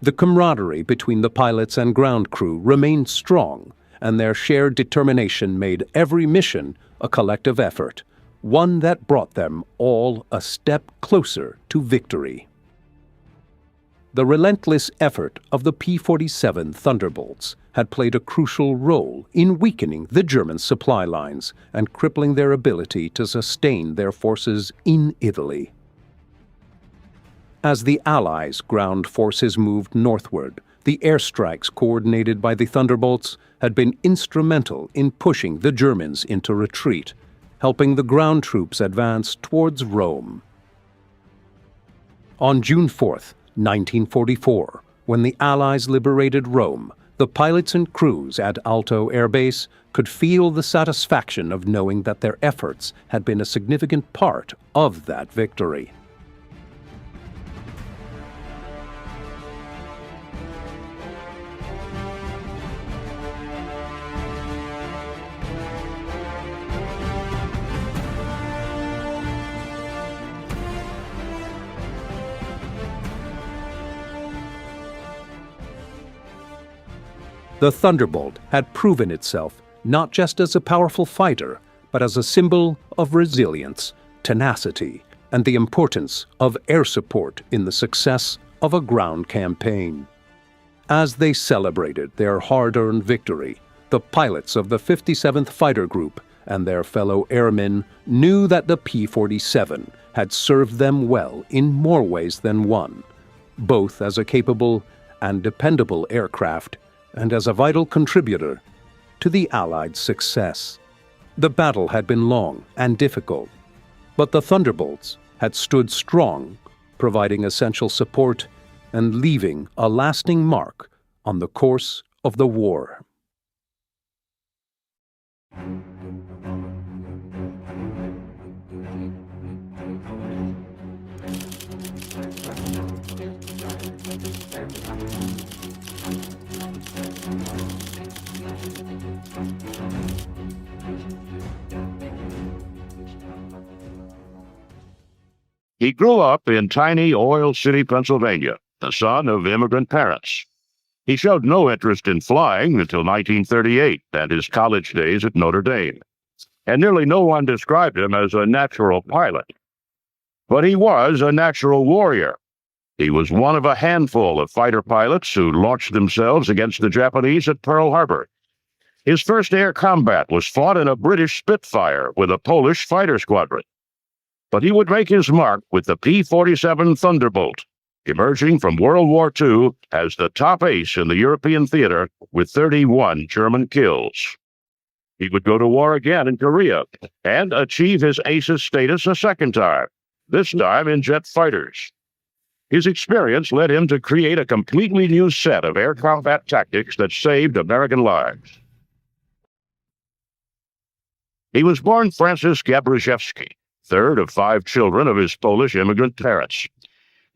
The camaraderie between the pilots and ground crew remained strong, and their shared determination made every mission a collective effort, one that brought them all a step closer to victory. The relentless effort of the P-47 Thunderbolts had played a crucial role in weakening the German supply lines and crippling their ability to sustain their forces in Italy. As the Allies' ground forces moved northward, the airstrikes coordinated by the Thunderbolts had been instrumental in pushing the Germans into retreat, helping the ground troops advance towards Rome. On June 4th, 1944, when the Allies liberated Rome, the pilots and crews at Alto Air Base could feel the satisfaction of knowing that their efforts had been a significant part of that victory. The Thunderbolt had proven itself not just as a powerful fighter, but as a symbol of resilience, tenacity, and the importance of air support in the success of a ground campaign. As they celebrated their hard-earned victory, the pilots of the 57th Fighter Group and their fellow airmen knew that the P-47 had served them well in more ways than one, both as a capable and dependable aircraft and as a vital contributor to the Allied success. The battle had been long and difficult, but the Thunderbolts had stood strong, providing essential support and leaving a lasting mark on the course of the war. He grew up in tiny Oil City, Pennsylvania, the son of immigrant parents. He showed no interest in flying until 1938 and his college days at Notre Dame, and nearly no one described him as a natural pilot. But he was a natural warrior. He was one of a handful of fighter pilots who launched themselves against the Japanese at Pearl Harbor. His first air combat was fought in a British Spitfire with a Polish fighter squadron. But he would make his mark with the P-47 Thunderbolt, emerging from World War II as the top ace in the European theater with 31 German kills. He would go to war again in Korea and achieve his ace's status a second time, this time in jet fighters. His experience led him to create a completely new set of air combat tactics that saved American lives. He was born Francis Gabrzyewski, third of 5 children of his Polish immigrant parents.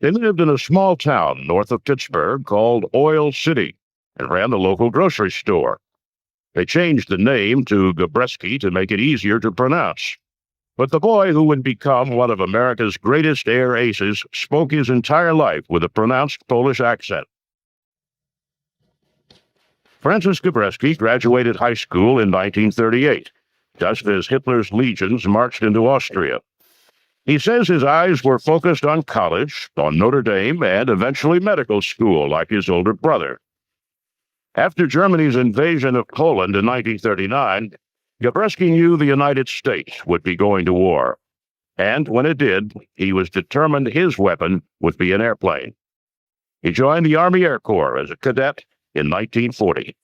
They lived in a small town north of Pittsburgh called Oil City and ran the local grocery store. They changed the name to Gabreski to make it easier to pronounce. But the boy who would become one of America's greatest air aces spoke his entire life with a pronounced Polish accent. Francis Gabreski graduated high school in 1938, just as Hitler's legions marched into Austria. He says his eyes were focused on college, on Notre Dame, and eventually medical school, like his older brother. After Germany's invasion of Poland in 1939, Gabreski knew the United States would be going to war. And when it did, he was determined his weapon would be an airplane. He joined the Army Air Corps as a cadet in 1940.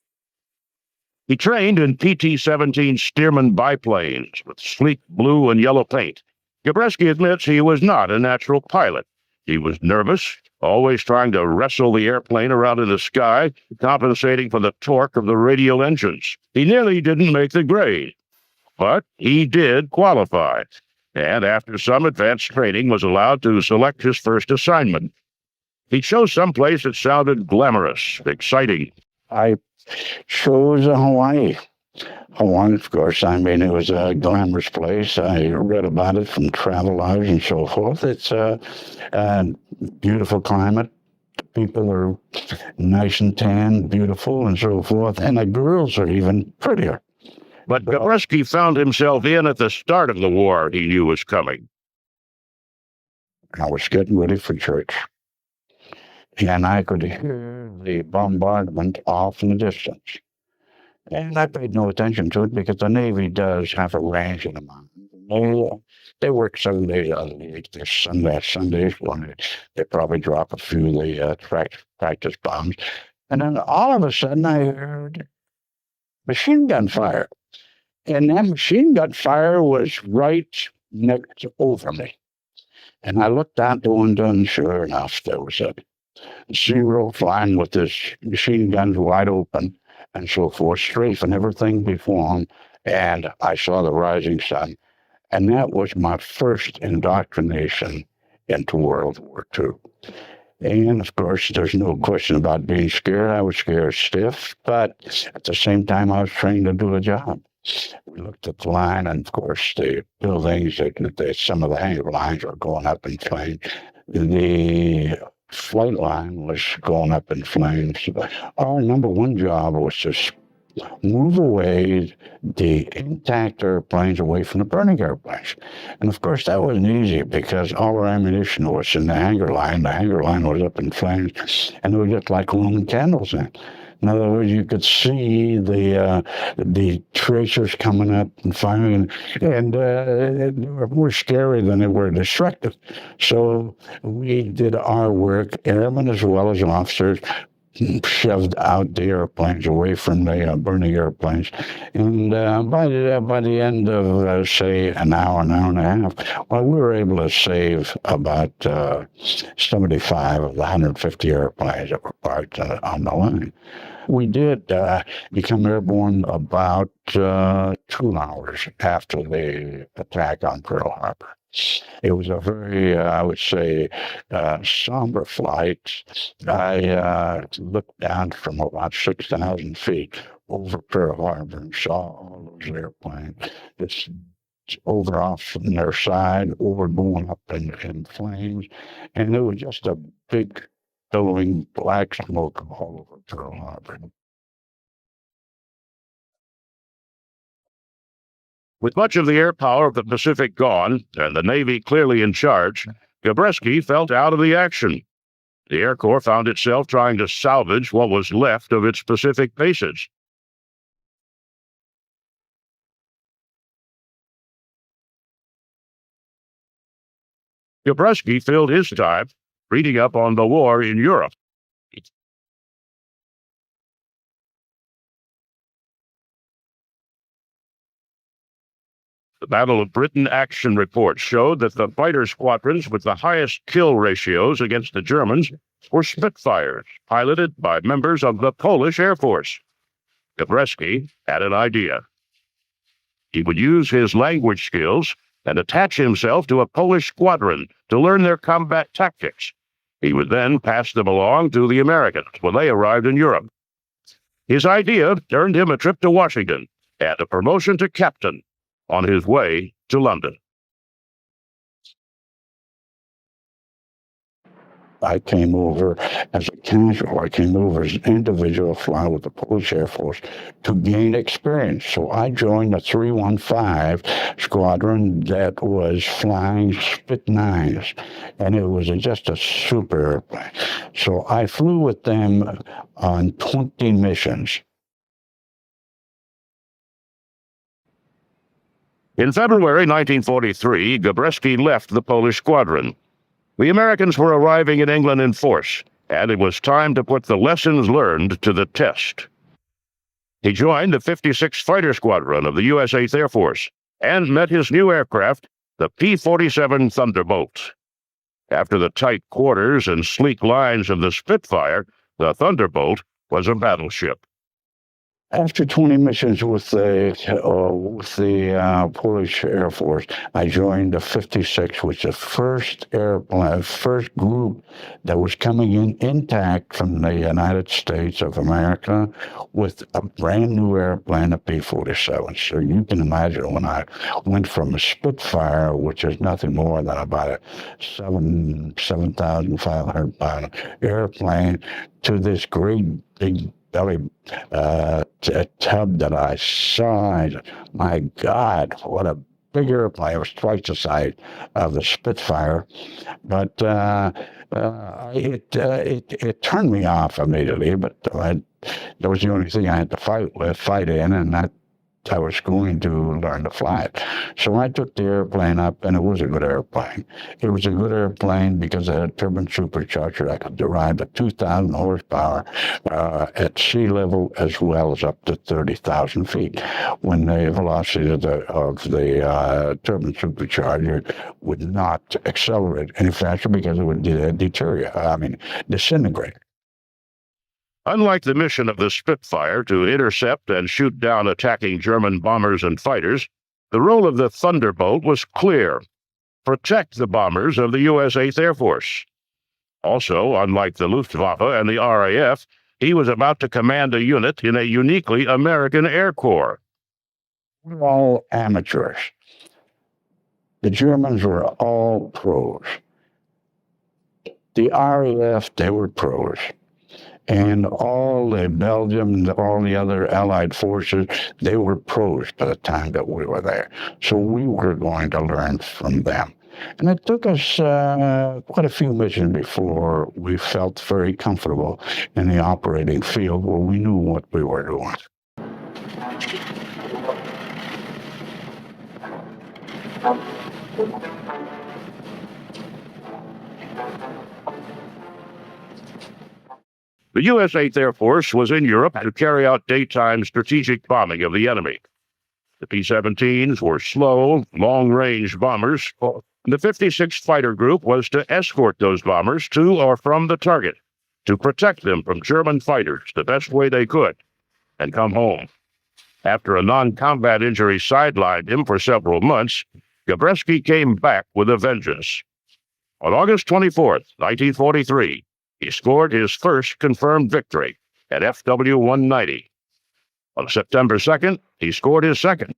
He trained in PT-17 Stearman biplanes with sleek blue and yellow paint. Gabreski admits he was not a natural pilot. He was nervous, always trying to wrestle the airplane around in the sky, compensating for the torque of the radial engines. He nearly didn't make the grade, but he did qualify, and after some advanced training was allowed to select his first assignment. He chose someplace that sounded glamorous, exciting. I chose Hawaii. Hawaii, of course, I mean, it was a glamorous place. I read about it from travelers and so forth. It's a beautiful climate. People are nice and tan, beautiful, and so forth. And the girls are even prettier. But Gabreski found himself in at the start of the war he knew was coming. I was getting ready for church, and I could hear the bombardment off in the distance. And I paid no attention to it because the Navy does have a range in the mountains. They work 7 days out of the week. There's Sundays when they probably drop a few of the practice bombs. And then all of a sudden I heard machine gun fire. And that machine gun fire was right next over me. And I looked out the window, and sure enough, there was a Zero flying with his machine guns wide open and so forth, strafing everything before him. And I saw the rising sun. And that was my first indoctrination into World War II. And, of course, there's no question about being scared. I was scared stiff, but at the same time, I was trained to do a job. We looked at the line, and, of course, the buildings, some of the hangar lines were going up in flames. The flight line was going up in flames. Our number one job was to move away the intact airplanes away from the burning airplanes. And of course that wasn't easy because all our ammunition was in the hangar line. The hangar line was up in flames, and it was just like Roman candles in. In other words, you could see the tracers coming up and firing, and they were more scary than they were destructive. So we did our work, airmen as well as officers, shoved out the airplanes away from the burning airplanes. And by the end of, say, an hour and a half, well, we were able to save about 75 of the 150 airplanes that were parked on the line. We did become airborne about 2 hours after the attack on Pearl Harbor. It was a very, I would say, somber flight. I looked down from about 6,000 feet over Pearl Harbor and saw all those airplanes just over off from their side, over going up in flames. And it was just a big, billowing black smoke all over Pearl Harbor. With much of the air power of the Pacific gone and the Navy clearly in charge, Gabreski felt out of the action. The Air Corps found itself trying to salvage what was left of its Pacific bases. Gabreski filled his time reading up on the war in Europe. The Battle of Britain action reports showed that the fighter squadrons with the highest kill ratios against the Germans were Spitfires, piloted by members of the Polish Air Force. Gabreski had an idea. He would use his language skills and attach himself to a Polish squadron to learn their combat tactics. He would then pass them along to the Americans when they arrived in Europe. His idea earned him a trip to Washington and a promotion to captain on his way to London. I came over as a casual. I came over as an individual flying with the Polish Air Force to gain experience. So I joined the 315 squadron that was flying Spit 9s, and it was just a super airplane. So I flew with them on 20 missions. In February 1943, Gabreski left the Polish squadron. The Americans were arriving in England in force, and it was time to put the lessons learned to the test. He joined the 56th Fighter Squadron of the U.S. 8th Air Force and met his new aircraft, the P-47 Thunderbolt. After the tight quarters and sleek lines of the Spitfire, the Thunderbolt was a battleship. After 20 missions with the Polish Air Force, I joined the 56, which is the first group that was coming in intact from the United States of America with a brand new airplane, a P-47. So you can imagine when I went from a Spitfire, which is nothing more than about a 7,500 pound airplane, to this great big belly tub that I saw. My God, what a big airplane. It was twice the size of the Spitfire. But it turned me off immediately, but that was the only thing I had to fight in, and that I was going to learn to fly it. So I took the airplane up, and it was a good airplane. It was a good airplane because it had a turbo-supercharger that could derive to 2,000 horsepower at sea level as well as up to 30,000 feet, when the velocity of the turbo-supercharger would not accelerate any faster because it would disintegrate. Unlike the mission of the Spitfire to intercept and shoot down attacking German bombers and fighters, the role of the Thunderbolt was clear: protect the bombers of the U.S. 8th Air Force. Also, unlike the Luftwaffe and the RAF, he was about to command a unit in a uniquely American Air Corps. We're all amateurs. The Germans were all pros. The RAF, they were pros. And all the Belgium, all the other Allied forces, they were pros by the time that we were there. So we were going to learn from them. And it took us quite a few missions before we felt very comfortable in the operating field where we knew what we were doing. The U.S. 8th Air Force was in Europe to carry out daytime strategic bombing of the enemy. The P-17s were slow, long-range bombers. The 56th Fighter Group was to escort those bombers to or from the target, to protect them from German fighters the best way they could, and come home. After a non-combat injury sidelined him for several months, Gabreski came back with a vengeance. On August 24th, 1943, he scored his first confirmed victory at FW-190. On September 2nd, he scored his second.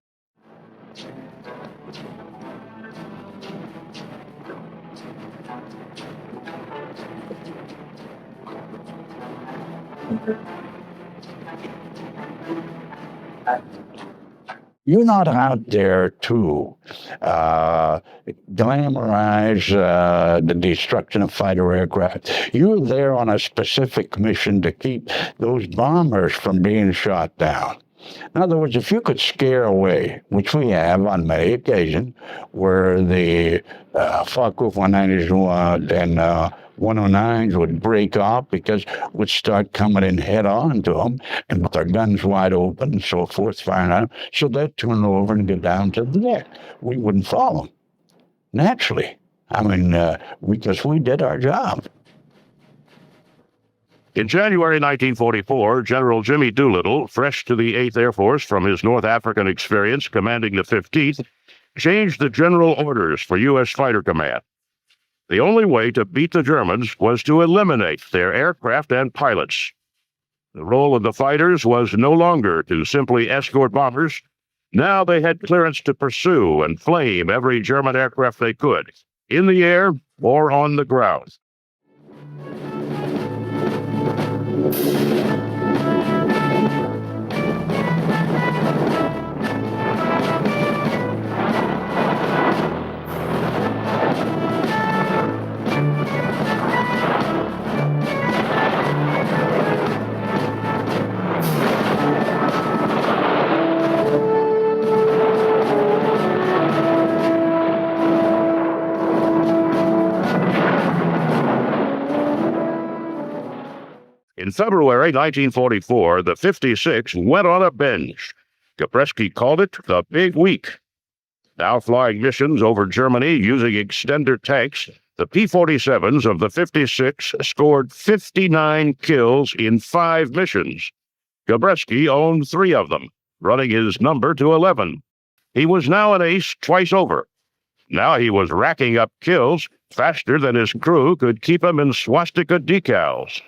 You're not out there to glamorize the destruction of fighter aircraft. You're there on a specific mission to keep those bombers from being shot down. In other words, if you could scare away, which we have on many occasions, where the Focke-Wulf 190s and 109s would break off because we'd start coming in head on to them and with our guns wide open and so forth, firing on them. So they'd turn over and go down to the deck. We wouldn't follow them. Naturally. I mean, because we did our job. In January 1944, General Jimmy Doolittle, fresh to the 8th Air Force from his North African experience commanding the 15th, changed the general orders for U.S. Fighter Command. The only way to beat the Germans was to eliminate their aircraft and pilots. The role of the fighters was no longer to simply escort bombers. Now they had clearance to pursue and flame every German aircraft they could, in the air or on the ground. In February 1944, the 56 went on a binge. Gabreski called it the Big Week. Now flying missions over Germany using extender tanks, the P-47s of the 56 scored 59 kills in 5 missions. Gabreski owned 3 of them, running his number to 11. He was now an ace twice over. Now he was racking up kills faster than his crew could keep him in swastika decals.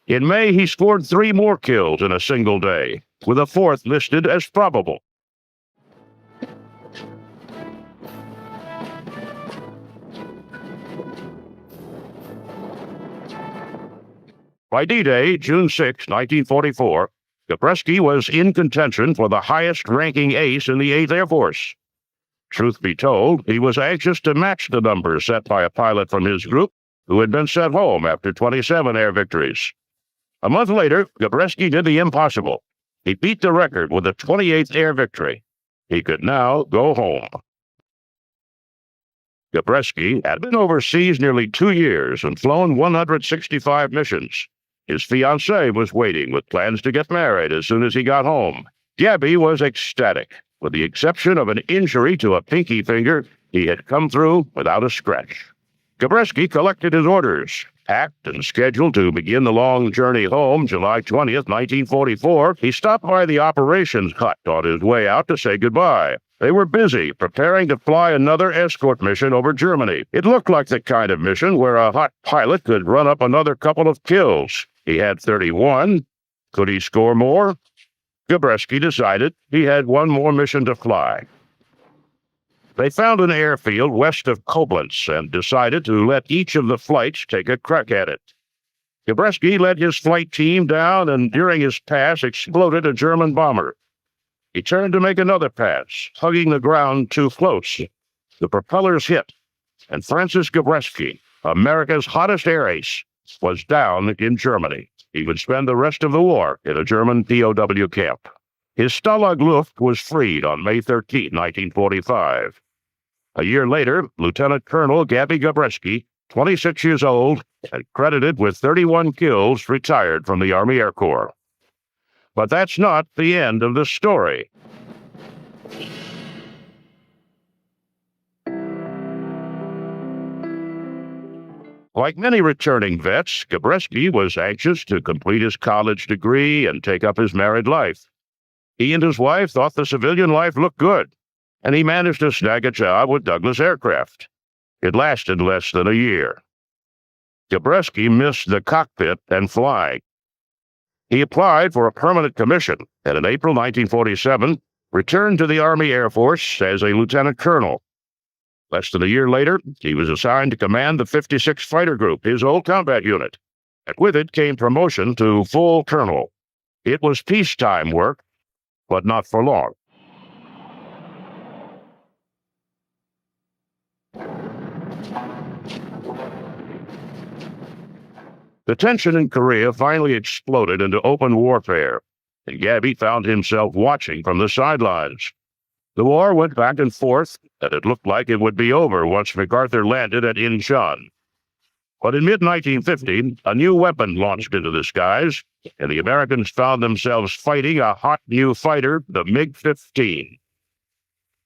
In May, he scored 3 more kills in a single day, with a 4th listed as probable. By D-Day, June 6, 1944, Gabreski was in contention for the highest-ranking ace in the 8th Air Force. Truth be told, he was anxious to match the numbers set by a pilot from his group who had been sent home after 27 air victories. A month later, Gabreski did the impossible. He beat the record with a 28th air victory. He could now go home. Gabreski had been overseas nearly 2 years and flown 165 missions. His fiancée was waiting with plans to get married as soon as he got home. Gabby was ecstatic. With the exception of an injury to a pinky finger, he had come through without a scratch. Gabreski collected his orders. Packed and scheduled to begin the long journey home July 20th, 1944, he stopped by the operations hut on his way out to say goodbye. They were busy preparing to fly another escort mission over Germany. It looked like the kind of mission where a hot pilot could run up another couple of kills. He had 31. Could he score more? Gabreski decided he had one more mission to fly. They found an airfield west of Koblenz and decided to let each of the flights take a crack at it. Gabreski led his flight team down and during his pass exploded a German bomber. He turned to make another pass, hugging the ground too close. The propellers hit, and Francis Gabreski, America's hottest air ace, was down in Germany. He would spend the rest of the war in a German POW camp. His Stalag Luft was freed on May 13, 1945. A year later, Lieutenant Colonel Gabby Gabreski, 26 years old and credited with 31 kills, retired from the Army Air Corps. But that's not the end of the story. Like many returning vets, Gabreski was anxious to complete his college degree and take up his married life. He and his wife thought the civilian life looked good. and he managed to snag a job with Douglas Aircraft. It lasted less than a year. Gabreski missed the cockpit and flying. He applied for a permanent commission, and in April 1947, returned to the Army Air Force as a lieutenant colonel. Less than a year later, he was assigned to command the 56th Fighter Group, his old combat unit, and with it came promotion to full colonel. It was peacetime work, but not for long. The tension in Korea finally exploded into open warfare, and Gabby found himself watching from the sidelines. The war went back and forth, and it looked like it would be over once MacArthur landed at Incheon. But in mid-1950, a new weapon launched into the skies, and the Americans found themselves fighting a hot new fighter, the MiG-15.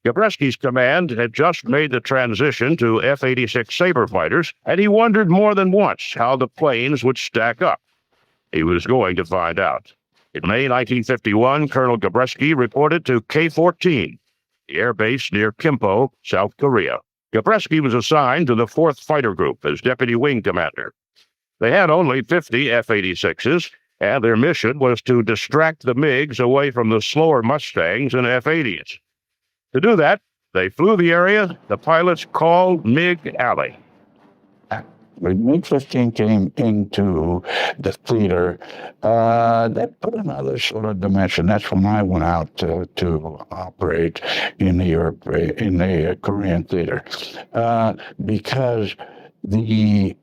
Gabreski's command had just made the transition to F-86 Sabre fighters, and he wondered more than once how the planes would stack up. He was going to find out. In May 1951, Colonel Gabreski reported to K-14, the air base near Kimpo, South Korea. Gabreski was assigned to the 4th Fighter Group as deputy wing commander. They had only 50 F-86s, and their mission was to distract the MiGs away from the slower Mustangs and F-80s. To do that, they flew the area the pilots called MiG Alley. When MiG-15 came into the theater, they put another sort of dimension. That's when I went out to operate in the Korean theater, because the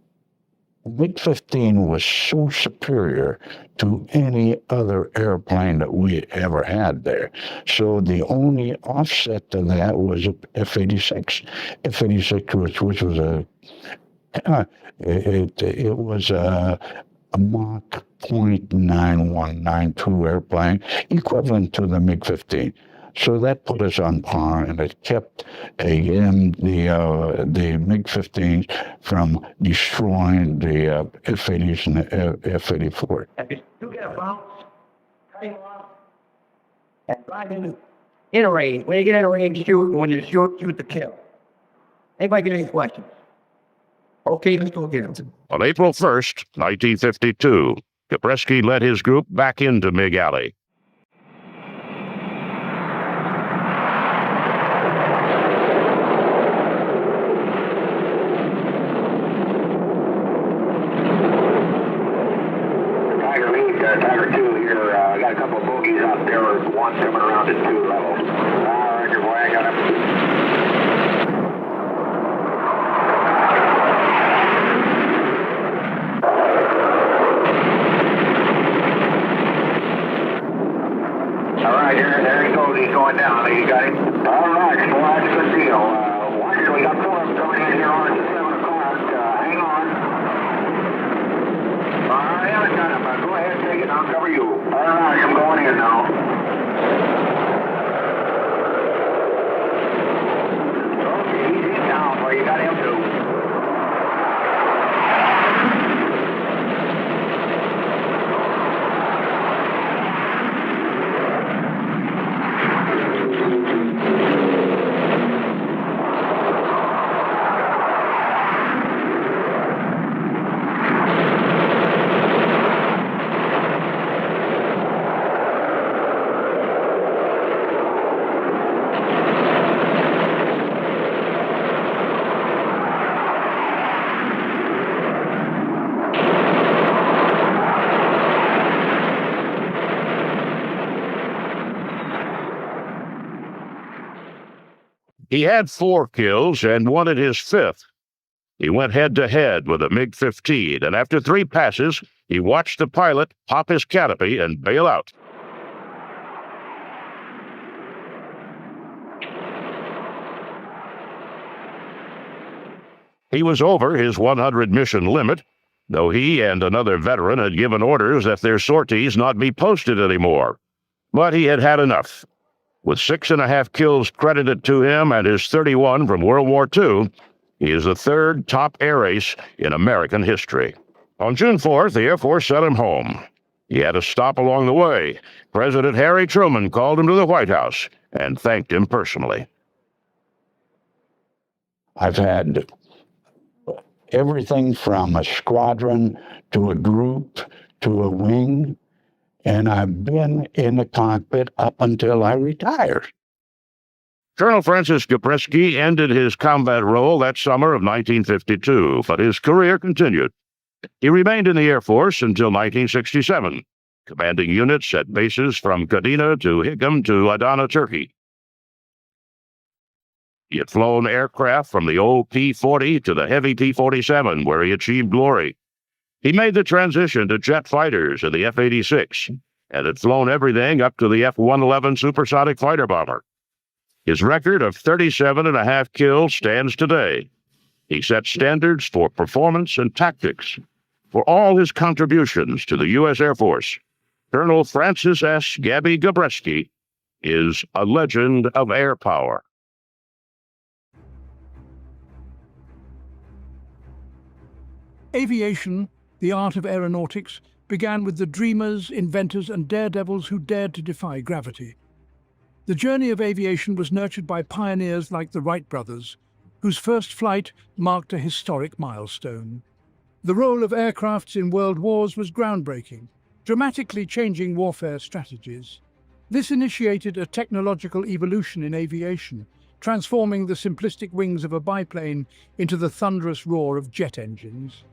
MiG-15 was so superior to any other airplane that we ever had there. So the only offset to that was F-86. F-86, which was it was a Mach .9192 airplane, equivalent to the MiG-15. So that put us on par, and it kept the MiG-15s from destroying the F-80s and the F-84. You get a bounce, cut him off, and drive in a range. When you get in a range, shoot. When you shoot to kill. Anybody get any questions? Okay, let's go again. On April 1st, 1952, Gabreski led his group back into MiG Alley. Tiger 2 here, I got a couple of bogeys out there, one coming around at 2 level. Roger, boy, I got him. All right, there he goes, he's going down, you got him. All right, well, that's a good deal. Watch it, we got 4 of them coming in here on at 7 o'clock, hang on. I haven't got him. Go ahead, take it. I'll cover you. All right, I'm going in now. Okay, he's in down where you got him too. He had 4 kills and wanted his 5th. He went head-to-head with a MiG-15, and after 3 passes, he watched the pilot pop his canopy and bail out. He was over his 100 mission limit, though he and another veteran had given orders that their sorties not be posted anymore. But he had had enough. With 6.5 kills credited to him and his 31 from World War II, he is the 3rd top air ace in American history. On June 4th, the Air Force sent him home. He had a stop along the way. President Harry Truman called him to the White House and thanked him personally. I've had everything from a squadron to a group to a wing, and I've been in the cockpit up until I retired. Colonel Francis Gabreski ended his combat role that summer of 1952, but his career continued. He remained in the Air Force until 1967, commanding units at bases from Kadena to Hickam to Adana, Turkey. He had flown aircraft from the old P-40 to the heavy P-47, where he achieved glory. He made the transition to jet fighters in the F-86, and had flown everything up to the F-111 supersonic fighter bomber. His record of 37.5 kills stands today. He set standards for performance and tactics. For all his contributions to the U.S. Air Force, Colonel Francis S. Gabby Gabreski is a legend of air power. Aviation, the art of aeronautics, began with the dreamers, inventors, and daredevils who dared to defy gravity. The journey of aviation was nurtured by pioneers like the Wright brothers, whose first flight marked a historic milestone. The role of aircrafts in world wars was groundbreaking, dramatically changing warfare strategies. This initiated a technological evolution in aviation, transforming the simplistic wings of a biplane into the thunderous roar of jet engines.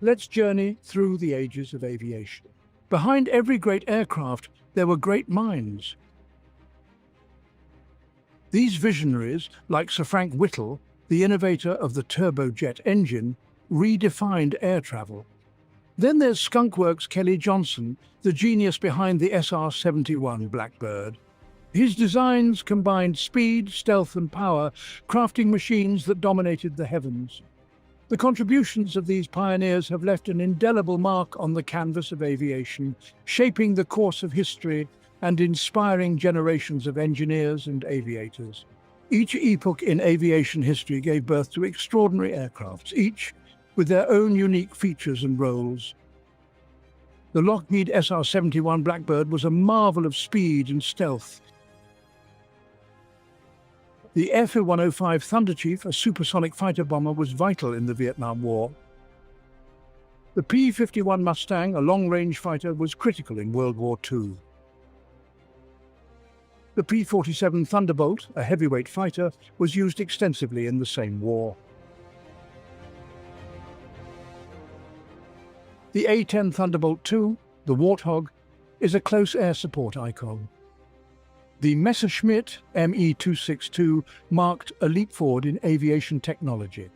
Let's journey through the ages of aviation. Behind every great aircraft, there were great minds. These visionaries, like Sir Frank Whittle, the innovator of the turbojet engine, redefined air travel. Then there's Skunkworks Kelly Johnson, the genius behind the SR-71 Blackbird. His designs combined speed, stealth, and power, crafting machines that dominated the heavens. The contributions of these pioneers have left an indelible mark on the canvas of aviation, shaping the course of history and inspiring generations of engineers and aviators. Each epoch in aviation history gave birth to extraordinary aircrafts, each with their own unique features and roles. The Lockheed SR-71 Blackbird was a marvel of speed and stealth. The F-105 Thunderchief, a supersonic fighter bomber, was vital in the Vietnam War. The P-51 Mustang, a long-range fighter, was critical in World War II. The P-47 Thunderbolt, a heavyweight fighter, was used extensively in the same war. The A-10 Thunderbolt II, the Warthog, is a close air support icon. The Messerschmitt Me-262 marked a leap forward in aviation technology.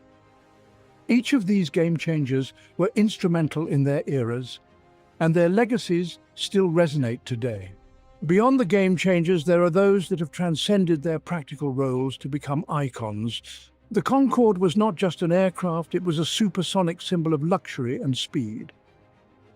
Each of these game changers were instrumental in their eras, and their legacies still resonate today. Beyond the game changers, there are those that have transcended their practical roles to become icons. The Concorde was not just an aircraft, it was a supersonic symbol of luxury and speed.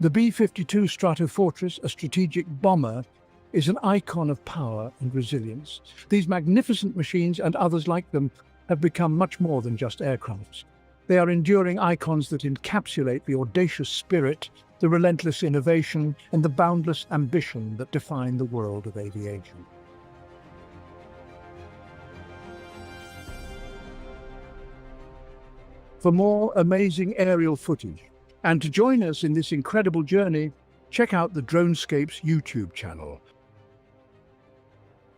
The B-52 Stratofortress, a strategic bomber, is an icon of power and resilience. These magnificent machines and others like them have become much more than just aircrafts. They are enduring icons that encapsulate the audacious spirit, the relentless innovation, and the boundless ambition that define the world of aviation. For more amazing aerial footage, and to join us in this incredible journey, check out the DroneScapes YouTube channel.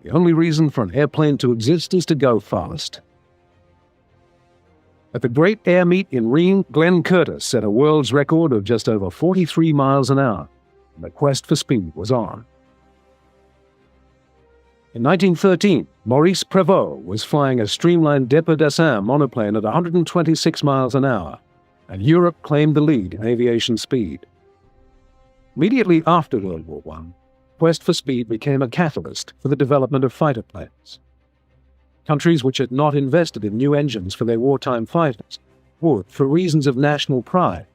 The only reason for an airplane to exist is to go fast. At the Great Air Meet in Rhine, Glenn Curtis set a world's record of just over 43 miles an hour, and the quest for speed was on. In 1913, Maurice Prévost was flying a streamlined Dépôt-Dessin monoplane at 126 miles an hour, and Europe claimed the lead in aviation speed. Immediately after World War I, quest for speed became a catalyst for the development of fighter planes. Countries which had not invested in new engines for their wartime fighters would, for reasons of national pride,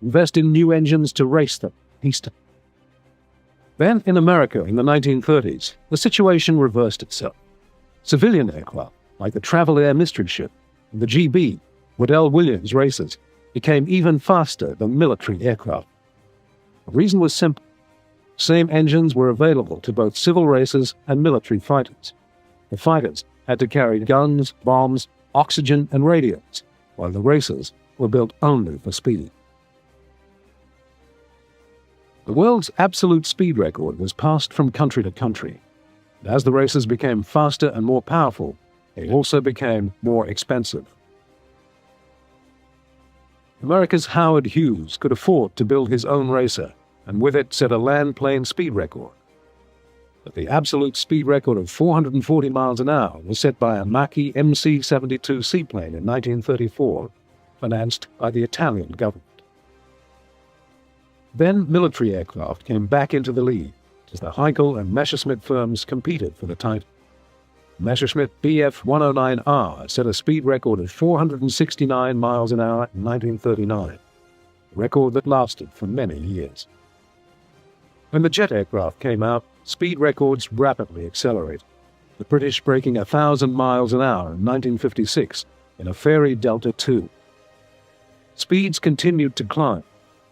invest in new engines to race them peacetime. Then, in America in the 1930s, the situation reversed itself. Civilian aircraft, like the Travel Air Mystery Ship and the GB, Waddell Williams racers, became even faster than military aircraft. The reason was simple. Same engines were available to both civil racers and military fighters. The fighters had to carry guns, bombs, oxygen, and radios, while the racers were built only for speed. The world's absolute speed record was passed from country to country. And as the racers became faster and more powerful, they also became more expensive. America's Howard Hughes could afford to build his own racer, and with it set a land-plane speed record. But the absolute speed record of 440 miles an hour was set by a Macchi MC-72 seaplane in 1934, financed by the Italian government. Then military aircraft came back into the lead as the Heinkel and Messerschmitt firms competed for the title. Messerschmitt Bf-109R set a speed record of 469 miles an hour in 1939, a record that lasted for many years. When the jet aircraft came out, speed records rapidly accelerated, the British breaking 1,000 miles an hour in 1956 in a Fairey Delta II. Speeds continued to climb,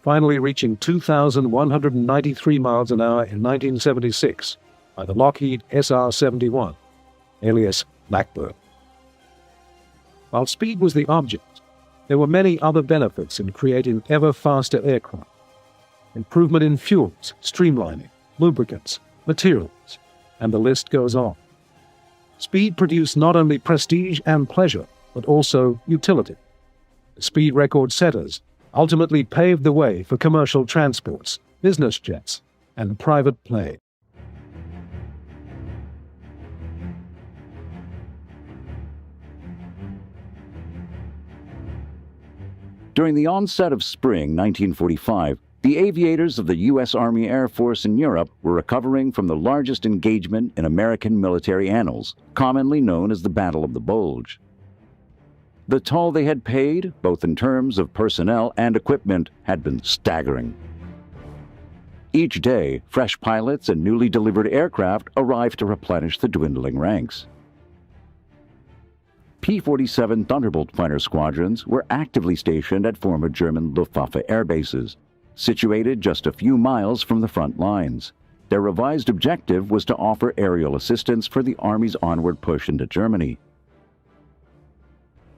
finally reaching 2,193 miles an hour in 1976 by the Lockheed SR-71, alias Blackbird. While speed was the object, there were many other benefits in creating ever faster aircraft. Improvement in fuels, streamlining, lubricants, materials, and the list goes on. Speed produced not only prestige and pleasure, but also utility. The speed record setters ultimately paved the way for commercial transports, business jets, and private plane. During the onset of spring 1945, the aviators of the U.S. Army Air Force in Europe were recovering from the largest engagement in American military annals, commonly known as the Battle of the Bulge. The toll they had paid, both in terms of personnel and equipment, had been staggering. Each day, fresh pilots and newly delivered aircraft arrived to replenish the dwindling ranks. P-47 Thunderbolt fighter squadrons were actively stationed at former German Luftwaffe air bases, situated just a few miles from the front lines. Their revised objective was to offer aerial assistance for the Army's onward push into Germany.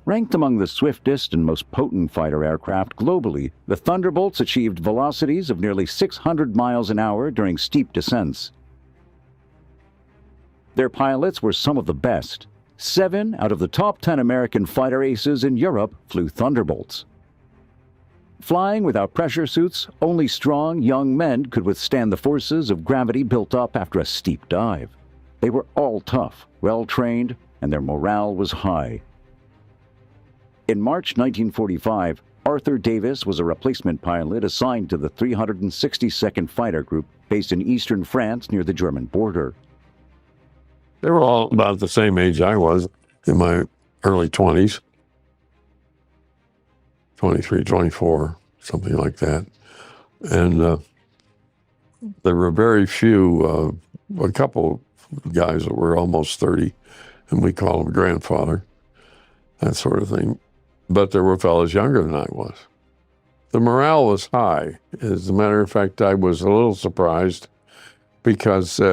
Ranked among the swiftest and most potent fighter aircraft globally, the Thunderbolts achieved velocities of nearly 600 miles an hour during steep descents. Their pilots were some of the best. 7 out of the top 10 American fighter aces in Europe flew Thunderbolts. Flying without pressure suits, only strong, young men could withstand the forces of gravity built up after a steep dive. They were all tough, well-trained, and their morale was high. In March 1945, Arthur Davis was a replacement pilot assigned to the 362nd Fighter Group based in eastern France near the German border. They were all about the same age I was, in my early 20s. 23, 24, something like that. And there were very few, a couple guys that were almost 30, and we call them grandfather, that sort of thing. But there were fellows younger than I was. The morale was high. As a matter of fact, I was a little surprised because they